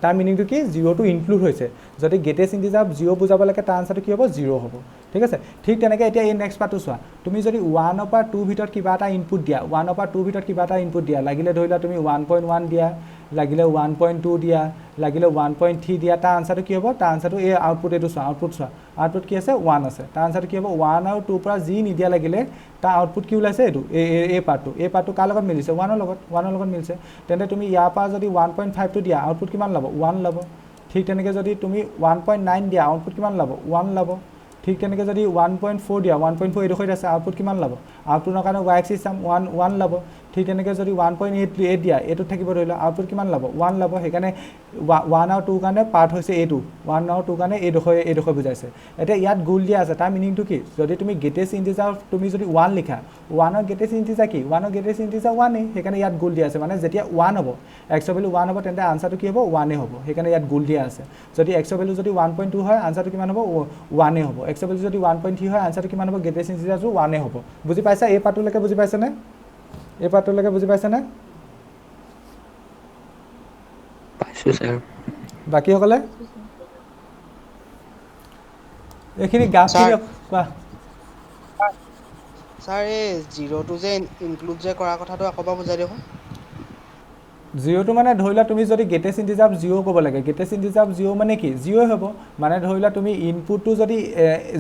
তাৰ মিনিংটো কি 0টো ইনক্লুড হৈছে যদি গেটেজ ইণ্টিজাৰ 0 বুজাব লাগে তাৰ আনচাৰটো কি হ'ব 0 হ'ব ঠিক আছে ঠিক তেনেকৈ এতিয়া এই নেক্সট পাৰ্টটো চোৱা তুমি যদি 1ৰ পৰা 2 ভিতৰত কিবা এটা ইনপুট দিয়া 1ৰ পৰা 2 ভিতৰত কিবা এটা ইনপুট দিয়া লাগিলে ধৰি লোৱা তুমি 1.1 দিয়া লাগিলে 1.2 দিয়া লাগিলে 1.3 দিয়া তাৰ আনসাৰটো কি হ'ব তাৰ আনসাৰটো এই আউটপুট এইটো চোৱা আউটপুট কি আছে 1 আছে তাৰ আনসাৰটো কি হ'ব 1 আৰু 2 পৰা যি নিদিয়া লাগিলে তাৰ আউটপুট কি ওলাইছে এইটো এই পাৰ্টটো কাৰ লগত মিলিছে 1 ৰ লগত মিলিছে তেন্তে তুমি ইয়াৰ পৰা যদি 1.5 টো দিয়া আউটপুট কিমান ল'ব 1 ল'ব ঠিক তেনেকৈ যদি তুমি 1.9 দিয়া আউটপুট কিমান ল'ব 1 ল'ব ঠিক তেনেকৈ যদি 1.4 দিয়া 1.4 এইটো আছে আউটপুট কিমান ল'ব আউটপুটৰ কাৰণে y axis চাম 1 ল'ব ঠিক তেনেকৈ যদি 1.8 দিয়া এইটো থাকিব ধৰিলা আউটপুট কিমান ল'ব 1 ল'ব সেইকাৰণে 1 আৰু 2 কাৰণে পাৰ্ট হৈছে এইটো 1 আৰু 2 কাৰণে এইডোখৰ বুজাইছে এতিয়া ইয়াত গোল দিয়া আছে তাৰ মিনিংটো কি যদি তুমি গ্ৰেটেষ্ট ইন্টিজাৰ তুমি যদি 1 লিখা 1 ৰ গ্ৰেটেষ্ট ইন্টিজাৰ কি 1 ৰ গ্ৰেটেষ্ট ইন্টিজাৰ 1 এ সেইকাৰণে ইয়াত গোল দিয়া আছে মানে যেতিয়া 1 হ'ব x ৰ ভ্যালু 1 হ'ব তেন্তে আনসাৰটো কি হ'ব 1 এ হ'ব সেইকাৰণে ইয়াত গোল দিয়া আছে যদি x ৰ ভ্যালু যদি 1.2 হয় আনসাৰটো কিমান হ'ব 1 এ হ'ব x ৰ ভ্যালু যদি 1.3 হয় আনসাৰটো কিমান হ'ব গ্ৰেটেষ্ট ইন্টিজাৰটো 1 এ হ'ব বুজি পাইছা এই পাৰ্টলৈকে বুজি পাইছানে এই পাৰ্টলৈকে বুজি পাইছানে পাইছো স্যাৰ বাকীসকলে এইখিনি গ্ৰাফখিনি কোৱা স্যাৰ এই জিৰ'টো যে ইনক্লুড যে কৰাৰ কথাটো আকৌ এবাৰ বুজাই দিয়ক জিৰ'টো মানে ধৰি লোৱা তুমি যদি গ্ৰেটেষ্ট ইন্টিজাৰ অফ 0 ক'ব লাগে গ্ৰেটেষ্ট ইন্টিজাৰ অফ 0 মানে কি 0 হ'ব মানে ধৰি লোৱা তুমি ইনপুটটো যদি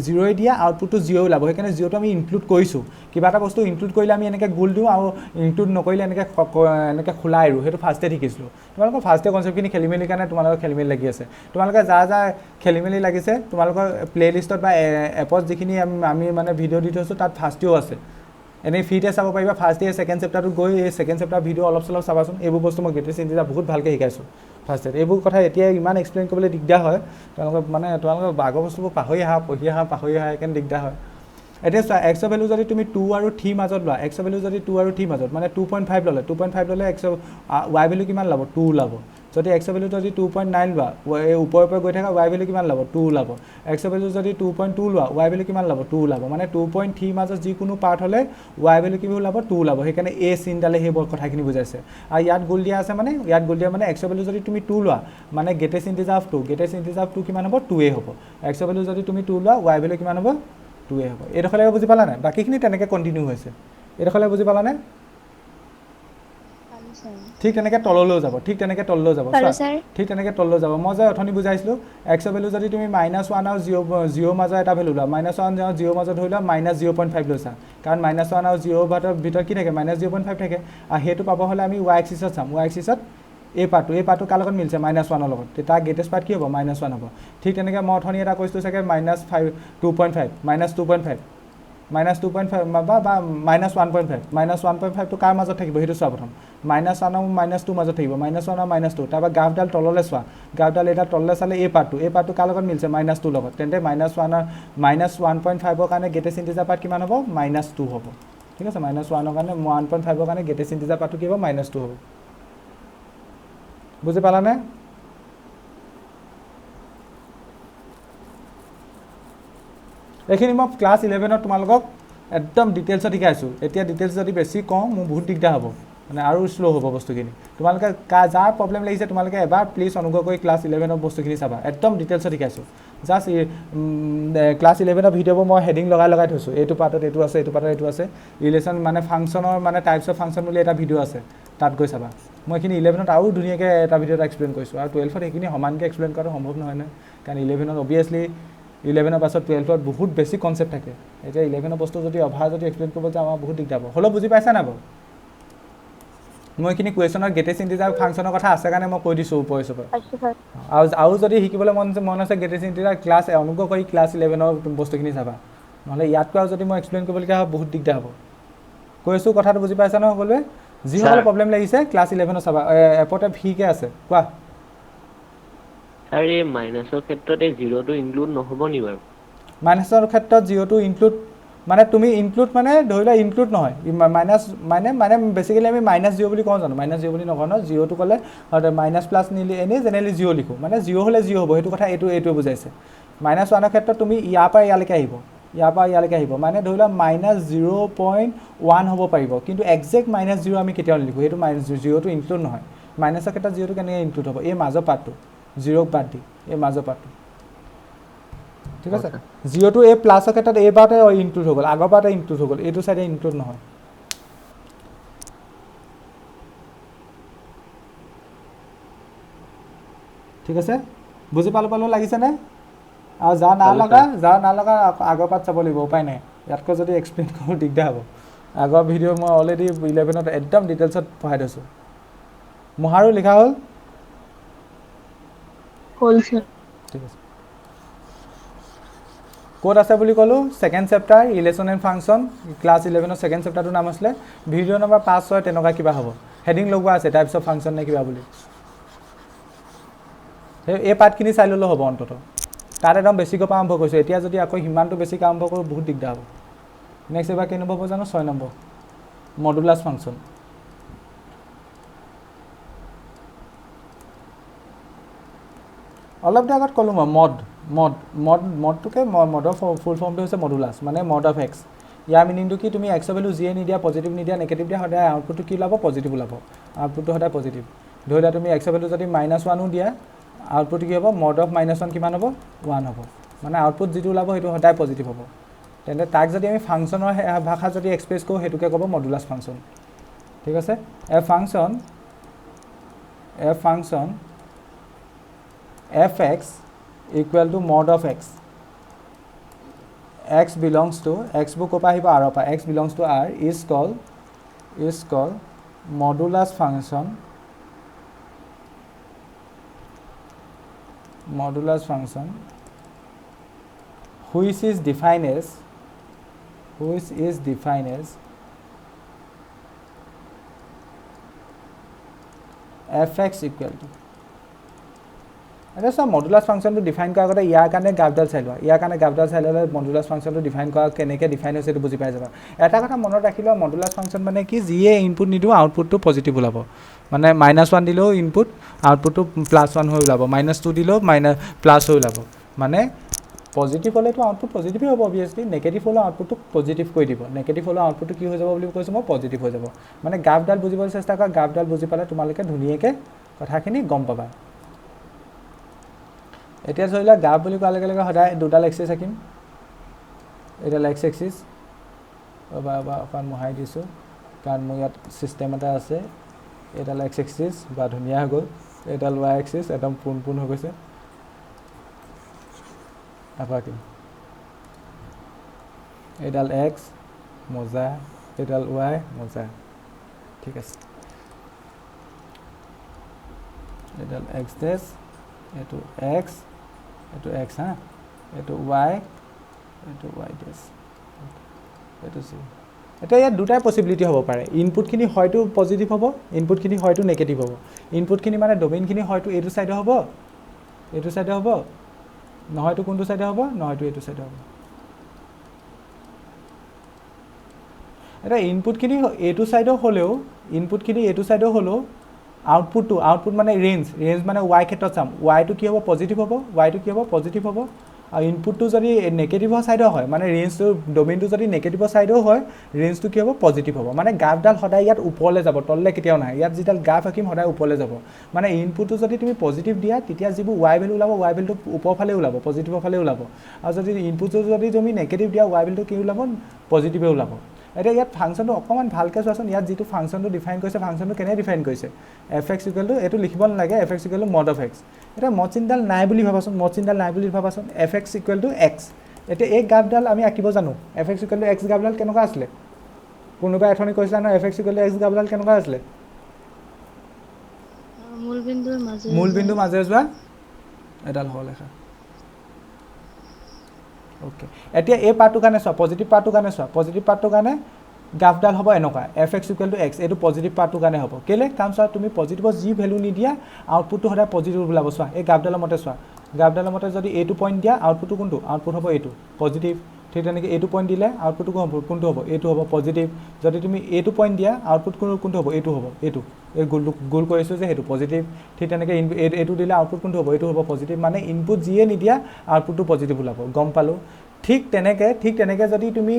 0 দিয়া আউটপুটটো 0 ওলাব সেইকাৰণে 0টো আমি ইনক্লুড কৰিছোঁ কিবা এটা বস্তু ইনক্লুড কৰিলে আমি এনেকৈ গোল দিওঁ আৰু ইনক্লুড নকৰিলে এনেকৈ খোলাই আৰু সেইটো ফাৰ্ষ্টে শিকিছিলোঁ তোমালোকৰ ফাৰ্ষ্টে কনচেপ্টখিনি খেলিমেলিৰ কাৰণে তোমালোকৰ খেলিমেলি লাগি আছে তোমালোকে যাৰ খেলিমেলি লাগিছে তোমালোকৰ প্লে'লিষ্টত বা এপত যিখিনি আমি মানে ভিডিঅ' দি থৈছোঁ তাত ফাৰ্ষ্টেও আছে এনেই ফ্ৰীতে চাব পাৰিবা ফাৰ্ষ্ট ইয়েৰ ছেকেণ্ড চেপ্টাৰটোত গৈ এই ছেকেণ্ড চেপ্টাৰ ভিডিঅ' অলপ চলপ চাবাচোন এইবোৰ বস্তু মই গ্ৰেটেষ্ট ইন্টিজাৰ বহুত ভালকৈ শিকাইছোঁ ফাৰ্ষ্ট ইয়েৰ এইবোৰ কথা এতিয়া ইমান এক্সপ্লেইন কৰিবলৈ দিগদাৰ হয় তোমালোকৰ আগৰ বস্তুবোৰ পঢ়ি অহা সেইকাৰণে দিগদাৰ হয় এতিয়া চোৱা x ৰ ভ্যালু যদি তুমি 2 আৰু 3 মাজত লোৱা x ৰ ভ্যালু যদি 2 আৰু 3 মাজত মানে 2.5 ল'লে x y ভ্যালু কিমান ল'ব 2 ওলাব যদি x ৰ ভ্যালু যদি 2.9 লোৱা এই ওপৰে গৈ থকা y ভ্যালু কিমান ল'ব 2 ওলাব x ৰ ভ্যালু যদি 2.2 লোৱা y ভ্যালু কিমান ল'ব 2 ওলাব মানে 2.3 মাজত যিকোনো পাৰ্ট হ'লে y ভ্যালু কিমান ওলাব 2 ওলাব সেইকাৰণে এই চিনডালে সেই কথাখিনি বুজাইছে আৰু ইয়াত গোল দিয়া আছে মানে x ৰ ভ্যালু যদি তুমি 2 লোৱা মানে গ্ৰেটেষ্ট ইন্টিজাৰ অফ 2 কিমান হ'ব 2 এ হ'ব x ৰ ভ্যালু যদি তুমি 2 লোৱা y ভ্যালু কিমান হ'ব 2 এ হ'ব এইডোখৰলৈকে বুজি পালা নাই বাকীখিনি তেনেকৈ কণ্টিনিউ হৈছে এইডোখৰলৈ বুজি পালানে ঠিক তেনেকৈ তললৈও যাব ঠিক তেনেকৈ তললৈও যাব মই যে অথনি বুজাইছিলোঁ x ৰ ভ্যালু যদি তুমি -1 আৰু 0 মাজৰ এটা ভ্যালু লোৱা -1 আৰু 0 মাজত ধৰি লোৱা -0.5 লৈছা কাৰণ -1 আৰু 0 ভিতৰত কি থাকে -0.5 থাকে আৰু সেইটো পাব হ'লে আমি y এক্সিছত চাম y এক্সিছত এই পাৰ্টটো কাৰ লগত মিলিছে -1 লগত তাৰ গ্ৰেটেষ্ট পাৰ্ট কি হ'ব -1 হ'ব ঠিক তেনেকৈ মই অথনি এটা কৈছিলোঁ চাগে -2.5 বা -1.5 টো কাৰ মাজত থাকিব সেইটো চোৱা প্ৰথম -1 আৰু -2 মাজত থাকিব -1 আৰু -2 তাৰপৰা গ্ৰাফডাল তললৈ চোৱা গ্ৰাফডাল এটা তললৈ চালে এই পাৰ্টটো কাৰ লগত মিলিছে -2 লগত তেন্তে -1.5 কাৰণে গ্ৰেটেষ্ট ইন্টিজাৰ পাৰ্ট কিমান হ'ব -2 হ'ব ঠিক আছে -1 কাৰণে 1.5 কাৰণে গ্ৰেটেষ্ট ইন্টিজাৰ পাৰ্টটো কি হ'ব -2 হ'ব বুজি পালানে এইখিনি মই ক্লাছ 11ত তোমালোকক একদম ডিটেইলছত শিকাইছোঁ এতিয়া ডিটেইলছ যদি বেছি কওঁ মোৰ বহুত দিগদাৰ হ'ব মানে আৰু শ্ল' হ'ব বস্তুখিনি তোমালোকে যাৰ প্ৰব্লেম লাগিছে তোমালোকে এবাৰ প্লিজ অনুগ্ৰহ কৰি ক্লাছ 11ৰ বস্তুখিনি চাবা একদম ডিটেইলছত শিকাইছোঁ জাষ্ট ক্লাছ 11ৰ ভিডিঅ'বোৰ মই হেডিং লগাই থৈছোঁ এইটো পাৰ্টত এইটো আছে এইটো পাৰ্টত এইটো আছে ৰিলেশ্যন মানে ফাংচনৰ মানে টাইপছ অফ ফাংচন বুলি এটা ভিডিঅ' আছে তাত গৈ চাবা মই এইখিনি 11ত আৰু ধুনীয়াকৈ এটা ভিডিঅ'ত এক্সপ্লেইন কৰিছোঁ আৰু 12ত সেইখিনি সমানকৈ এক্সপ্লেইন কৰাটো সম্ভৱ নহয় কাৰণ 11ত অবভিয়াছলি 11ৰ পাছত 12ত বহুত বেছি কনচেপ্ট থাকে এতিয়া 11ৰ বস্তু যদি অভাৰ যদি এক্সপ্লেইন কৰিব যাওঁ আমাৰ বহুত দিগদাৰ হ'ব হ'লেও বুজি পাইছা নাই বাৰু মই এইখিনি কুৱেশ্যনৰ গ্ৰেটেষ্ট ইন্টিজাৰ ফাংচনৰ কথা আছে কাৰণে মই কৈ দিছোঁ ওপৰে আৰু যদি শিকিবলৈ মন আছে গ্ৰেটেষ্ট ইন্টিজাৰ ক্লাছ অনুগ্ৰহ কৰি ক্লাছ 11ৰ বস্তুখিনি চাবা নহ'লে ইয়াতকৈ আৰু যদি মই এক্সপ্লেইন কৰিবলগীয়া হয় বহুত দিগদাৰ হ'ব কৈছোঁ কথাটো বুজি পাইছা ন সকলোৱে যিসকলৰ প্ৰব্লেম লাগিছে ক্লাছ 11ত চাবা এপতে ফ্ৰীকৈ আছে কোৱা আৰু এই মাইনাছৰ ক্ষেত্ৰত এই 0টো ইনক্লুড নহ'ব নি বাৰু মাইনাছৰ ক্ষেত্ৰত 0টো ইনক্লুড মানে তুমি ইনক্লুড মানে ধৰি লোৱা ইনক্লুড নহয় মাইনাছ মানে বেছিকেলি আমি -0 বুলি কওঁ জানো -0 বুলি নকওঁ ন 0টো ক'লে মাইনাছ প্লাছ নিলে এনেই জেনেৰেলি 0 লিখোঁ মানে 0 হ'লে 0 হ'ব সেইটো কথা এইটোৱে বুজাইছে -1ৰ ক্ষেত্ৰত তুমি ইয়াৰ পৰা ইয়ালৈকে আহিব মানে ধৰি লোৱা -0.1 হ'ব পাৰিব কিন্তু একজেক্ট -0 আমি কেতিয়াও নিলিখোঁ সেইটো -0টো ইনক্লুড নহয় মাইনাছৰ ক্ষেত্ৰত 0টো কেনেকৈ ইনক্লুড হ'ব এই মাজৰ পাৰ্টটো 0ক বাদ দি এই মাজৰ পাৰ্টটো ঠিক আছে 0টো এই প্লাছৰ ক্ষেত্ৰত এইবাৰতে ইনক্লুড হৈ গ'ল আগৰবাৰতে ইনক্লুড হৈ গ'ল এইটো চাইডে ইনক্লুড নহয় ঠিক আছে বুজি পালো লাগিছেনে আৰু যা না লগা আগৰ পাত চাব লাগিব উপায় নাই ইয়াতকৈ যদি এক্সপ্লেইন কৰোঁ দিগদাৰ হ'ব আগৰ ভিডিঅ' মই অলৰেডি 11ত একদম ডিটেইলছত পঢ়াই দিছোঁ মহাৰো লিখা হ'ল হ'ল স্যাৰ ঠিক আছে ক'ত আছে বুলি ক'লোঁ second chapter relation and function class 11ৰ ছেকেণ্ড চেপ্টাৰটোৰ নাম আছিলে ভিডিঅ' নম্বৰ 5-6 তেনেকুৱা কিবা হ'ব হেডিং লগোৱা আছে টাইপছ অফ ফাংচন নে কিবা বুলি এই পাৰ্টখিনি চাই ল'লেও হ'ব অন্ততঃ তাত একদম বেছিকৈ পৰা আৰম্ভ কৰিছোঁ এতিয়া যদি আকৌ সিমানটো বেছিকৈ আৰম্ভ কৰোঁ বহুত দিগদাৰ হ'ব নেক্সট এবাৰ কেই নম্বৰ হ'ব জানো 6 নম্বৰ মডুলাছ ফাংচন অলপ দেৰি আগত ক'লোঁ মই মডটোকে মডৰ ফুল ফৰ্মটো হৈছে মডুলাছ মানে মড অফ এক্স ইয়াৰ মিনিংটো কি তুমি এক্সৰ ভেলু যিয়ে নিদিয়া পজিটিভ নিদিয়া নেগেটিভ দিয়া সদায় আউটপুটটো কি ওলাব পজিটিভ ওলাব আউটপুটটো সদায় পজিটিভ ধৰি লোৱা তুমি এক্সৰ ভেলু যদি -1ও দিয়া আউটপুট কি হ'ব মড অফ -1 কিমান হ'ব 1 হ'ব মানে আউটপুট যিটো ওলাব সেইটো সদায় পজিটিভ হ'ব তেন্তে তাক যদি আমি ফাংচনৰ ভাষা যদি এক্সপ্ৰেছ কৰোঁ সেইটোকে ক'ব মডুলাছ ফাংচন ঠিক আছে এ function fx equal to mod of x x belongs to x বোৰ ক'ৰ পৰা আহিব r পৰা x belongs to r is called modulus function which is defined as fx equal to এতিয়া চোৱা মডুলাছ ফাংচনটো ডিফাইন কৰাৰ আগতে ইয়াৰ কাৰণে গ্ৰাফডাল চাই লোৱা মডুলাছ ফাংচনটো ডিফাইন কৰা কেনেকৈ ডিফাইন হৈছে সেইটো বুজি পাই যাবা এটা কথা মনত ৰাখি লোৱা মডুলাছ ফাংচন মানে কি যিয়ে ইনপুট নিদিওঁ আউটপুটটো পজিটিভ ওলাব মানে -1 দিলেও ইনপুট আউটপুটটো +1 হৈ ওলাব -2 দিলেও প্লাছ হৈ ওলাব মানে পজিটিভ হ'লেতো আউটপুট পজিটিভেই হ'ব অবভিয়াছলি নেগেটিভ হ'লেও আউটপুটটো পজিটিভ কৰি দিব নেগেটিভ হ'লেও আউটপুটটো কি হৈ যাব বুলি কৈছোঁ মই পজিটিভ হৈ যাব মানে গ্ৰাফডাল বুজিবলৈ চেষ্টা কৰা গ্ৰাফডাল বুজি পালে তোমালোকে ধুনীয়াকৈ কথাখিনি গম পাবা এতিয়া ধৰি লোৱা গ্ৰাফ বুলি কোৱাৰ লগে লগে সদায় দুডাল এক্সিছ আঁকিম এইডাল এক্স এক্সিছ অকণমান মোহাৰি দিছোঁ কাৰণ মোৰ ইয়াত ছিষ্টেম এটা আছে এইডাল এক্স এক্সিছ বা ধুনীয়া হৈ গ'ল এইডাল ৱাই এক্সিছ একদম পোন হৈ গৈছে আকৌ আঁকিম এইডাল এক্স মজা এইডাল ৱাই মজা ঠিক আছে এইডাল এক্স ডেছ এইটো এক্স এইটো এক্স হা এইটো ৱাই ডেছ এইটো চি এতিয়া ইয়াত দুটাই পচিবিলিটি হ'ব পাৰে ইনপুটখিনি হয়তো পজিটিভ হ'ব ইনপুটখিনি হয়তো নেগেটিভ হ'ব ইনপুটখিনি মানে ডমেইনখিনি হয়তো এইটো ছাইডে হ'ব নহয়তো কোনটো ছাইডে হ'ব নহয়তো এইটো ছাইডে হ'ব এতিয়া ইনপুটখিনি এইটো ছাইডৰ হ'লেও আউটপুট মানে ৰেঞ্জ মানে ৱাই ক্ষেত্ৰত চাম ৱাইটো কি হ'ব পজিটিভ হ'ব আৰু ইনপুটটো যদি নেগেটিভৰ ছাইডৰ হয় মানে ৰেঞ্জটো ডমেইনটো যদি নেগেটিভৰ ছাইডৰ হয় ৰেঞ্জটো কি হ'ব পজিটিভ হ'ব মানে গ্ৰাফডাল সদায় ইয়াত ওপৰলৈ যাব তললৈ কেতিয়াও নাহে ইয়াত যিডাল গ্ৰাফ আঁকিম সদায় ওপৰলৈ যাব মানে ইনপুটটো যদি তুমি পজিটিভ দিয়া তেতিয়া যিবোৰ ৱাই ভেলু ওলাব ৱাই ভেলুটো ওপৰৰ ফালে ওলাব পজিটিভৰ ফালে ওলাব আৰু যদি ইনপুটটো যদি তুমি নেগেটিভ দিয়া ৱাই ভেলুটো কি ওলাব পজিটিভে ওলাব এতিয়া ইয়াত ফাংচনটো অকণমান ভালকৈ চোৱাচোন ইয়াত যিটো ফাংচনটো ডিফাইন কৰিছে ফাংচনটো কেনে ডিফাইন কৰিছে fx ইকুৱেল টু এইটো লিখিব নালাগে fx equal to mod of x এতিয়া মড চিনডাল নাই বুলি ভাবাচোন fx ইকুৱেল টু এক্স এতিয়া এই গ্ৰাফডাল আমি আঁকিব জানো fx ইকুৱেল টু এক্স গ্ৰাফডাল কেনেকুৱা আছিলে কোনোবাই এথনি কৈছিলা ন fx ইকুৱেল টু এক্স গ্ৰাফডাল কেনেকুৱা আছিলে মূলবিন্দুৰ মাজে যোৱা এডাল হ'ল লেখা ওকে এতিয়া এই পাৰ্টটোৰ কাৰণে চোৱা পজিটিভ পাৰ্টটোৰ কাৰণে গ্ৰাফডাল হ'ব এনেকুৱা fx ইকুৱেল টু এক্স এইটো পজিটিভ পাৰ্টটোৰ কাৰণে হ'ব কেলৈ কাৰণ চোৱা তুমি পজিটিভৰ যি ভেলু নিদিয়া আউটপুটটো সদায় পজিটিভ ওলাব চোৱা এই গ্ৰাফডালৰ মতে যদি এইটো পইণ্ট দিয়া আউটপুটটো কোনটো আউটপুট হ'ব এইটো পজিটিভ ঠিক তেনেকৈ এইটো পইণ্ট দিলে আউটপুটটো কোনটো হ'ব এইটো হ'ব পজিটিভ যদি তুমি এইটো পইণ্ট দিয়া আউটপুট কোনটো হ'ব এইটো এই গোল কৰিছোঁ যে সেইটো পজিটিভ ঠিক তেনেকৈ এইটো দিলে আউটপুট কোনটো হ'ব এইটো হ'ব পজিটিভ মানে ইনপুট যিয়ে নিদিয়া আউটপুটটো পজিটিভ ওলাব গম পালোঁ ঠিক তেনেকৈ যদি তুমি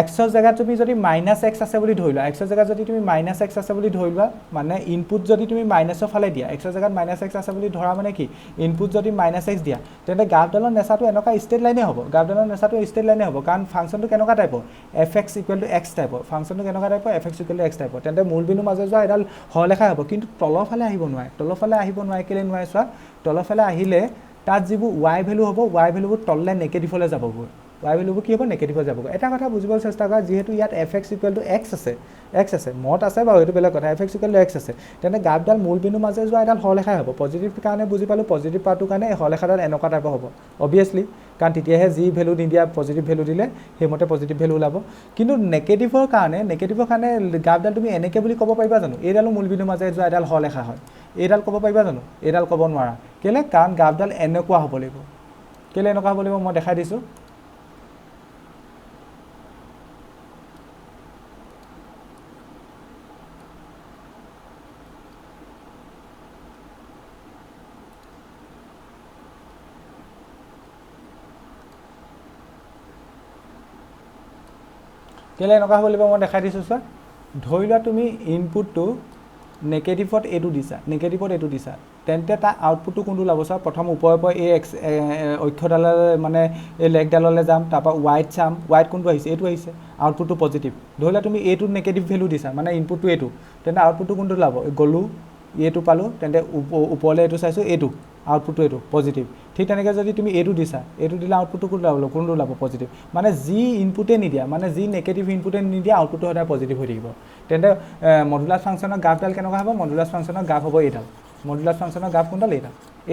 এক্সৰ জেগাত তুমি যদি মাইনাছ এক্স আছে বুলি ধৰি লোৱা, এক্সৰ জেগাত যদি তুমি মাইনাছ এক্স আছে বুলি ধৰি লোৱা, মানে ইনপুট যদি তুমি মাইনাছৰ ফালে দিয়া, এক্সৰ জেগাত মাইনাছ এক্স আছে বুলি ধৰা মানে কি, ইনপুট যদি মাইনাছ এক্স দিয়া, তেন্তে গ্ৰাফডালৰ নেচাৰটো এনেকুৱা ষ্ট্ৰেট লাইনে হ'ব, গ্ৰাফডালৰ নেচাৰটো ষ্ট্ৰেট লাইনে হ'ব, কাৰণ ফাংচনটো কেনেকুৱা টাইপৰ, F x equal to x টাইপৰ, ফাংচনটো কেনেকুৱা টাইপৰ, F x equal to x টাইপৰ, তেন্তে মূল বিন্দুৰ মাজে যোৱা এডাল সৰলৰেখা হ'ব, কিন্তু তলৰ ফালে আহিব নোৱাৰে, তলৰ ফালে আহিব নোৱাৰে, কেলৈ নোৱাৰে চোৱা, তলৰ ফালে আহিলে তাত যিবোৰ ৱাই ভেলু হ'ব, ৱাই ভেলুবোৰ তললৈ নেগেটিভলৈ যাবগৈ, ৱাই ভেলুবোৰ কি হ'ব, নেগেটিভ হৈ যাবগৈ। এটা কথা বুজিবলৈ চেষ্টা কৰা, যিহেতু ইয়াত F x equal to x আছে মত আছে বাৰু, এইটো বেলেগ কথা, F x equal to x আছে, তেন্তে গ্ৰাফডাল মূল বিন্দুৰ মাজে যোৱা এডাল সৰলৰেখাই হ'ব, পজিটিভ কাৰণে বুজি পালোঁ, পজিটিভ পাৰ্টটোৰ কাৰণে এই সৰলৰেখাডাল এনেকুৱা টাইপৰ হ'ব অবভিয়াছলি, কাৰণ তেতিয়াহে যি ভেলু নিদিয়া পজিটিভ ভেলু দিলে সেইমতে পজিটিভ ভেলু ওলাব। কিন্তু নেগেটিভৰ কাৰণে গ্ৰাফডাল তুমি এনেকৈ বুলি ক'ব পাৰিবা জানো, এইডালো মূল বিন্দুৰ মাজে যোৱা এডাল সৰলৰেখা হয়, এইডাল ক'ব পাৰিবা জানো, এইডাল ক'ব নোৱাৰা, কেলৈ, কাৰণ গ্ৰাফডাল এনেকুৱা হ'ব লাগিব, কেলৈ এনেকুৱা হ'ব লাগিব মই দেখাই দিছোঁ। কেলৈ এনেকুৱা হ'ব লাগিব মই দেখাই দিছোঁ চোৱা, ধৰি লোৱা তুমি ইনপুটটো নেগেটিভত এইটো দিছা, তেন্তে তাৰ আউটপুটটো কোনটো ওলাব চোৱা, প্ৰথম ওপৰে এই অক্ষৰডালৰ মানে এই লেগডাললৈ যাম, তাৰপৰা ৱাইট চাম, ৱাইট কোনটো আহিছে, এইটো আহিছে, আউটপুটটো পজিটিভ। ধৰি লোৱা তুমি এইটো নেগেটিভ ভেলু দিছা, মানে ইনপুটটো এইটো, তেন্তে আউটপুটটো কোনটো ওলাব, গ'লোঁ এইটো পালোঁ, তেন্তে ওপৰলৈ এইটো চাইছোঁ, এইটো আউটপুটটো এইটো পজিটিভ। ঠিক তেনেকৈ যদি তুমি এইটো দিছা, এইটো দিলে আউটপুটটো কোনটো ওলাব, পজিটিভ। মানে যি ইনপুটে নিদিয়া, মানে যি নেগেটিভ ইনপুটে নিদিয়া, আউটপুটটো সদায় পজিটিভ হৈ থাকিব। তেন্তে মডুলাছ ফাংচনৰ গ্ৰাফডাল কেনেকুৱা হ'ব, মডুলাছ ফাংচনৰ গ্ৰাফ হ'ব এইডাল, মডুলাছ ফাংচনৰ গ্ৰাফ কোনডাল,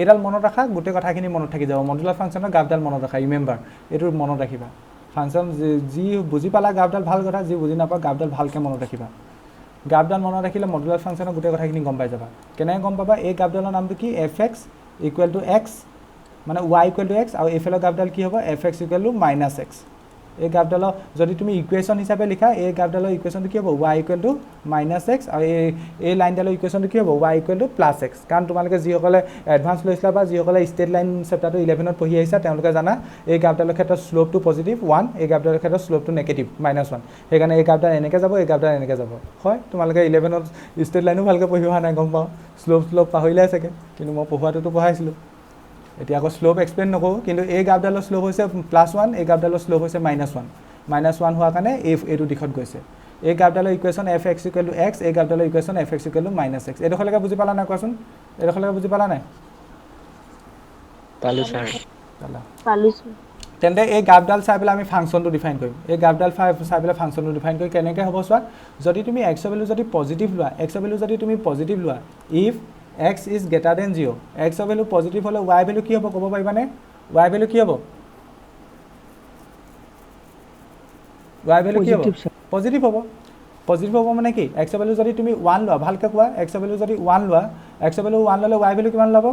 এইডাল মনত ৰাখা, গোটেই কথাখিনি মনত থাকি যাব, মডুলাছ ফাংচনৰ গ্ৰাফডাল মনত ৰাখা, ৰিমেম্বাৰ, এইটো মনত ৰাখিবা। ফাংচন যি বুজি পালা গ্ৰাফডাল ভাল কথা, যি বুজি নাপা গ্ৰাফডাল ভালকৈ মনত ৰাখিবা। গ্ৰাফডাল মনত ৰাখিলে মডুলাছ ফাংচনৰ গোটেই কথাখিনি গম পাই যাবা। কেনেকৈ গম পাবা, এই গ্ৰাফডালৰ নামটো কি, F x equal to x, মানে ৱাই ইকুৱেল টু এক্স, আৰু এইফালৰ গ্ৰাফডাল কি হ'ব, F x equal two minus x. এই গ্ৰাফডালৰ যদি তুমি ইকুৱেশ্যন হিচাপে লিখা, এই গ্ৰাফডালৰ ইকুৱেশ্যনটো কি হ'ব, Y equal to minus x, আৰু এই লাইনডালৰ ইকুৱেশ্যনটো কি হ'ব, Y equal to plus x. কাৰণ তোমালোকে যিসকলে এডভান্স লৈছিলা বা যিসকলে ষ্টেট লাইন চেপ্টাৰটো 11ত পঢ়ি আহিছা, তেওঁলোকে জানা এই গ্ৰাফডালৰ ক্ষেত্ৰত শ্লোপটো পজিটিভ 1, এই গ্ৰাফডালৰ ক্ষেত্ৰত শ্লোপটো নেগেটিভ -1। সেইকাৰণে এই গ্ৰাফডাল এনেকৈ যাব, এই গ্ৰাফডাল এনেকৈ যাব। হয়, তোমালোকে 11ত ষ্টেট লাইনো ভালকৈ পঢ়ি অহা নাই, গম পাওঁ, শ্লোপ পাহৰিলাই চাগে, কিন্তু মই পঢ়োৱাটোতো পঢ়াইছিলোঁ। এতিয়া আকৌ শ্লোপ এক্সপ্লেইন নকৰোঁ, কিন্তু এই গ্ৰাফডালৰ শ্লোপ হৈছে +1, এই গ্ৰাফডালৰ শ্লোপ হৈছে -1। -1 হোৱাৰ কাৰণে এইটো দিশত গৈছে। এই গ্ৰাফডালৰ equation f x equal to x, এই গ্ৰাফডালৰ equation f x equal to -x। এইডোখৰলৈকে বুজি পালা নাই কোৱাচোন, এইডোখৰলৈকে বুজি পালা নাই? পালোঁ ছাৰ। তেন্তে এই গ্ৰাফডাল চাই পেলাই আমি ফাংচনটো ডিফাইন কৰিম। এই গ্ৰাফডাল চাই পেলাই ফাংচনটো ডিফাইন কৰি কেনেকৈ হ'ব চোৱা, যদি তুমি এক্সৰ ভেলু যদি পজিটিভ লোৱা, if x is greater than 0, এক্সৰ ভেলু পজিটিভ হ'লে ৱাই ভেলু কি হ'ব ক'ব পাৰিবানে? ৱাই ভেলু কি হ'ব? ৱাই ভেলু কি হ'ব? পজিটিভ হ'ব। পজিটিভ হ'ব মানে কি, এক্সৰ ভেলু যদি তুমি 1 লোৱা, ভালকৈ কোৱা, এক্সৰ ভেলু যদি 1 লোৱা, এক্সৰ ভেলু 1 ল'লে ৱাই ভেলু কিমান ল'ব?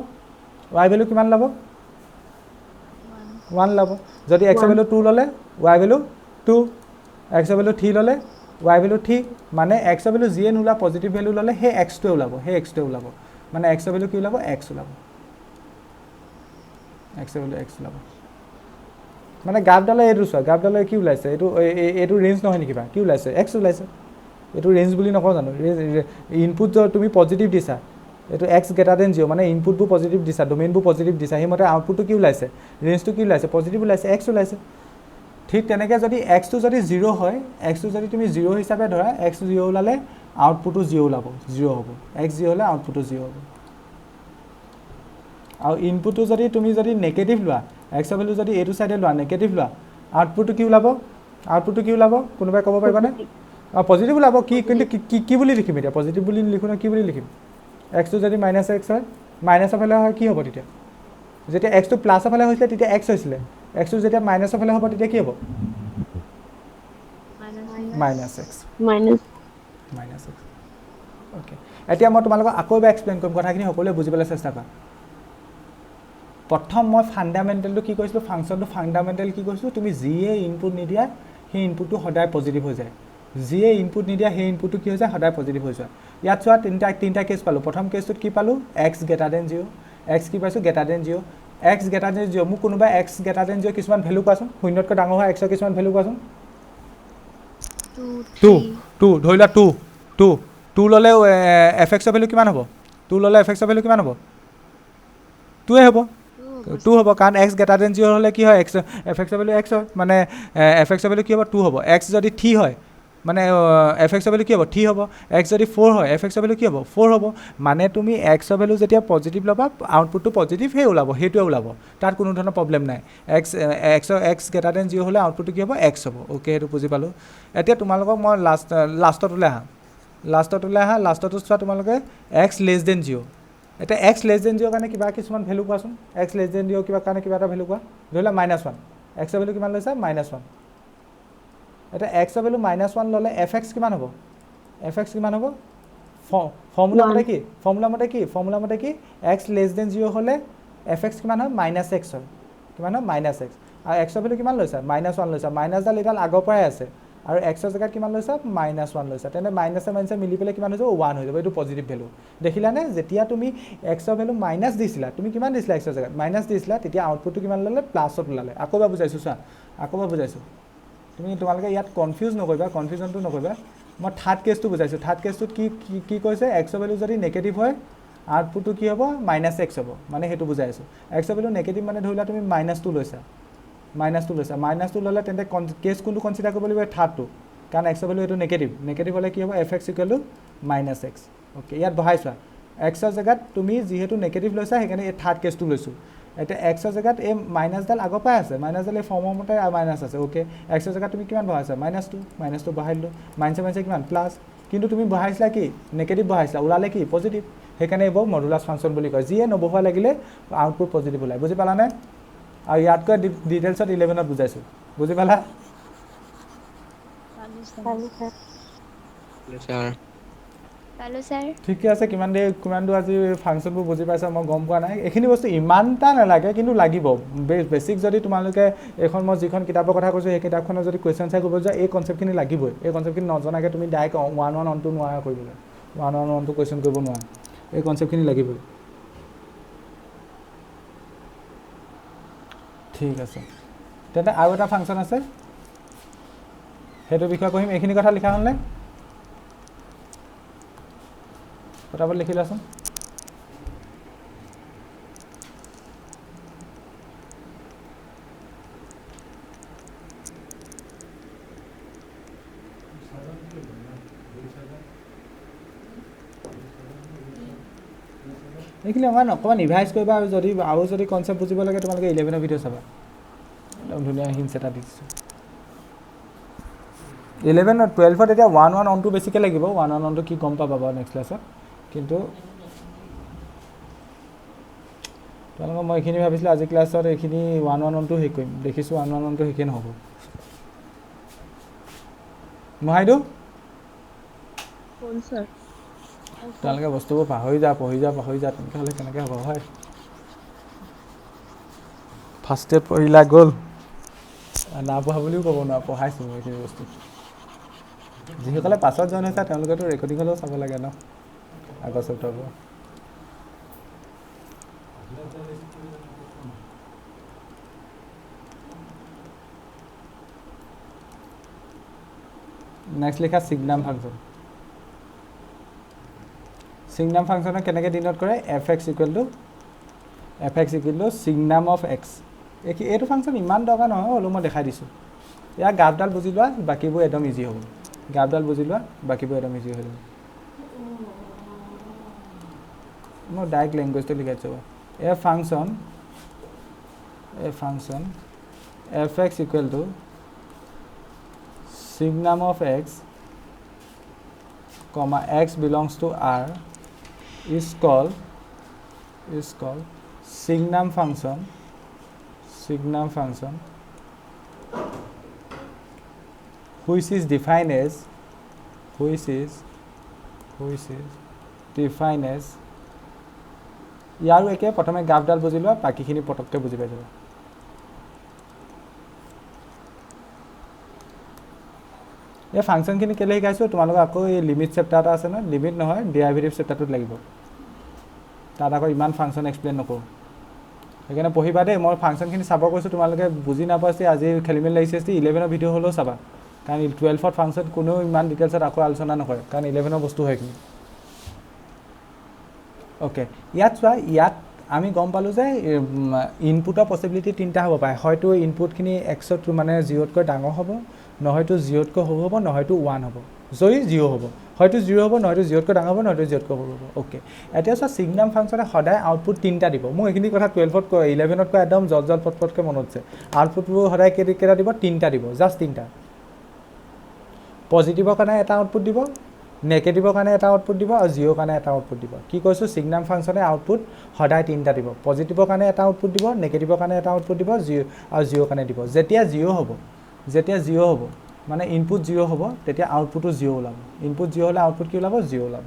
ৱাই ভেলু কিমান ল'ব? 1 ল'ব। যদি এক্সৰ ভেলু 2 ল'লে ৱাই ভেলু 2, এক্সৰ ভেলু 3 ল'লে ৱাই ভেলু 3, মানে এক্সৰ ভেলু যিয়ে নোলোৱা পজিটিভ ভেলু ল'লে সেই এক্সটোৱে ওলাব, মানে এক্সৰ ভেলু কি ওলাব? এক্স ওলাব, এক্সৰ ভেলু এক্স ওলাব। মানে গ্ৰাফডালৰ এইটো চোৱা, গ্ৰাফডালৰ কি ওলাইছে, এইটো ৰেঞ্জ নহয় নেকি, কি ওলাইছে? এক্স ওলাইছে। এইটো ৰেঞ্জ বুলি নকওঁ জানো, ইনপুট তুমি পজিটিভ দিছা, এইটো এক্স গ্ৰেটাৰ দেন 0, মানে ইনপুটবোৰ পজিটিভ দিছা, ডোমেইনবোৰ পজিটিভ দিছা, সেইমতে আউটপুটটো কি ওলাইছে, ৰেঞ্জটো কি ওলাইছে? পজিটিভ ওলাইছে, এক্স ওলাইছে। ঠিক তেনেকৈ যদি এক্সটো যদি 0 হয়, এক্সটো যদি তুমি 0 হিচাপে ধৰা, এক্স 0 ওলালে আউটপুটটো 0 ওলাব, 0 হ'ব। এক্স 0 হ'লে আউটপুটটো 0 হ'ব। আৰু ইনপুটটো যদি তুমি নেগেটিভ লোৱা, এক্সৰ ভেলু যদি এইটো চাইডে লোৱা, নেগেটিভ লোৱা, আউটপুটটো কি ওলাব? কোনোবাই ক'ব পাৰিবানে? পজিটিভ ওলাব। কিন্তু কি বুলি লিখিম এতিয়া? পজিটিভ বুলি লিখোঁ ন, কি বুলি লিখিম? এক্সটো যদি -x হয়, মাইনাছৰ ফালে হয়, কি হ'ব তেতিয়া? যেতিয়া এক্সটো প্লাছৰ ফালে হৈছিলে তেতিয়া এক্স হৈছিলে, এক্সটো যেতিয়া মাইনাছৰ ফালে হ'ব তেতিয়া কি হ'ব? -x। অ'কে, এতিয়া মই তোমালোকক আকৌ এবাৰ এক্সপ্লেইন কৰিম, কথাখিনি সকলোৱে বুজিবলৈ চেষ্টা কৰা। প্ৰথম মই ফাণ্ডামেণ্টেলটো কি কৈছিলোঁ, ফাংচনটো ফাণ্ডামেণ্টেল কি কৈছিলোঁ, তুমি যিয়ে ইনপুট নিদিয়া সেই ইনপুটটো সদায় পজিটিভ হৈ যায়, যিয়ে ইনপুট নিদিয়া সেই ইনপুটটো কি হৈ যায়, সদায় পজিটিভ হৈ যায়। ইয়াত চোৱা তিনিটা কেছ পালোঁ। প্ৰথম কেছটোত কি পালোঁ? এক্স গ্ৰেটাৰ দেন 0, এক্স কি পাইছোঁ? Greater than 0, x greater than 0। মোক কোনোবাই এক্স গ্ৰেটাৰ দেন 0 কিছুমান ভেলু কোৱাচোন, 0তকৈ ডাঙৰ হোৱা এক্সৰ কিছুমান ভেলু কোৱাচোন। টু ধৰি লোৱা টু ল'লে এফ এক্সৰ ভেলু কিমান হ'ব 2 ল'লে এফ এক্সৰ ভেলু কিমান হ'ব 2 হ'ব 2 হ'ব কাৰণ এক্স গ্ৰেটাৰ দেন 0 হ'লে কি হয় এক্স এফ এক্সৰ ভেলু এক্স হয় মানে এফ এক্সৰ ভেলু কি হ'ব 2 হ'ব এক্স যদি 3 হয় মানে এফ এক্সৰ ভেলু কি হ'ব 3 হ'ব এক্স যদি 4 হয় এফ এক্সৰ ভেলু কি হ'ব 4 হ'ব মানে তুমি এক্সৰ ভেলু যেতিয়া পজিটিভ ল'বা আউটপুটটো পজিটিভ সেই ওলাব সেইটোৱে ওলাব তাত কোনো ধৰণৰ প্ৰব্লেম নাই এক্স গ্ৰেটাৰ দেন 0 হ'লে আউটপুটটো কি হ'ব এক্স হ'ব অ'কে সেইটো বুজি পালোঁ এতিয়া তোমালোকক মই লাষ্টত ওলাই আহা লাষ্টতো চোৱা তোমালোকে এক্স লেছ দেন 0 এতিয়া এক্স লেছ দেন 0 কাৰণে কিবা কিছুমান ভেলু কোৱাচোন এক্স লেছ দেন 0 কিবা কাৰণে কিবা এটা ভেলু কোৱা ধৰি লোৱা -1 এক্সৰ ভেলু কিমান লৈছা -1 এতিয়া এক্সৰ ভেলু -1 ল'লে এফ এক্স কিমান হ'ব ফৰ্মুলা মতে কি এক্স লেছ দেন 0 হ'লে এফ এক্স কিমান হয় -x হয় কিমান হয় -x আৰু এক্সৰ ভেলু কিমান লৈছা -1 লৈছা মাইনাছডাল এইডাল আগৰ পৰাই আছে আৰু এক্সৰ জেগাত কিমান লৈছা -1 লৈছা তেনে মাইনাছে মিলি পেলাই কিমান হৈ যাব 1 হৈ যাব এইটো পজিটিভ ভেলু দেখিলানে যেতিয়া তুমি এক্সৰ ভেলু মাইনাছ দিছিলা তুমি কিমান দিছিলা এক্সৰ জেগাত মাইনাছ দিছিলা তেতিয়া আউটপুটটো কিমান ল'লে প্লাছত ওলালে আকৌ এবাৰ বুজাইছোঁ চোৱা তোমালোকে ইয়াত কনফিউজনটো নকৰিবা মই থাৰ্ড কেছটো বুজাইছোঁ থাৰ্ড কেছটোত কি কৈছে এক্সৰ ভেলু যদি নেগেটিভ হয় আউটপুটটো কি হ'ব -x হ'ব মানে সেইটো বুজাই আছোঁ এক্সৰ ভেলু নেগেটিভ মানে ধৰি লোৱা তুমি -2 লৈছা -2 ল'লে তেন্তে কেছ কোনটো কনচিডাৰ কৰিব লাগিব থাৰ্ডটো কাৰণ এক্সৰ ভেলু এইটো নেগেটিভ হ'লে কি হ'ব F x equal to -x okay ইয়াত বহাই চোৱা এক্সৰ জেগাত তুমি যিহেতু নেগেটিভ লৈছা সেইকাৰণে এই থাৰ্ড কেছটো লৈছোঁ এতিয়া এক্সৰ জেগাত এই মাইনাছডাল আগৰ পৰাই আছে মাইনাছডাল এই ফৰ্মৰ মতে মাইনাছ আছে অ'কে এক্সৰ জেগাত তুমি কিমান বহাইছা -2 বহাই দিলোঁ মাইনাছে কিমান প্লাছ কিন্তু তুমি বহাইছিলা কি নেগেটিভ বহাইছিলা ওলালে কি পজিটিভ সেইকাৰণে এইবোৰ মডুলাছ ফাংচন বুলি কয় যিয়ে নবহোৱা লাগিলে আউটপুট পজিটিভ ওলায় বুজি পালানে আৰু ইয়াতকৈ ডিটেইলছত 11ত বুজাইছোঁ বুজি পালা ঠিকে আছে কিমান দূৰ আজি ফাংচনবোৰ বুজি পাইছা মই গম পোৱা নাই এইখিনি বস্তু ইমানটা নালাগে কিন্তু লাগিব বেছিক যদি তোমালোকে এইখন মই যিখন কিতাপৰ কথা কৈছোঁ সেই কিতাপখনৰ যদি কুৱেশ্যন চাই কৰিব যোৱা এই কনচেপ্টখিনি লাগিবই এই কনচেপ্টখিনি নজনাকৈ তুমি ডাইৰেক্ট 1 1 2 নোৱাৰা কৰিবলৈ 1 1 2 কুৱেশ্যন কৰিব নোৱাৰা এই কনচেপ্টখিনি লাগিবই ঠিক আছে তেন্তে আৰু এটা ফাংচন আছে সেইটো বিষয়ে কৈম এইখিনি কথা লিখা হ'লনে পটাপট লিখি লোৱাচোন এইখিনি অকণমান ৰিভাইজ কৰিবা আৰু যদি কনচেপ্ট বুজিব লাগে তোমালোকে 11ৰ ভিডিঅ' চাবা একদম ধুনীয়া হিণ্টছ এটা দি দিছোঁ 11 12ত এতিয়া 1 1 1 2 বেছিকৈ লাগিব 1 1 1 2 কি গম পাবা বাৰু নেক্সট ক্লাছত কিন্তু তোমালোকক মই এইখিনি ভাবিছিলোঁ আজি ক্লাছত এইখিনি 1 1 1 2 শেষ কৰিম দেখিছোঁ 1 1 1 2 শেষেই নহ'ব নহয় দিওঁ তোমালোকে বস্তুবোৰ পাহৰি যা তেনেকৈ হ'লে কেনেকৈ হ'ব হয় ফাৰ্ষ্ট ইয়েৰ পঢ়িলা গ'ল নাপঢ়া বুলিও ক'ব নোৱাৰা পঢ়াইছোঁ মই এইখিনি বস্তু যিসকলে পাছত জইন হৈছে তেওঁলোকেতো ৰেকৰ্ডিং হ'লেও চাব লাগে ন আগৰ চেপ্টাৰবোৰ নেক্সট লিখা সিগনাম ফাংচনে কেনেকৈ ডিনোট কৰে f x equal to signum of x এইটো ফাংচন ইমান দৰকাৰ নহয় হ'লেও মই দেখাই দিছোঁ ইয়াৰ গ্ৰাফডাল বুজি লোৱা বাকীবোৰ একদম ইজি হ'ব মই ডাইৰেক্ট লেংগুৱেজটো লিখাই দিছোঁ a function f x equal to signum of x comma x belongs to R is called signum function which is defined as ইয়াৰো একে প্ৰথমে গ্ৰাফডাল বুজি লোৱা বাকীখিনি পটককৈ বুজি পাই যাবা এই ফাংচনখিনি কেলৈ শিকাইছোঁ তোমালোকক আকৌ এই লিমিট চেপ্টাৰ এটা আছে ন লিমিট নহয় ডেৰিভেটিভ চেপ্টাৰটোত লাগিব তাত আকৌ ইমান ফাংচন এক্সপ্লেইন নকৰোঁ সেইকাৰণে পঢ়িবা দেই মই ফাংচনখিনি চাব কৈছোঁ তোমালোকে বুজি নাপাইছে আজি খেলিমেলি লাগিছে 11ৰ ভিডিঅ' হ'লেও চাবা কাৰণ 12ত ফাংচন কোনেও ইমান ডিটেইলছত আকৌ আলোচনা নকৰে কাৰণ 11ৰ বস্তু হয় এইখিনি ওকে ইয়াত চোৱা ইয়াত আমি গম পালোঁ যে ইনপুটৰ পচিবিলিটি তিনিটা হ'ব পাৰে হয়তো ইনপুটখিনি এক্সত মানে 0তকৈ ডাঙৰ হ'ব নহয়তো 0তকৈ সৰু হ'ব নহয়তো 1 হ'ব যদি 0 হ'ব হয়তো 0 হ'ব নহয়তো 0তকৈ ডাঙৰ হ'ব নহয়তো 0তকৈ সৰু হ'ব ওকে এতিয়া চোৱা সিগনাম ফাংচনে সদায় আউটপুট তিনিটা দিব মোক এইখিনি কথা 12ত কৈ 11ত কৈ একদম জল পটপটকৈ মনত আছে আউটপুটবোৰ সদায় কেইটা দিব তিনিটা দিব জাষ্ট তিনিটা পজিটিভৰ কাৰণে এটা আউটপুট দিব নেগেটিভৰ কাৰণে এটা আউটপুট দিব আৰু জিৰ' কাৰণে এটা আউটপুট দিব কি কৈছোঁ সিগনাম ফাংচনে আউটপুট সদায় তিনিটা দিব পজিটিভৰ কাৰণে এটা আউটপুট দিব নেগেটিভৰ কাৰণে এটা আউটপুট দিব আৰু জিৰ' কাৰণে দিব যেতিয়া জিৰ' হ'ব মানে ইনপুট 0 হ'ব তেতিয়া আউটপুটো 0 ওলাব ইনপুট 0 হ'লে আউটপুট কি ওলাব 0 ওলাব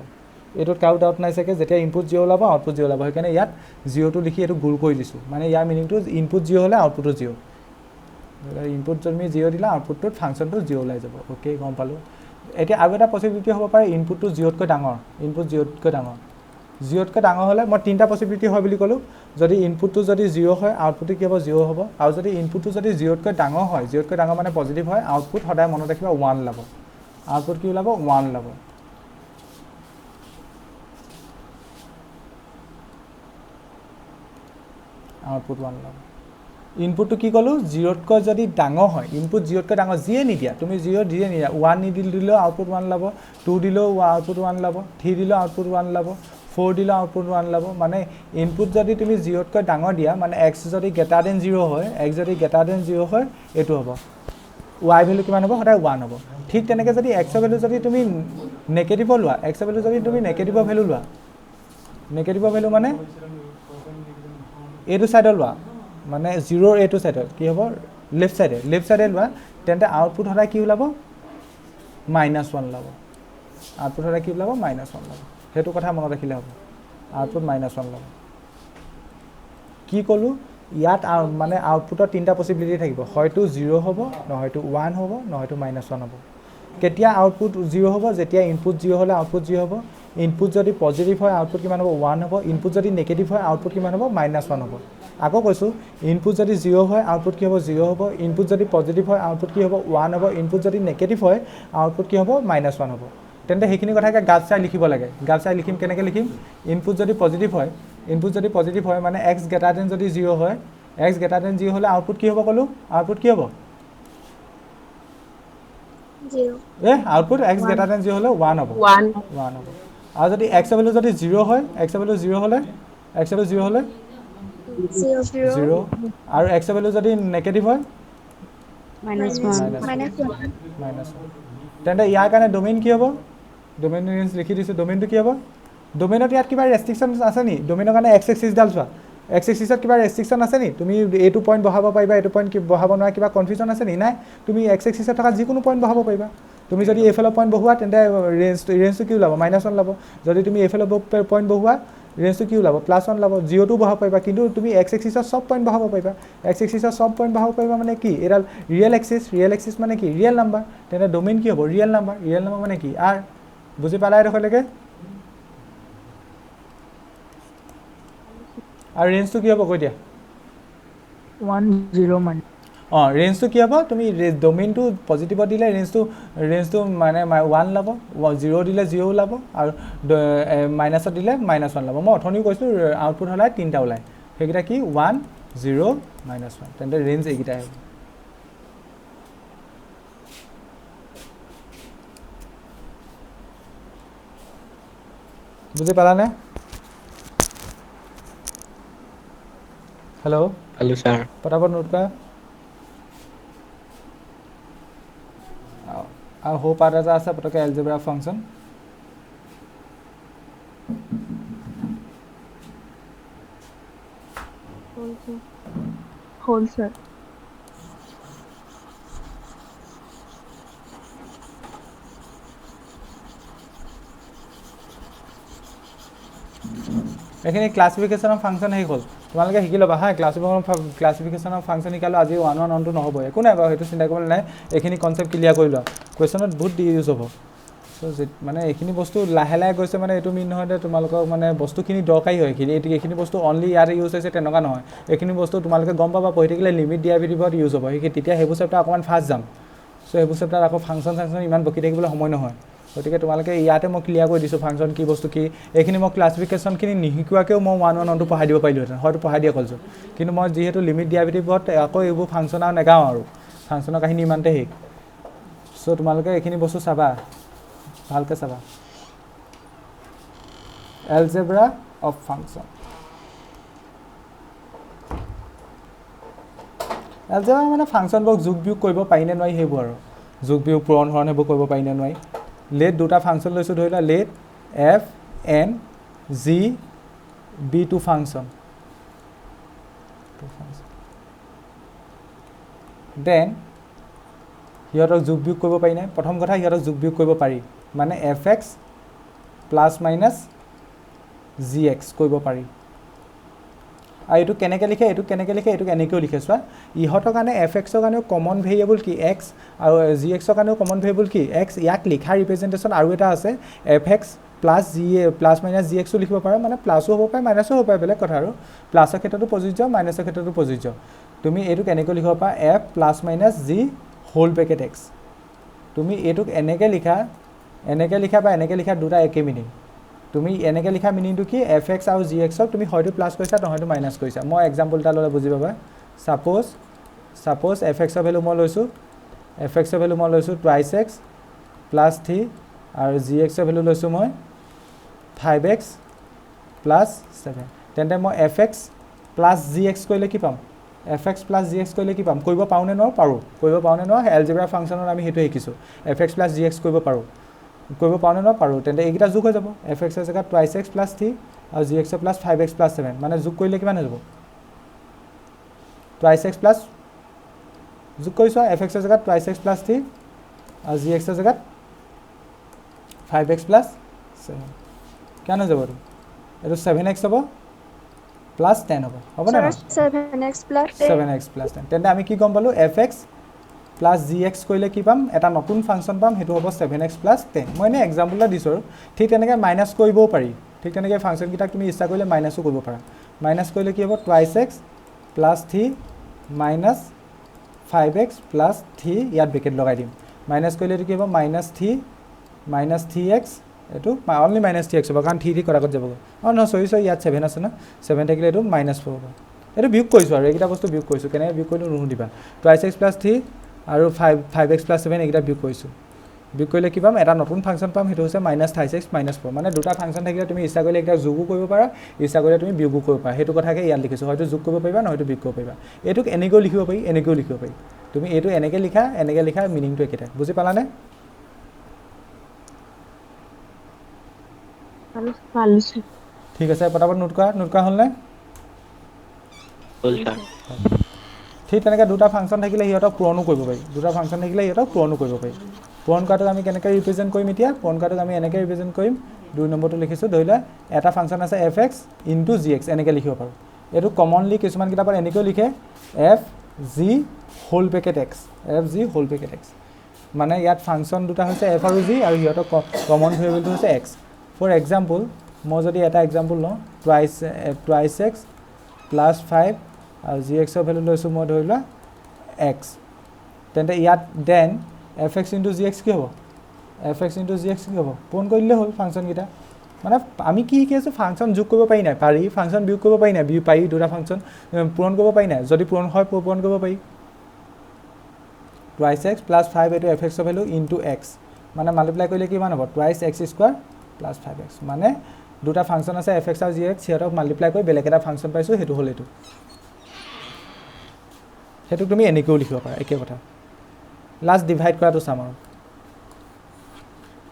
এইটোত কাৰো ডাউট নাই চাগে যেতিয়া ইনপুট 0 ওলাব আউটপুট 0 ওলাব সেইকাৰণে ইয়াত 0টো লিখি এইটো গোল কৰি দিছোঁ মানে ইয়াৰ মিনিংটো ইনপুট 0 হ'লে আউটপুটো 0 ইনপুট যদি 0 দিলা আউটপুটটোত ফাংচনটো 0 ওলাই যাব ওকে গম পালোঁ এতিয়া আৰু এটা পচিবিলিটি হ'ব পাৰে ইনপুটটো 0তকৈ ডাঙৰ ইনপুট 0তকৈ ডাঙৰ হ'লে মই তিনিটা পচিবিলিটি হয় বুলি ক'লোঁ যদি ইনপুটটো যদি 0 হয় আউটপুটটো কি হ'ব 0 হ'ব আৰু যদি ইনপুটটো যদি 0তকৈ ডাঙৰ হয় 0তকৈ ডাঙৰ মানে পজিটিভ হয় আউটপুট সদায় মনত ৰাখিবা 1 ওলাব আউটপুট কি ওলাব 1 ওলাব আউটপুট 1 ওলাব ইনপুটটো কি ক'লোঁ 0তকৈ যদি ডাঙৰ হয় ইনপুট 0তকৈ ডাঙৰ যিয়ে নিদিয়া তুমি 0 দিয়ে নিদিয়া 1 দিলেও আউটপুট 1 ওলাব 2 দিলেও আউটপুট 1 ওলাব 3 দিলেও আউটপুট 1 ওলাব 4 দিলেও আউটপুট 1 ওলাব মানে ইনপুট যদি তুমি 0তকৈ ডাঙৰ দিয়া মানে x যদি গ্ৰেটাৰ দেন 0 হয় x যদি গ্ৰেটাৰ দেন 0 হয় এইটো হ'ব y ভেলু কিমান হ'ব সদায় 1 হ'ব ঠিক তেনেকৈ যদি x ভেলু যদি তুমি নেগেটিভৰ লোৱা x ভেলু যদি তুমি নেগেটিভৰ ভেলু লোৱা নেগেটিভৰ ভেলু মানে এইটো ছাইডত লোৱা মানে 0ৰ এইটো ছাইডত কি হ'ব লেফ্ট ছাইডে লোৱা তেন্তে আউটপুট সদায় কি ওলাব -1 ওলাব আউটপুট সদায় কি ওলাব -1 ওলাব সেইটো কথা মনত ৰাখিলে হ'ব আউটপুট -1 ওলাব কি ক'লোঁ ইয়াত মানে আউটপুটৰ তিনিটা পচিবিলিটি থাকিব হয়তো 0 হ'ব নহয়তো 1 হ'ব নহয়তো -1 হ'ব কেতিয়া আউটপুট 0 হ'ব যেতিয়া ইনপুট 0 হ'লে আউটপুট 0 হ'ব ইনপুট যদি পজিটিভ হয় আউটপুট কিমান হ'ব 1 হ'ব ইনপুট যদি নেগেটিভ হয় আউটপুট কিমান হ'ব -1 হ'ব আকৌ কৈছোঁ ইনপুট যদি 0 হয় আউটপুট কি হ'ব 0 হ'ব ইনপুট যদি পজিটিভ হয় আউটপুট কি হ'ব 1 হ'ব ইনপুট যদি নেগেটিভ হয় আউটপুট কি হ'ব -1 হ'ব তেন্তে সেইখিনি কথাকে গাত চাই লিখিব লাগে গাত চাই লিখিম কেনেকৈ লিখিম ইনপুট যদি পজিটিভ হয় মানে x গ্ৰেটাৰ দেন যদি 0 হয় x গ্ৰেটাৰ দেন 0 হ'লে আউটপুট কি হ'ব ক'লোঁ আউটপুট কি হ'ব 0 আউটপুট x গ্ৰেটাৰ দেন 0 হ'লে 1 হ'ব 1 হ'ব আৰু যদি x ভেলু যদি 0 হয় x ভেলু 0 হ'লে 0 আৰু x ভেলু যদি নেগেটিভ হয় -1 তেন্তে ইয়াৰ কাৰণে ডোমেইন কি হ'ব ডোমেইন ৰেঞ্জ লিখি দিছোঁ ডোমেইনটো কি হ'ব ডোমেইনত ইয়াত কিবা ৰেষ্ট্ৰিকশ্যন আছে নি ডোমেইনৰ কাৰণে x এক্সিছডাল চোৱা x এক্সিছত কিবা ৰেষ্ট্ৰিকশ্যন আছে নি তুমি এইটো পইণ্ট বহাব পাৰিবা এইটো পইণ্ট বহাব নোৱাৰা কিবা কনফিউজন আছে নি নাই তুমি x এক্সিছত থকা যিকোনো পইণ্ট বহাব পাৰিবা তুমি যদি এইফালৰ পইণ্ট বহোৱা তেন্তে ৰেঞ্জটো কি ওলাব -1 ওলাব যদি তুমি এইফালৰ পইণ্ট বহোৱা ৰেঞ্জটো কি ওলাব +1 ওলাব 0টো বহাব পাৰিবা কিন্তু তুমি x এক্সিছত চব পইণ্ট বহাব পাৰিবা x এক্সিছত চব পইণ্ট বহাব পাৰিবা মানে কি এডাল ৰিয়েল এক্সিছ মানে কি ৰিয়েল নাম্বাৰ তেন্তে ডোমেইন কি হ'ব ৰিয়েল নাম্বাৰ মানে কি r বুজি পালা এডোখৰলৈকে আৰু ৰেঞ্জটো কি হ'ব কৈ দিয়া 1 0 মানে ৰেঞ্জটো কি হ'ব তুমি ডোমেইনটো পজিটিভত দিলে ৰেঞ্জটো মানে 1 ওলাব 0 দিলে 0 ওলাব আৰু মাইনাছত দিলে -1 ওলাব মই অথনিও কৈছিলোঁ আউটপুট হ'লে তিনিটা ওলায় সেইকেইটা কি 1 0 -1 তেন্তে ৰেঞ্জ এইকেইটাই হ'ব বুজি পালানে হেল্ল' ছাৰ পটাপট নোট কৰা আৰু সৌ পাৰ্ট এটা আছে পটককৈ এলজেব্ৰা ফাংচন হ'ল স্যাৰ এইখিনি ক্লাছিফিকেশ্যনৰ ফাংচন শেষ হ'ল তোমালোকে শিকি ল'বা হা ক্লাছিফিকেশ্যনৰ ফাংচন শিকালোঁ আজি 1 1 1 2 নহ'ব একো নাই বাৰু সেইটো চিন্তা কৰিবলৈ নাই এইখিনি কনচেপ্ট ক্লিয়াৰ কৰি লোৱা কুৱেশ্যনত বহুত ইউজ হ'ব চ' মানে এইখিনি বস্তু লাহে লাহে গৈছে মানে এইটো মিন নহয় যে তোমালোকক মানে বস্তুখিনি দৰকাৰী হয় এইখিনি বস্তু অনলি ইয়াতে ইউজ হৈছে তেনেকুৱা নহয় এইখিনি বস্তু তোমালোকে গম পাবা পঢ়ি থাকিলে লিমিট দিয়া ভিডিঅ'ত ইউজ হ'ব তেতিয়া সেইবোৰ চেপ্টাৰ অকণমান ফাষ্ট যাম চ' চ' সেইবোৰ চেপ্টাৰত আকৌ ফাংচন ইমান বকি থাকিবলৈ সময় নহয় গতিকে তোমালোকে ইয়াতে মই ক্লিয়াৰ কৰি দিছোঁ ফাংচন কি বস্তু কি এইখিনি মই ক্লাছিফিকেশ্যনখিনি নিশিকোৱাকৈও মই 1 1 1 পঢ়াই দিব পাৰিলোহেঁতেন হয়তো পঢ়াই দিয়া কলছোঁ কিন্তু মই যিহেতু লিমিট দিয়া ভিত্তিত আকৌ এইবোৰ ফাংচন আৰু নেগাওঁ আৰু ফাংচনৰ কাহিনী ইমানতে শেষ চ' তোমালোকে এইখিনি বস্তু চাবা ভালকৈ চাবা এলজেব্ৰা অফ ফাংচন এলজেব্ৰা মানে ফাংচনবোৰক যোগ বিয়োগ কৰিব পাৰি নে নোৱাৰি সেইবোৰ আৰু যোগ বিয়োগ পূৰণ হৰণ সেইবোৰ কৰিব পাৰি নে নোৱাৰি লেট দুটা ফাংচন লৈছোঁ ধৰি লোৱা let f and g be two function then সিহঁতক যোগ বিয়োগ কৰিব পাৰি নাই প্ৰথম কথা সিহঁতক যোগ বিয়োগ কৰিব পাৰি মানে F x plus minus G x কৰিব পাৰি আৰু এইটো কেনেকৈ লিখে এইটো এনেকৈও লিখে চোৱা ইহঁতৰ কাৰণে এফ এক্সৰ কাৰণেও কমন ভেৰিয়েবল কি এক্স আৰু জি এক্সৰ কাৰণেও কমন ভেৰিয়েবল কি এক্স ইয়াক লিখা ৰিপ্ৰেজেণ্টেশ্যন আৰু এটা আছে f x plus minus g এক্সো লিখিব পাৰে মানে প্লাছো হ'ব পাৰে মাইনাছো হ'ব পাৰে বেলেগ কথা আৰু প্লাছৰ ক্ষেত্ৰতো প্ৰযোজ্য মাইনাছৰ ক্ষেত্ৰতো প্ৰযোজ্য তুমি এইটোক এনেকৈ লিখিব পাৰা f plus minus g whole bracket x তুমি এইটোক এনেকৈ লিখা বা এনেকৈ লিখা দুটা একে মিনিং তুমি এনেকৈ লিখা মিনিংটো কি এফ এক্স আৰু জি এক্সক তুমি হয়তো প্লাছ কৰিছা নহয়তো মাইনাছ কৰিছা মই এক্সাম্পল এটা ল'লে বুজি পাবা ছাপ'জ এফ এক্সৰ ভেলু মই লৈছোঁ টুৱাইছ এক্স প্লাছ 3 আৰু জি এক্সৰ ভেলু লৈছোঁ মই 5x প্লাছ 7 তেন্তে মই F x plus G x কৰিলে কি পাম কৰিব পাৰোঁ নে নোৱাৰোঁ এলজেব্ৰা ফাংচনত আমি সেইটোৱে শিকিছোঁ F x plus G x কৰিব পাৰোঁ নে নোৱাৰোঁ তেন্তে এইকেইটা যোগ হৈ যাব এফ এক্সৰ জেগাত টুৱাইছ এক্স প্লাছ 3 আৰু জি এক্সৰ প্লাছ 5x প্লাছ 7 মানে যোগ কৰিলে কিমান হৈ যাব টুৱাইছ এক্স প্লাছ যোগ কৰিছোঁ এফ এক্সৰ জেগাত টুৱাইছ এক্স প্লাছ 3 আৰু জি এক্সৰ জেগাত 5x প্লাছ 7 কিমান হৈ যাব এইটো 7x হ'ব প্লাছ 10 হ'ব নে 7x প্লাছ 10 তেন্তে আমি কি গম পালোঁ F x plus G x কৰিলে কি পাম এটা নতুন ফাংচন পাম সেইটো হ'ব 7x প্লাছ 10 মই এনেই এক্সাম্পল এটা দিছোঁ আৰু ঠিক তেনেকৈ মাইনাছ কৰিবও পাৰি ঠিক তেনেকৈ ফাংচনকেইটাক তুমি ইচ্ছা কৰিলে মাইনাছো কৰিব পাৰা মাইনাছ কৰিলে কি হ'ব twice x plus 3 minus 5x plus 3 ইয়াত ব্ৰেকেট লগাই দিম মাইনাছ কৰিলে এইটো কি হ'ব মাইনাছ 3x এইটো অনলি মাইনাছ 3x হ'ব কাৰণ 3 কৰাগত যাবগৈ নহয় চৰি ইয়াত 7 আছে ন 7 থাকিলে এইটো মাইনাছ 4 হ'ব এইটো বিয়োগ কৰিছোঁ আৰু এইকেইটা বস্তু বিয়োগ কৰিছোঁ কেনেকৈ বিয়োগ কৰিলোঁ নুসুধিবা টুৱাইছ এক্স প্লাছ 3 আৰু 5x প্লাছ 7 এইকেইটা বিয়োগ কৰিছোঁ বিয়োগ কৰিলে কি পাম এটা নতুন ফাংচন পাম সেইটো হৈছে মাইনাছ 30x মাইনাছ 4 মানে দুটা ফাংচন থাকিলে তুমি ইচ্ছা কৰিলে এইকেইটা যোগো কৰিব পাৰা ইচ্ছা কৰিলে তুমি বিয়োগো কৰিব পাৰা সেইটো কথাকে ইয়াত লিখিছোঁ হয়তো যোগ কৰিব পাৰিবা নহয়তো বিয়োগ কৰিব পাৰিবা এইটোক এনেকৈও লিখিব পাৰি তুমি এইটো এনেকৈ লিখা মিনিংটো একেটাই বুজি পালানে ঠিক আছে পটাপট নোট কৰা হ'লনে হ'ল ছাৰ ঠিক তেনেকৈ দুটা ফাংচন থাকিলে সিহঁতক পূৰণো কৰিব পাৰি পূৰণ কৰাটোক আমি কেনেকৈ ৰিপ্ৰেজেণ্ট কৰিম এতিয়া পূৰণ কৰাটোক আমি এনেকৈ ৰিপ্ৰেজেণ্ট কৰিম 2 নম্বৰটো লিখিছোঁ ধৰি লোৱা এটা ফাংচন আছে f x into g x এনেকৈ লিখিব পাৰোঁ এইটো কমনলি কিছুমান কিতাপত এনেকৈও লিখে f g whole bracket x মানে ইয়াত ফাংচন দুটা হৈছে এফ আৰু জি আৰু সিহঁতৰ কমন ভেৰিয়েবলটো হৈছে এক্স ফৰ এক্সাম্পল মই যদি এটা এক্সাম্পল লওঁ টুৱাইছ এক্স প্লাছ 5 আৰু জি এক্সৰ ভেলু লৈছোঁ মই ধৰি লোৱা এক্স তেন্তে ইয়াত then f x into g x কি হ'ব পূৰণ কৰি দিলে হ'ল ফাংচনকেইটা মানে আমি কি শিকি আছোঁ ফাংচন যোগ কৰিব পাৰি নাই পাৰি ফাংচন বিয়োগ কৰিব পাৰি নাই পাৰি দুটা ফাংচন পূৰণ কৰিব পাৰি নাই যদি পূৰণ হয় পূৰণ কৰিব পাৰি টুৱাইছ এক্স প্লাছ 5 এইটো এফ এক্সৰ ভেলু ইনটু এক্স মানে মাল্টিপ্লাই কৰিলে কিমান হ'ব twice x square plus 5x মানে দুটা ফাংচন আছে এফ এক্স আৰু জি এক্স সিহঁতক মাল্টিপ্লাই কৰি বেলেগ এটা ফাংচন পাইছোঁ সেইটো হ'ল সেইটো তুমি এনেকৈও লিখিব পাৰা একে কথা লাষ্ট ডিভাইড কৰাটো চাম আৰু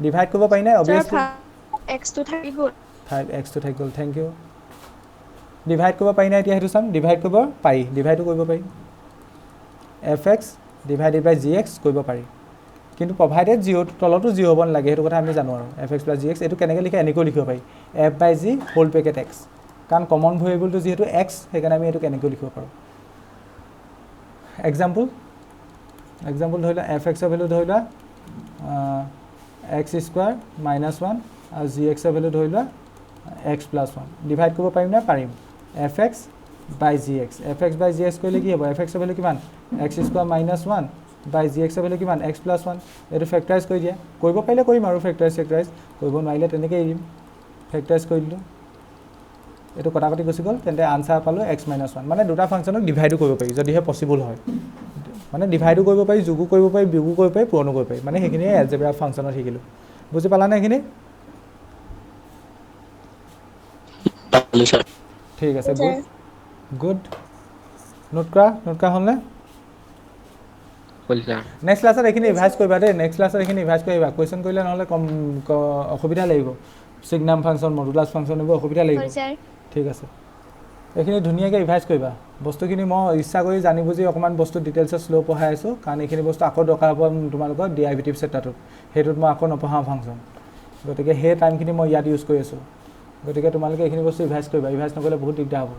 ডিভাইড কৰিব পাৰি নাই অবভিয়াছলি 5xটো থাকি গ'ল থেংক ইউ ডিভাইড কৰিব পাৰি নাই এতিয়া সেইটো চাম ডিভাইড কৰিব পাৰি ডিভাইডো কৰিব পাৰি এফ এক্স ডিভাইডেড বাই জি এক্স কৰিব পাৰি কিন্তু প্ৰভাইডেড জিঅ'টো তলতো জিঅ' হ'ব নালাগে সেইটো কথা আমি জানো আৰু F x plus G x এইটো কেনেকৈ লিখে এনেকৈও লিখিব পাৰি এফ বাই জি হোল পেকেট এক্স কাৰণ কমন ভেৰিয়েবলটো যিহেতু এক্স সেইকাৰণে আমি এইটোক এনেকৈও লিখিব পাৰোঁ এক্সাম্পল ধৰি লোৱা এফ এক্সৰ ভেলু ধৰি লোৱা এক্স স্কোৱাৰ মাইনাছ 1 আৰু জি এক্সৰ ভেলু ধৰি লোৱা এক্স প্লাছ 1 ডিভাইড কৰিব পাৰিম নে পাৰিম এফ এক্স বাই জি এক্স কৰিলে কি হ'ব এফ এক্সৰ ভেলু কিমান এক্স স্কোৱাৰ মাইনাছ 1 বাই জি এক্সৰ ভেলু কিমান x+1 এইটো ফেক্টৰাইজ কৰি দিয়া কৰিব পাৰিলে কৰিম আৰু ফেক্টৰাইজ কৰিব নোৱাৰিলে তেনেকৈ এৰিম ফেক্টৰাইজ কৰি দিলোঁ এইটো কটাকটি গুচি গ'ল তেন্তে আনচাৰ পালোঁ x-1 মানে দুটা ফাংচনক ডিভাইডো কৰিব পাৰি যদিহে পচিবল হয় মানে ডিভাইডো কৰিব পাৰি যোগো কৰিব পাৰি বিয়োগো কৰিব পাৰি পূৰণো কৰিব পাৰি মানে সেইখিনিয়ে এলজেব্ৰা ফাংচনত শিকিলোঁ বুজি পালানে এইখিনি ঠিক আছে গুড নোট কৰা হ'লনে নেক্সট ক্লাছত এইখিনি ৰিভাইজ কৰিবা দেই নেক্সট ক্লাছত এইখিনি ৰিভাইজ কৰিবা কুৱেশ্যন কৰিলে নহ'লে কম অসুবিধা লাগিব ছিগনাম ফাংচন মডুলাছ ফাংচন এইবোৰ অসুবিধা লাগিব ঠিক আছে এইখিনি ধুনীয়াকৈ ৰিভাইজ কৰিবা বস্তুখিনি মই ইচ্ছা কৰি জানি বুজি অকণমান বস্তু ডিটেইলছত শ্ল' পঢ়াই আছোঁ কাৰণ এইখিনি বস্তু আকৌ দৰকাৰ হ'ব তোমালোকৰ ডিআইভিটিভ চেপ্টাৰটোত সেইটোত মই আকৌ নপঢ়াওঁ ফাংচন গতিকে সেই টাইমখিনি মই ইয়াত ইউজ কৰি আছোঁ গতিকে তোমালোকে এইখিনি বস্তু ৰিভাইজ কৰিবা ৰিভাইজ নকৰিলে বহুত দিগদাৰ হ'ব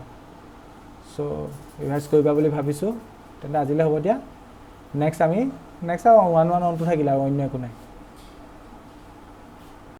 চ' ৰিভাইজ কৰিবা বুলি ভাবিছোঁ তেন্তে আজিলৈ হ'ব দিয়া নেক্সট আৰু 1-1 অনটো থাকিলে আৰু অন্য একো নাই